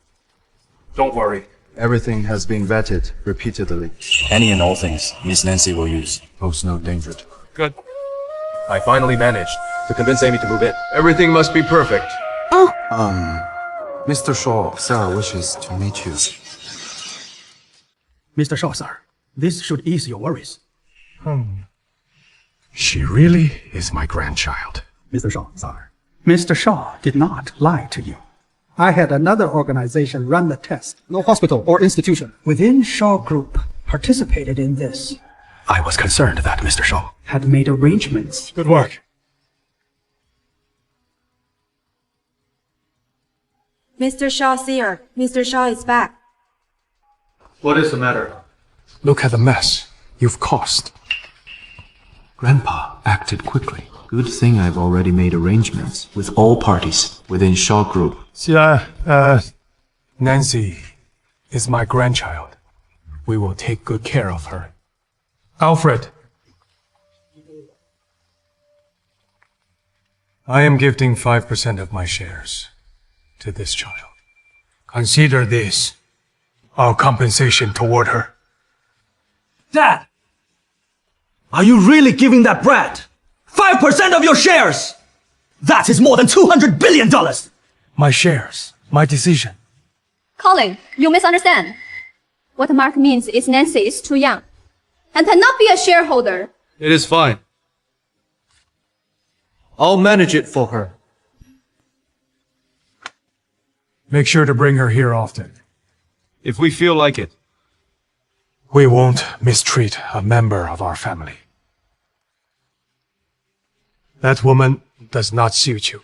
Don't worry. Everything has been vetted repeatedly. Any and all things Miss Nancy will use pose no danger to her. Good. I finally managed to convince Amy to move in. Everything must be perfect. Mr. Shaw, Sarah wishes to meet you. Mr. Shaw, sir, this should ease your worries. She really is my grandchild. Mr. Shaw, sir. Mr. Shaw did not lie to you. I had another organization run the test. No hospital or institution within Shaw Group participated in this. I was concerned that Mr. Shaw Had made arrangements. Good work. Mr. Shaw, Seer. Mr. Shaw is back. What is the matter? Look at the mess you've caused. Grandpa acted quickly. Good thing I've already made arrangements with all parties within Shaw Group. Nancy is my grandchild. We will take good care of her. Alfred. I am gifting 5% of my shares to this child. Consider this our compensation toward her. Dad! Are you really giving that brat 5% of your shares? That is more than $200 billion! My shares, my decision. Colin, you misunderstand. What Mark means is Nancy is too young and cannot be a shareholder. It is fine. I'll manage it for her. Make sure to bring her here often. If we feel like it. We won't mistreat a member of our family. That woman does not suit you.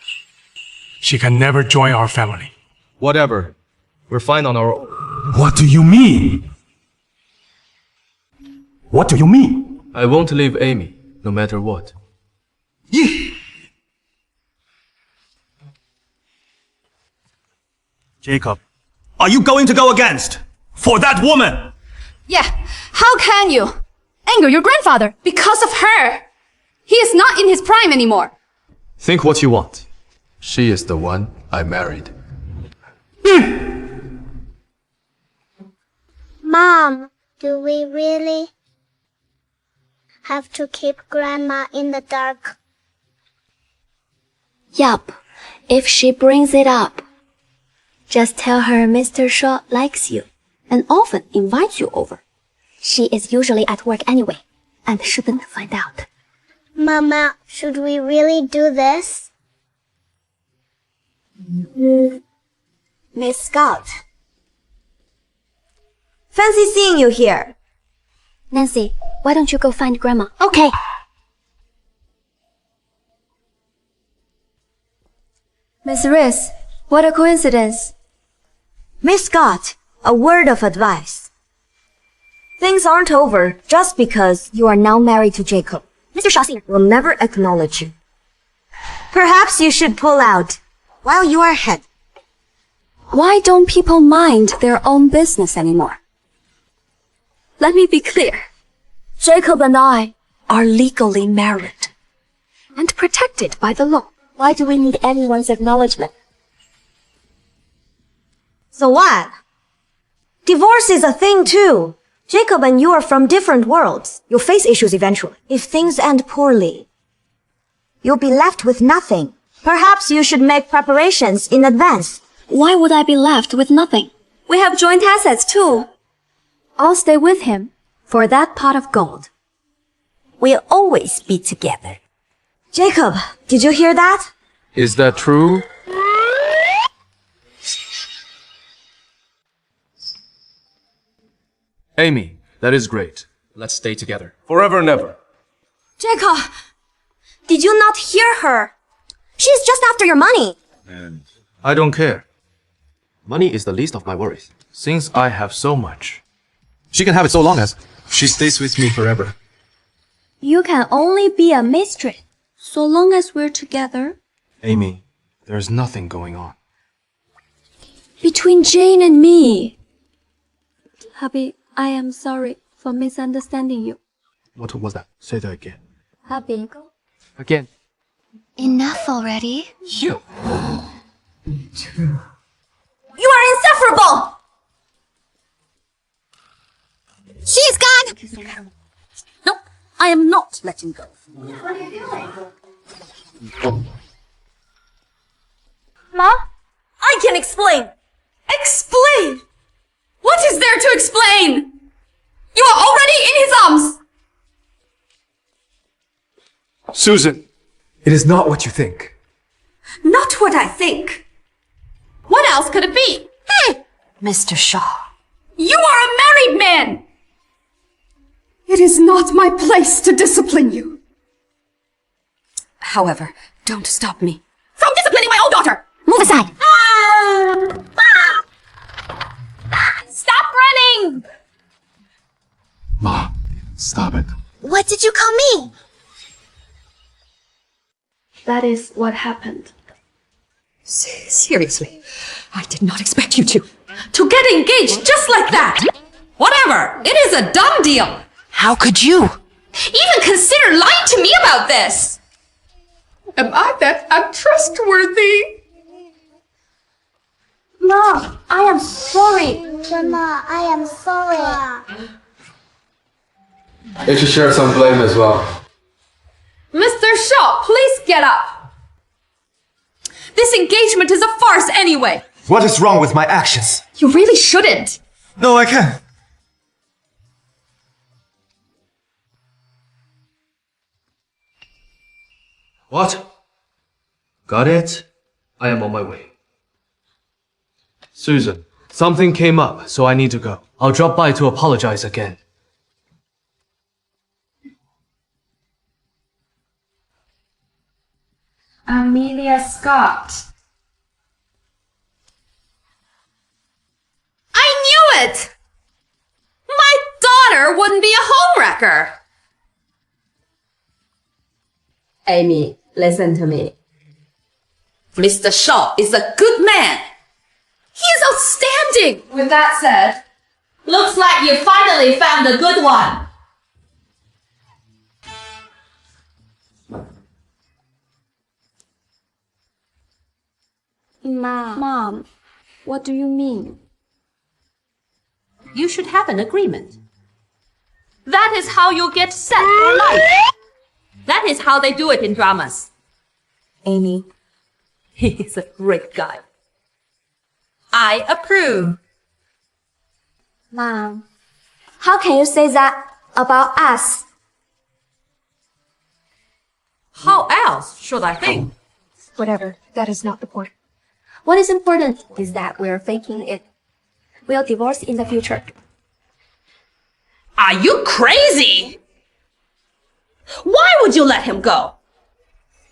She can never join our family. Whatever. We're fine on our own. What do you mean? What do you mean? I won't leave Amy, no matter what. Jacob, are you going to go against? For that woman! Yeah, how can you anger your grandfather because of her? He is not in his prime anymore. Think what you want. She is the one I married. Mom, do we really have to keep Grandma in the dark? Yup. If she brings it up, just tell her Mr. Shaw likes you and often invites you over. She is usually at work anyway and shouldn't find out. Mama, should we really do this? Miss Scott. Fancy seeing you here. Nancy, why don't you go find Grandma? Okay. Miss Riss, what a coincidence. Miss Scott, a word of advice. Things aren't over just because you are now married to Jacob. Mr. Shaw Sr. will never acknowledge you. Perhaps you should pull out while you are ahead. Why don't people mind their own business anymore? Let me be clear. Jacob and I are legally married and protected by the law. Why do we need anyone's acknowledgement? So what? Divorce is a thing too. Jacob and you are from different worlds. You'll face issues eventually. If things end poorly, you'll be left with nothing. Perhaps you should make preparations in advance. Why would I be left with nothing? We have joint assets too. I'll stay with him for that pot of gold. We'll always be together. Jacob, did you hear that? Is that true? Amy, that is great. Let's stay together. Forever and ever. Jacob, did you not hear her? She's just after your money. And I don't care. Money is the least of my worries. Since I have so much, she can have it so long as she stays with me forever. You can only be a mistress so long as we're together. Amy, there's nothing going on. Between Jane and me. Hubby, I am sorry for misunderstanding you. What was that? Say that again. Hubby. Again. Enough already. You. You are insufferable! No, I am not letting go. Ma? I can explain. Explain? What is there to explain? You are already in his arms. Susan, it is not what you think. Not what I think. What else could it be? Hey! Mr. Shaw. You are a married man! It is not my place to discipline you. However, don't stop me. From disciplining my own daughter! Move aside. Stop running! Ma, stop it. What did you call me? That is what happened. Seriously, I did not expect you to. To get engaged just like that! Whatever, it is a done deal! How could you? Even consider lying to me about this! Am I that untrustworthy? Ma, I am sorry. Grandma, I am sorry. They should share some blame as well. Mr. Shaw, please get up! This engagement is a farce anyway! What is wrong with my actions? You really shouldn't! No, I can't. What? Got it? I am on my way. Susan, something came up, so I need to go. I'll drop by to apologize again. Amelia Scott. I knew it! My daughter wouldn't be a homewrecker! Amy, listen to me. Mr. Shaw is a good man. He is outstanding. With that said, looks like you finally found a good one. Mom, what do you mean? You should have an agreement. That is how you get set for life. That is how they do it in dramas. Amy, he is a great guy. I approve. Mom, how can you say that about us? How else should I think? Whatever, that is not the point. What is important is that we're faking it. We'll divorce in the future. Are you crazy? Why would you let him go?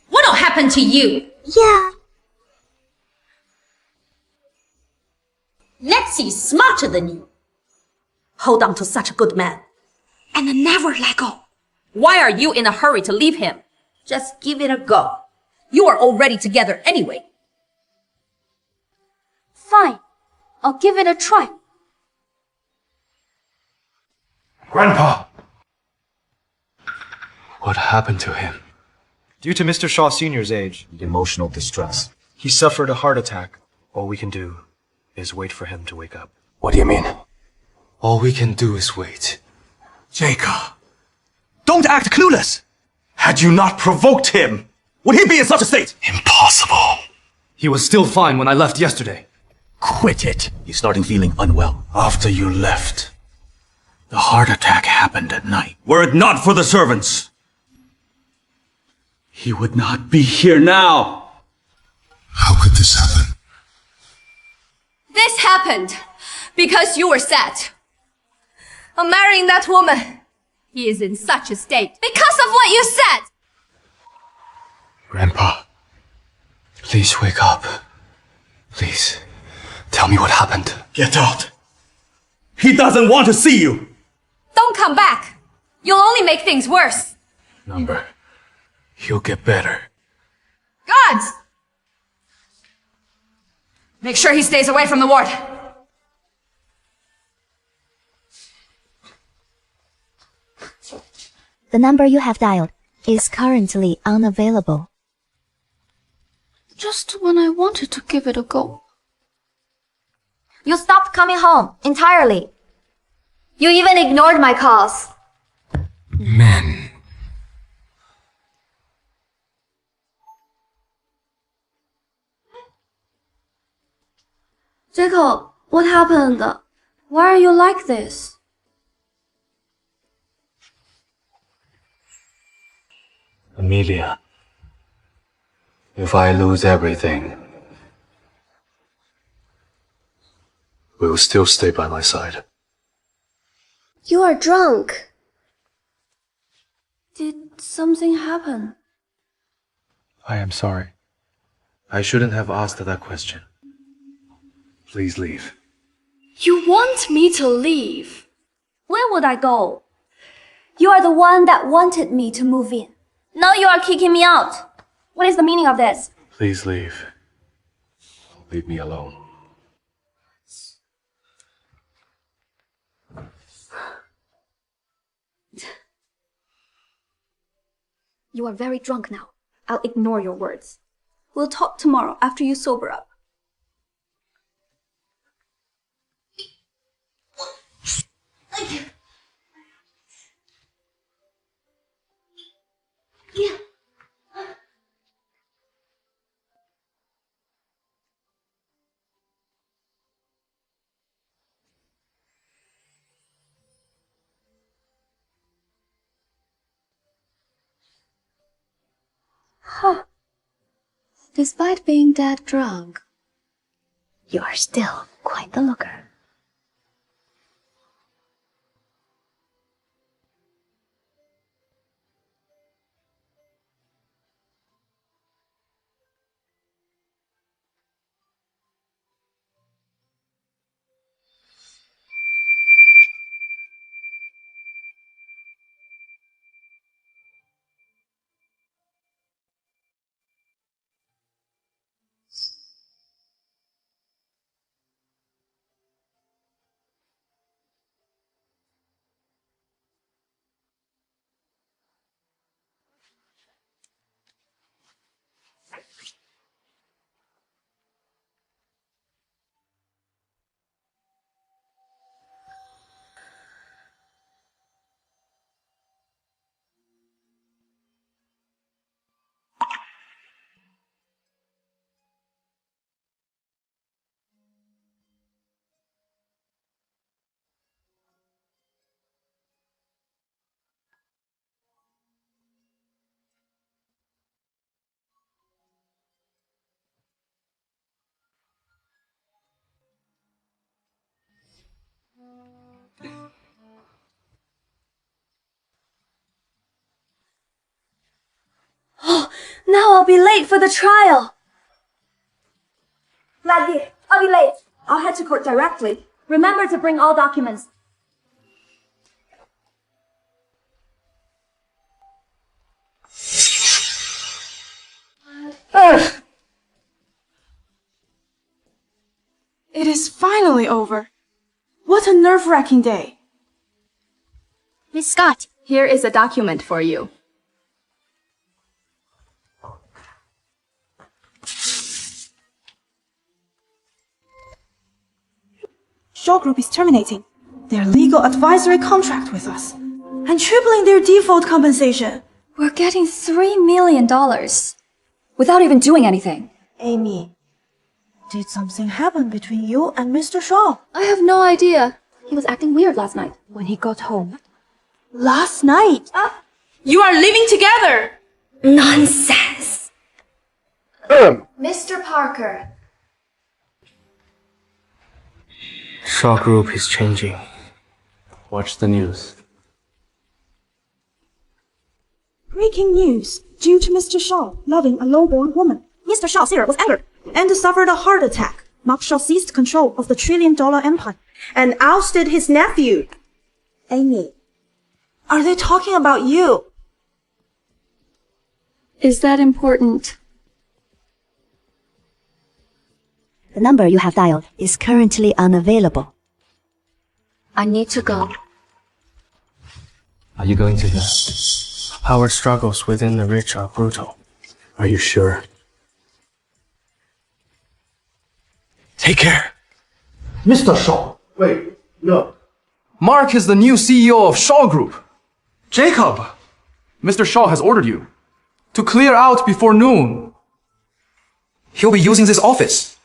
What'll happen to you? Yeah. Lexi's smarter than you. Hold on to such a good man. And never let go. Why are you in a hurry to leave him? Just give it a go. You are already together anyway. Fine, I'll give it a try. Grandpa! What happened to him? Due to Mr. Shaw Sr.'s age, Emotional distress. he suffered a heart attack. All we can do is wait for him to wake up. What do you mean? All we can do is wait. Jacob, don't act clueless. Had you not provoked him, would he be in such a state? Impossible. He was still fine when I left yesterday. Quit it. He's starting feeling unwell. After you left, the heart attack happened at night. Were it not for the servants, he would not be here now. How could this happen? This happened because you were sad. I'm marrying that woman. He is in such a state because of what you said. Grandpa, please wake up. Please, tell me what happened. Get out. He doesn't want to see you. Don't come back. You'll only make things worse. Number, he'll get better. Guards! Make sure he stays away from the ward. The number you have dialed is currently unavailable. Just when I wanted to give it a go. You stopped coming home entirely. You even ignored my calls. Men. Jacob, what happened? Why are you like this? Amelia, if I lose everything, will you still stay by my side? You are drunk. Did something happen? I am sorry. I shouldn't have asked that question. Please leave. You want me to leave? Where would I go? You are the one that wanted me to move in. Now you are kicking me out. What is the meaning of this? Please leave. Leave me alone. You are very drunk now. I'll ignore your words. We'll talk tomorrow after you sober up. Yeah. Huh. Despite being that drunk, you are still quite the looker. Oh, now I'll be late for the trial. Maggie, I'll be late. I'll head to court directly. Remember to bring all documents. It is finally over. What a nerve-wracking day. Miss Scott, here is a document for you. Shaw Group is terminating their legal advisory contract with us and tripling their default compensation. We're getting $3 million without even doing anything. Amy, did something happen between you and Mr. Shaw? I have no idea. He was acting weird last night when he got home. Last night? You are living together! Nonsense! Mr. Parker. Shaw Group is changing. Watch the news. Breaking news. Due to Mr. Shaw loving a lowborn woman, Mr. Shaw Sr. was angered and suffered a heart attack. Mark Shaw seized control of the trillion-dollar empire and ousted his nephew. Amy, are they talking about you? Is that important? The number you have dialed is currently unavailable. I need to go. Are you going to hear? Power struggles within the rich are brutal. Are you sure? Take care. Mr. Shaw. Wait, no. Mark is the new CEO of Shaw Group. Jacob, Mr. Shaw has ordered you to clear out before noon. He'll be using this office.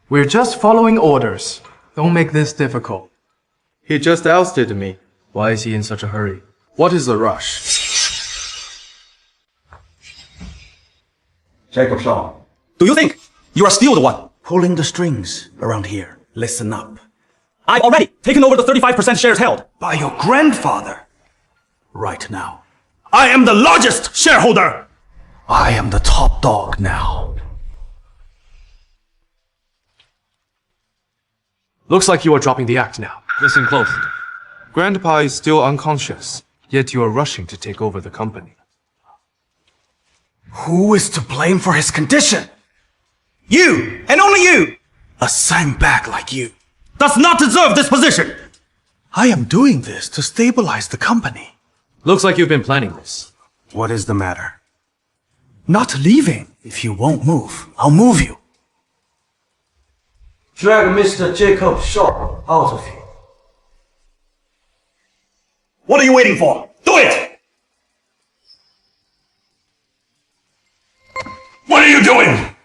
We're just following orders. Don't make this difficult. He just ousted me. Why is he in such a hurry? What is the rush? Jacob Shaw. Do you think you are still the one Pulling the strings around here. Listen up. I've already taken over the 35% shares held By your grandfather. Right now. I am the largest shareholder. I am the top dog now. Looks like you are dropping the act now. Listen close. Grandpa is still unconscious, yet you are rushing to take over the company. Who is to blame for his condition? You, and only you, A sandbag like you. does not deserve this position. I am doing this to stabilize the company. Looks like you've been planning this. What is the matter? Not leaving. If you won't move, I'll move you. Drag Mr. Jacob Shaw out of here. What are you waiting for? Do it! What are you doing?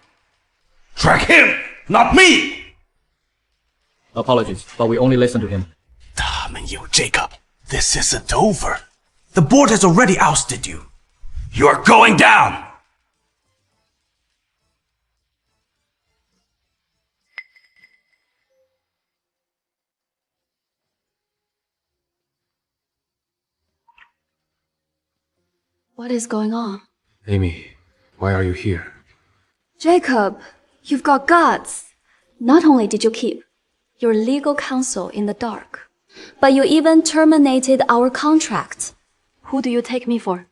Drag him, not me! Apologies, but we only listen to him. Damn you, Jacob. This isn't over. The board has already ousted you. You're going down! What is going on? Amy, why are you here? Jacob, you've got guts. Not only did you keep your legal counsel in the dark, but you even terminated our contract. Who do you take me for?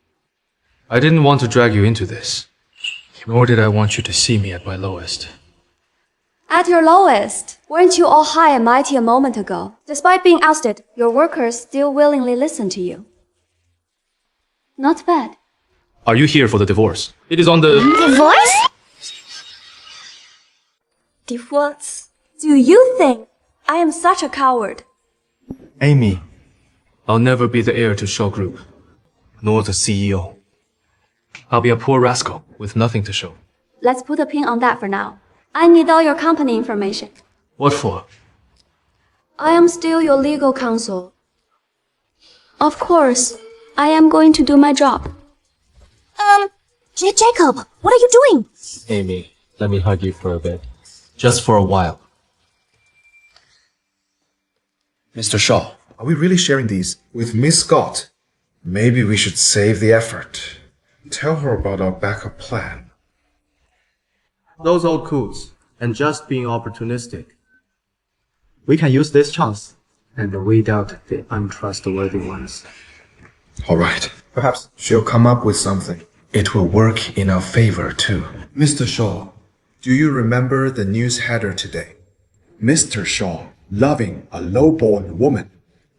I didn't want to drag you into this, nor did I want you to see me at my lowest. At your lowest, weren't you all high and mighty a moment ago? Despite being ousted, your workers still willingly listen to you. Not bad. Are you here for the divorce? It is on the... Divorce? Divorce? Do you think I am such a coward? Amy, I'll never be the heir to Shaw Group, nor the CEO. I'll be a poor rascal with nothing to show. Let's put a pin on that for now. I need all your company information. What for? I am still your legal counsel. Of course, I am going to do my job. Jacob, what are you doing? Amy, let me hug you for a bit. Just for a while. Mr. Shaw, are we really sharing these with Miss Scott? Maybe we should save the effort. Tell her about our backup plan. Those old coots, and just being opportunistic. We can use this chance and weed out the untrustworthy ones. All right. Perhaps she'll come up with something. It will work in our favor, too. Mr. Shaw, do you remember the news header today? Mr. Shaw loving a low-born woman.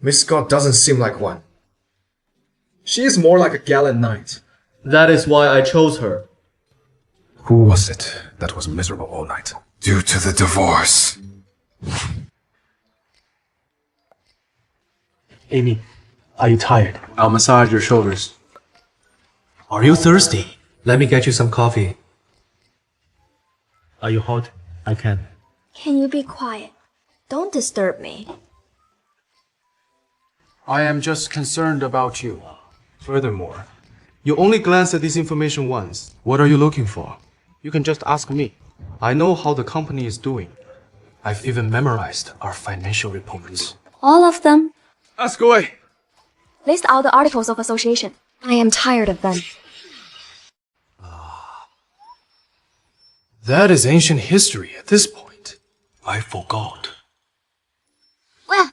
Miss Scott doesn't seem like one. She is more like a gallant knight. That is why I chose her. Who was it that was miserable all night? Due to the divorce. Amy, are you tired? I'll massage your shoulders. Are you thirsty? Let me get you some coffee. Are you hot? I can. Can you be quiet? Don't disturb me. I am just concerned about you. Furthermore, you only glanced at this information once. What are you looking for? You can just ask me. I know how the company is doing. I've even memorized our financial reports. All of them? Ask away. List out the articles of association. I am tired of them. That is ancient history at this point. I forgot. Well,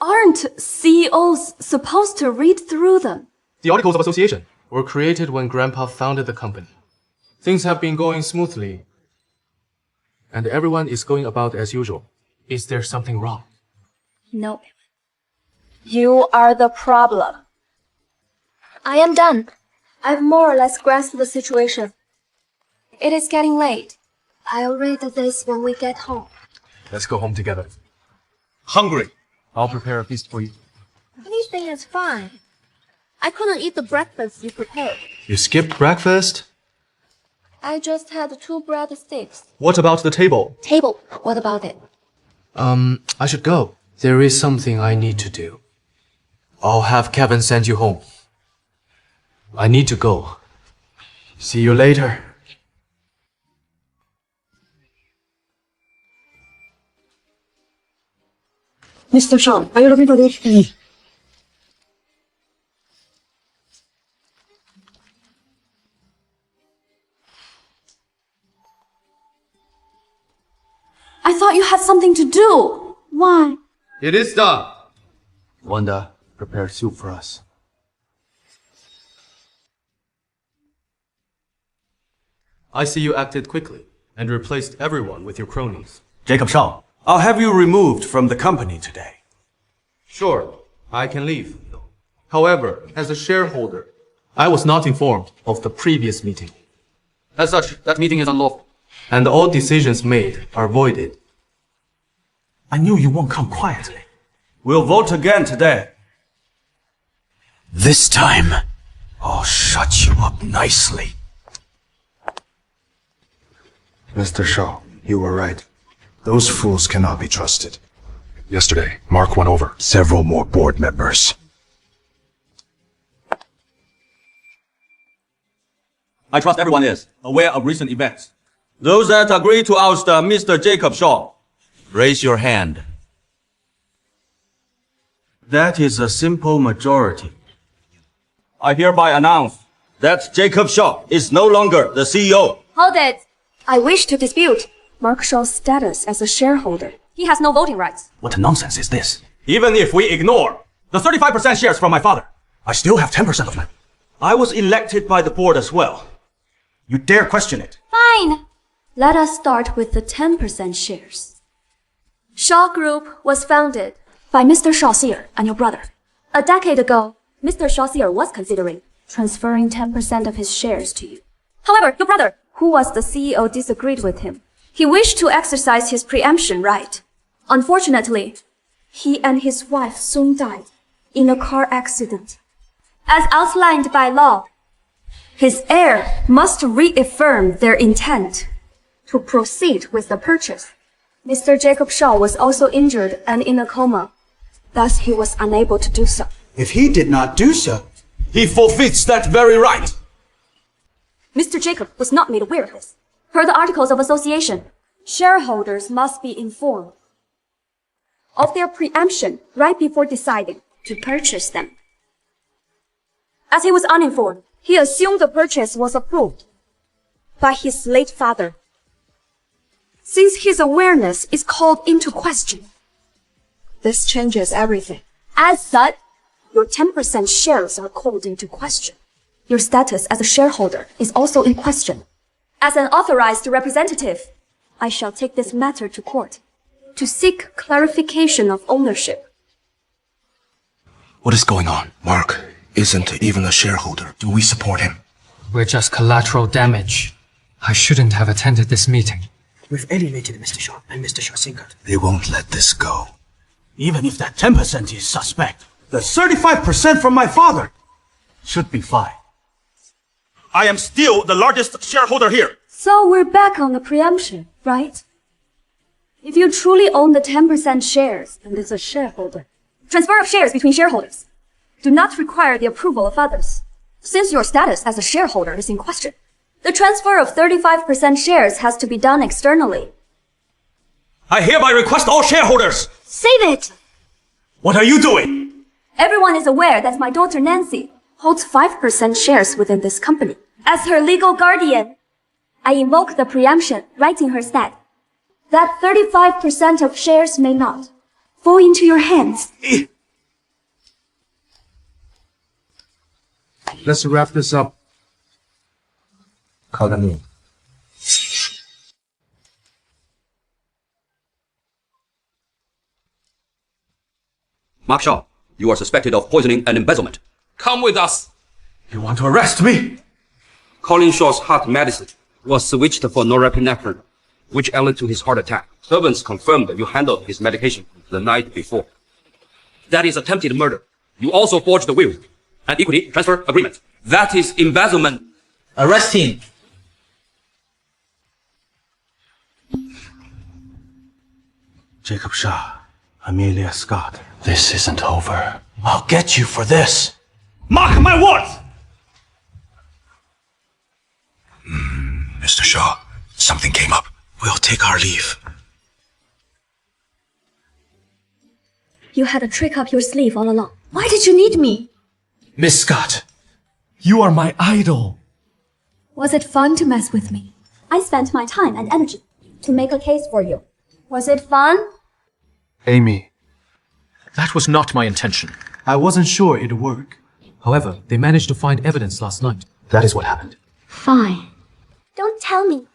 aren't CEOs supposed to read through them? The articles of association were created when Grandpa founded the company. Things have been going smoothly, and everyone is going about as usual. Is there something wrong? No. You are the problem. I am done. I've more or less grasped the situation. It is getting late. I'll read this when we get home. Let's go home together. Hungry. I'll prepare a feast for you. everything is fine. I couldn't eat the breakfast you prepared. You skipped breakfast? I just had 2 breadsticks. What about the table? Table, what about it? I should go. There is something I need to do. I'll have Kevin send you home. I need to go. See you later. Mr. Shaw, are you looking for this? I thought you had something to do. Why? It is done. Wanda, prepare soup for us. I see you acted quickly and replaced everyone with your cronies. Jacob Shaw, I'll have you removed from the company today. Sure, I can leave. However, as a shareholder, I was not informed of the previous meeting. As such, that meeting is unlawful, and all decisions made are voided. I knew you won't come quietly. We'll vote again today. This time, I'll shut you up nicely. Mr. Shaw, you were right. Those fools cannot be trusted. Yesterday, Mark won over several more board members. I trust everyone is aware of recent events. Those that agree to oust Mr. Jacob Shaw, raise your hand. That is a simple majority. I hereby announce that Jacob Shaw is no longer the CEO. Hold it! I wish to dispute Mark Shaw's status as a shareholder. He has no voting rights. What nonsense is this? Even if we ignore the 35% shares from my father, I still have 10% of them. I was elected by the board as well. You dare question it? Fine! Let us start with the 10% shares. Shaw Group was founded by Mr. Shaw Sr. and your brother. A decade ago, Mr. Shaw Sr. was considering transferring 10% of his shares to you. However, your brother, who was the CEO, disagreed with him. He wished to exercise his preemption right. Unfortunately, he and his wife soon died in a car accident. As outlined by law, his heir must reaffirm their intent to proceed with the purchase. Mr. Jacob Shaw was also injured and in a coma. Thus, he was unable to do so. If he did not do so, he forfeits that very right. Mr. Jacob was not made aware of this. Per the Articles of Association, shareholders must be informed of their preemption right before deciding to purchase them. As he was uninformed, he assumed the purchase was approved by his late father. Since his awareness is called into question, this changes everything. As such, your 10% shares are called into question. Your status as a shareholder is also in question. As an authorized representative, I shall take this matter to court to seek clarification of ownership. What is going on? Mark isn't even a shareholder. Do we support him? We're just collateral damage. I shouldn't have attended this meeting. We've alienated Mr. Shaw and Mr. Shaw's Sr. They won't let this go. Even if that 10% is suspect, the 35% from my father should be fine. I am still the largest shareholder here. So we're back on the preemption, right? If you truly own the 10% shares and is a shareholder, transfer of shares between shareholders do not require the approval of others. Since your status as a shareholder is in question, the transfer of 35% shares has to be done externally. I hereby request all shareholders. Save it! What are you doing? Everyone is aware that my daughter Nancy holds 5% shares within this company. As her legal guardian, I invoke the preemption right in her stead. That 35% of shares may not fall into your hands. Let's wrap this up. Call them in. Mark Shaw, you are suspected of poisoning and embezzlement. Come with us. You want to arrest me? Colin Shaw's heart medicine was switched for norepinephrine, which led to his heart attack. Servants confirmed that you handled his medication the night before. That is attempted murder. You also forged the will and equity transfer agreement. That is embezzlement. Arrest him. Jacob Shaw, Amelia Scott. This isn't over. I'll get you for this. Mark my words! Mr. Shaw, something came up. We'll take our leave. You had a trick up your sleeve all along. Why did you need me? Miss Scott, you are my idol. Was it fun to mess with me? I spent my time and energy to make a case for you. Was it fun? Amy, that was not my intention. I wasn't sure it'd work. However, they managed to find evidence last night. That is what happened. Fine. Don't tell me.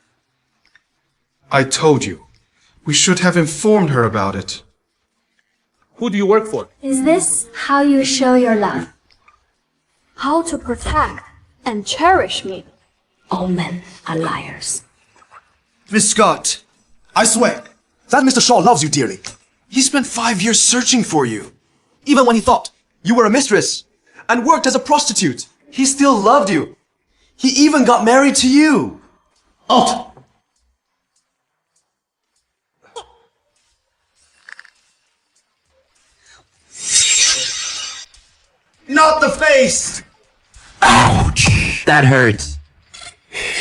I told you. We should have informed her about it. Who do you work for? Is this how you show your love? How to protect and cherish me? All men are liars. Miss Scott, I swear that Mr. Shaw loves you dearly. He spent 5 years searching for you. Even when he thought you were a mistress and worked as a prostitute, he still loved you. He even got married to you. Out! Not the face! Ouch! That hurts.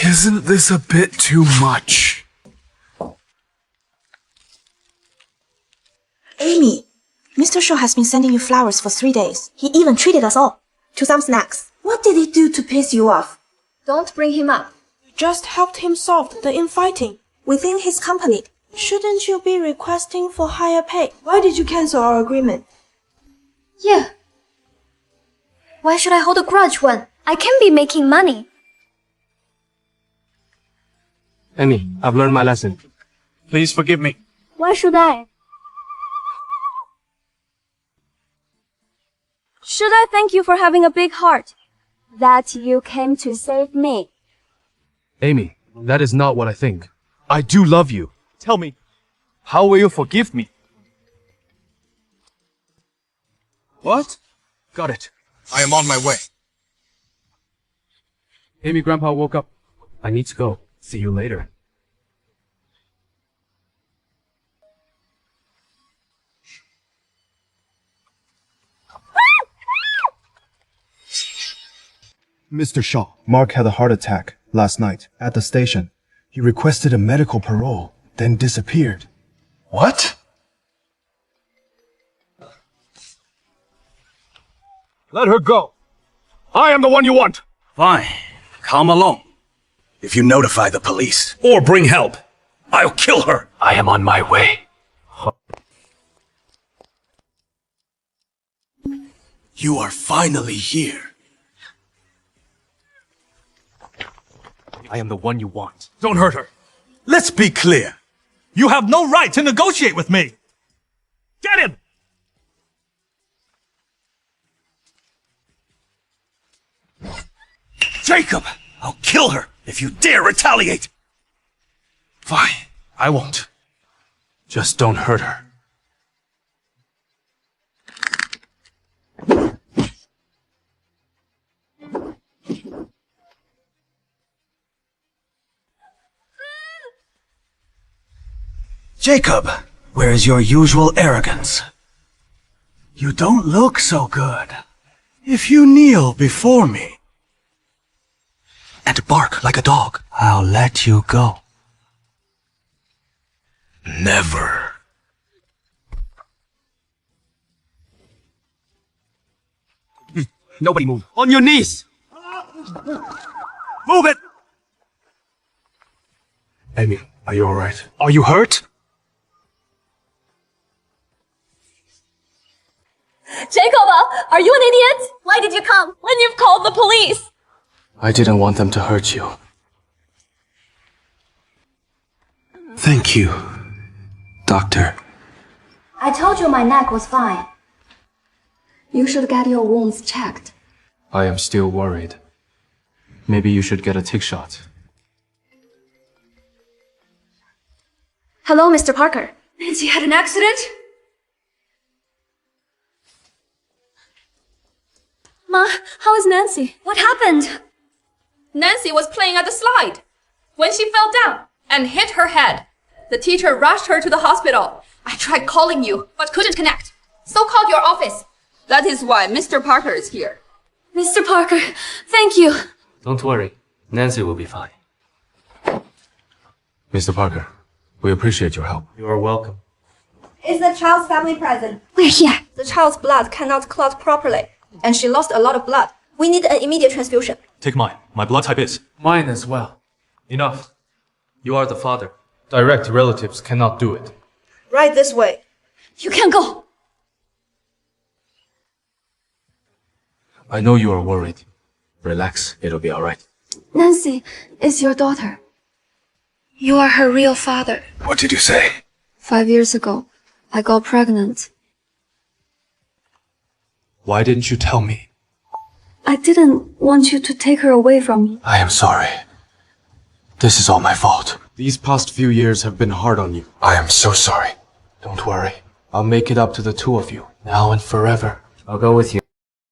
Isn't this a bit too much? Amy, Mr. Shaw has been sending you flowers for 3 days. He even treated us all to some snacks. What did he do to piss you off? Don't bring him up. You just helped him solve the infighting within his company. Shouldn't you be requesting for higher pay? Why did you cancel our agreement? Yeah. Why should I hold a grudge when I can be making money? Amy, I've learned my lesson. Please forgive me. Why should I? Should I thank you for having a big heart? That you came to save me. Amy, that is not what I think. I do love you. Tell me, how will you forgive me? What? Got it. I am on my way. Amy, Grandpa woke up. I need to go. See you later. Mr. Shaw, Mark had a heart attack last night at the station. He requested a medical parole, then disappeared. What? Let her go. I am the one you want. Fine. Come along. If you notify the police Or bring help. I'll kill her. I am on my way. you are finally here. I am the one you want. Don't hurt her. Let's be clear. You have no right to negotiate with me. Get him! Jacob! I'll kill her if you dare retaliate! Fine, I won't. Just don't hurt her. Jacob, where is your usual arrogance? You don't look so good. If you kneel before me and bark like a dog, I'll let you go. Never. Nobody move. On your knees! Move it! Amy, are you alright? Are you hurt? Jacob, are you an idiot? Why did you come when you've called the police? I didn't want them to hurt you. Thank you, Doctor. I told you my neck was fine. You should get your wounds checked. I am still worried. Maybe you should get a tick shot. Hello, Mr. Parker. Nancy had an accident? Ma, how is Nancy? What happened? Nancy was playing at the slide when she fell down and hit her head. The teacher rushed her to the hospital. I tried calling you, but couldn't connect. So called your office. That is why Mr. Parker is here. Mr. Parker, thank you. Don't worry. Nancy will be fine. Mr. Parker, we appreciate your help. You are welcome. Is the child's family present? We're here. The child's blood cannot clot properly, and she lost a lot of blood. We need an immediate transfusion. Take mine. My blood type is. Mine as well. Enough. You are the father. Direct relatives cannot do it. Right this way. You can go. I know you are worried. Relax, it'll be alright. Nancy is your daughter. You are her real father. What did you say? 5 years ago, I got pregnant. Why didn't you tell me? I didn't want you to take her away from me. I am sorry. This is all my fault. These past few years have been hard on you. I am so sorry. Don't worry. I'll make it up to the two of you, now and forever. I'll go with you.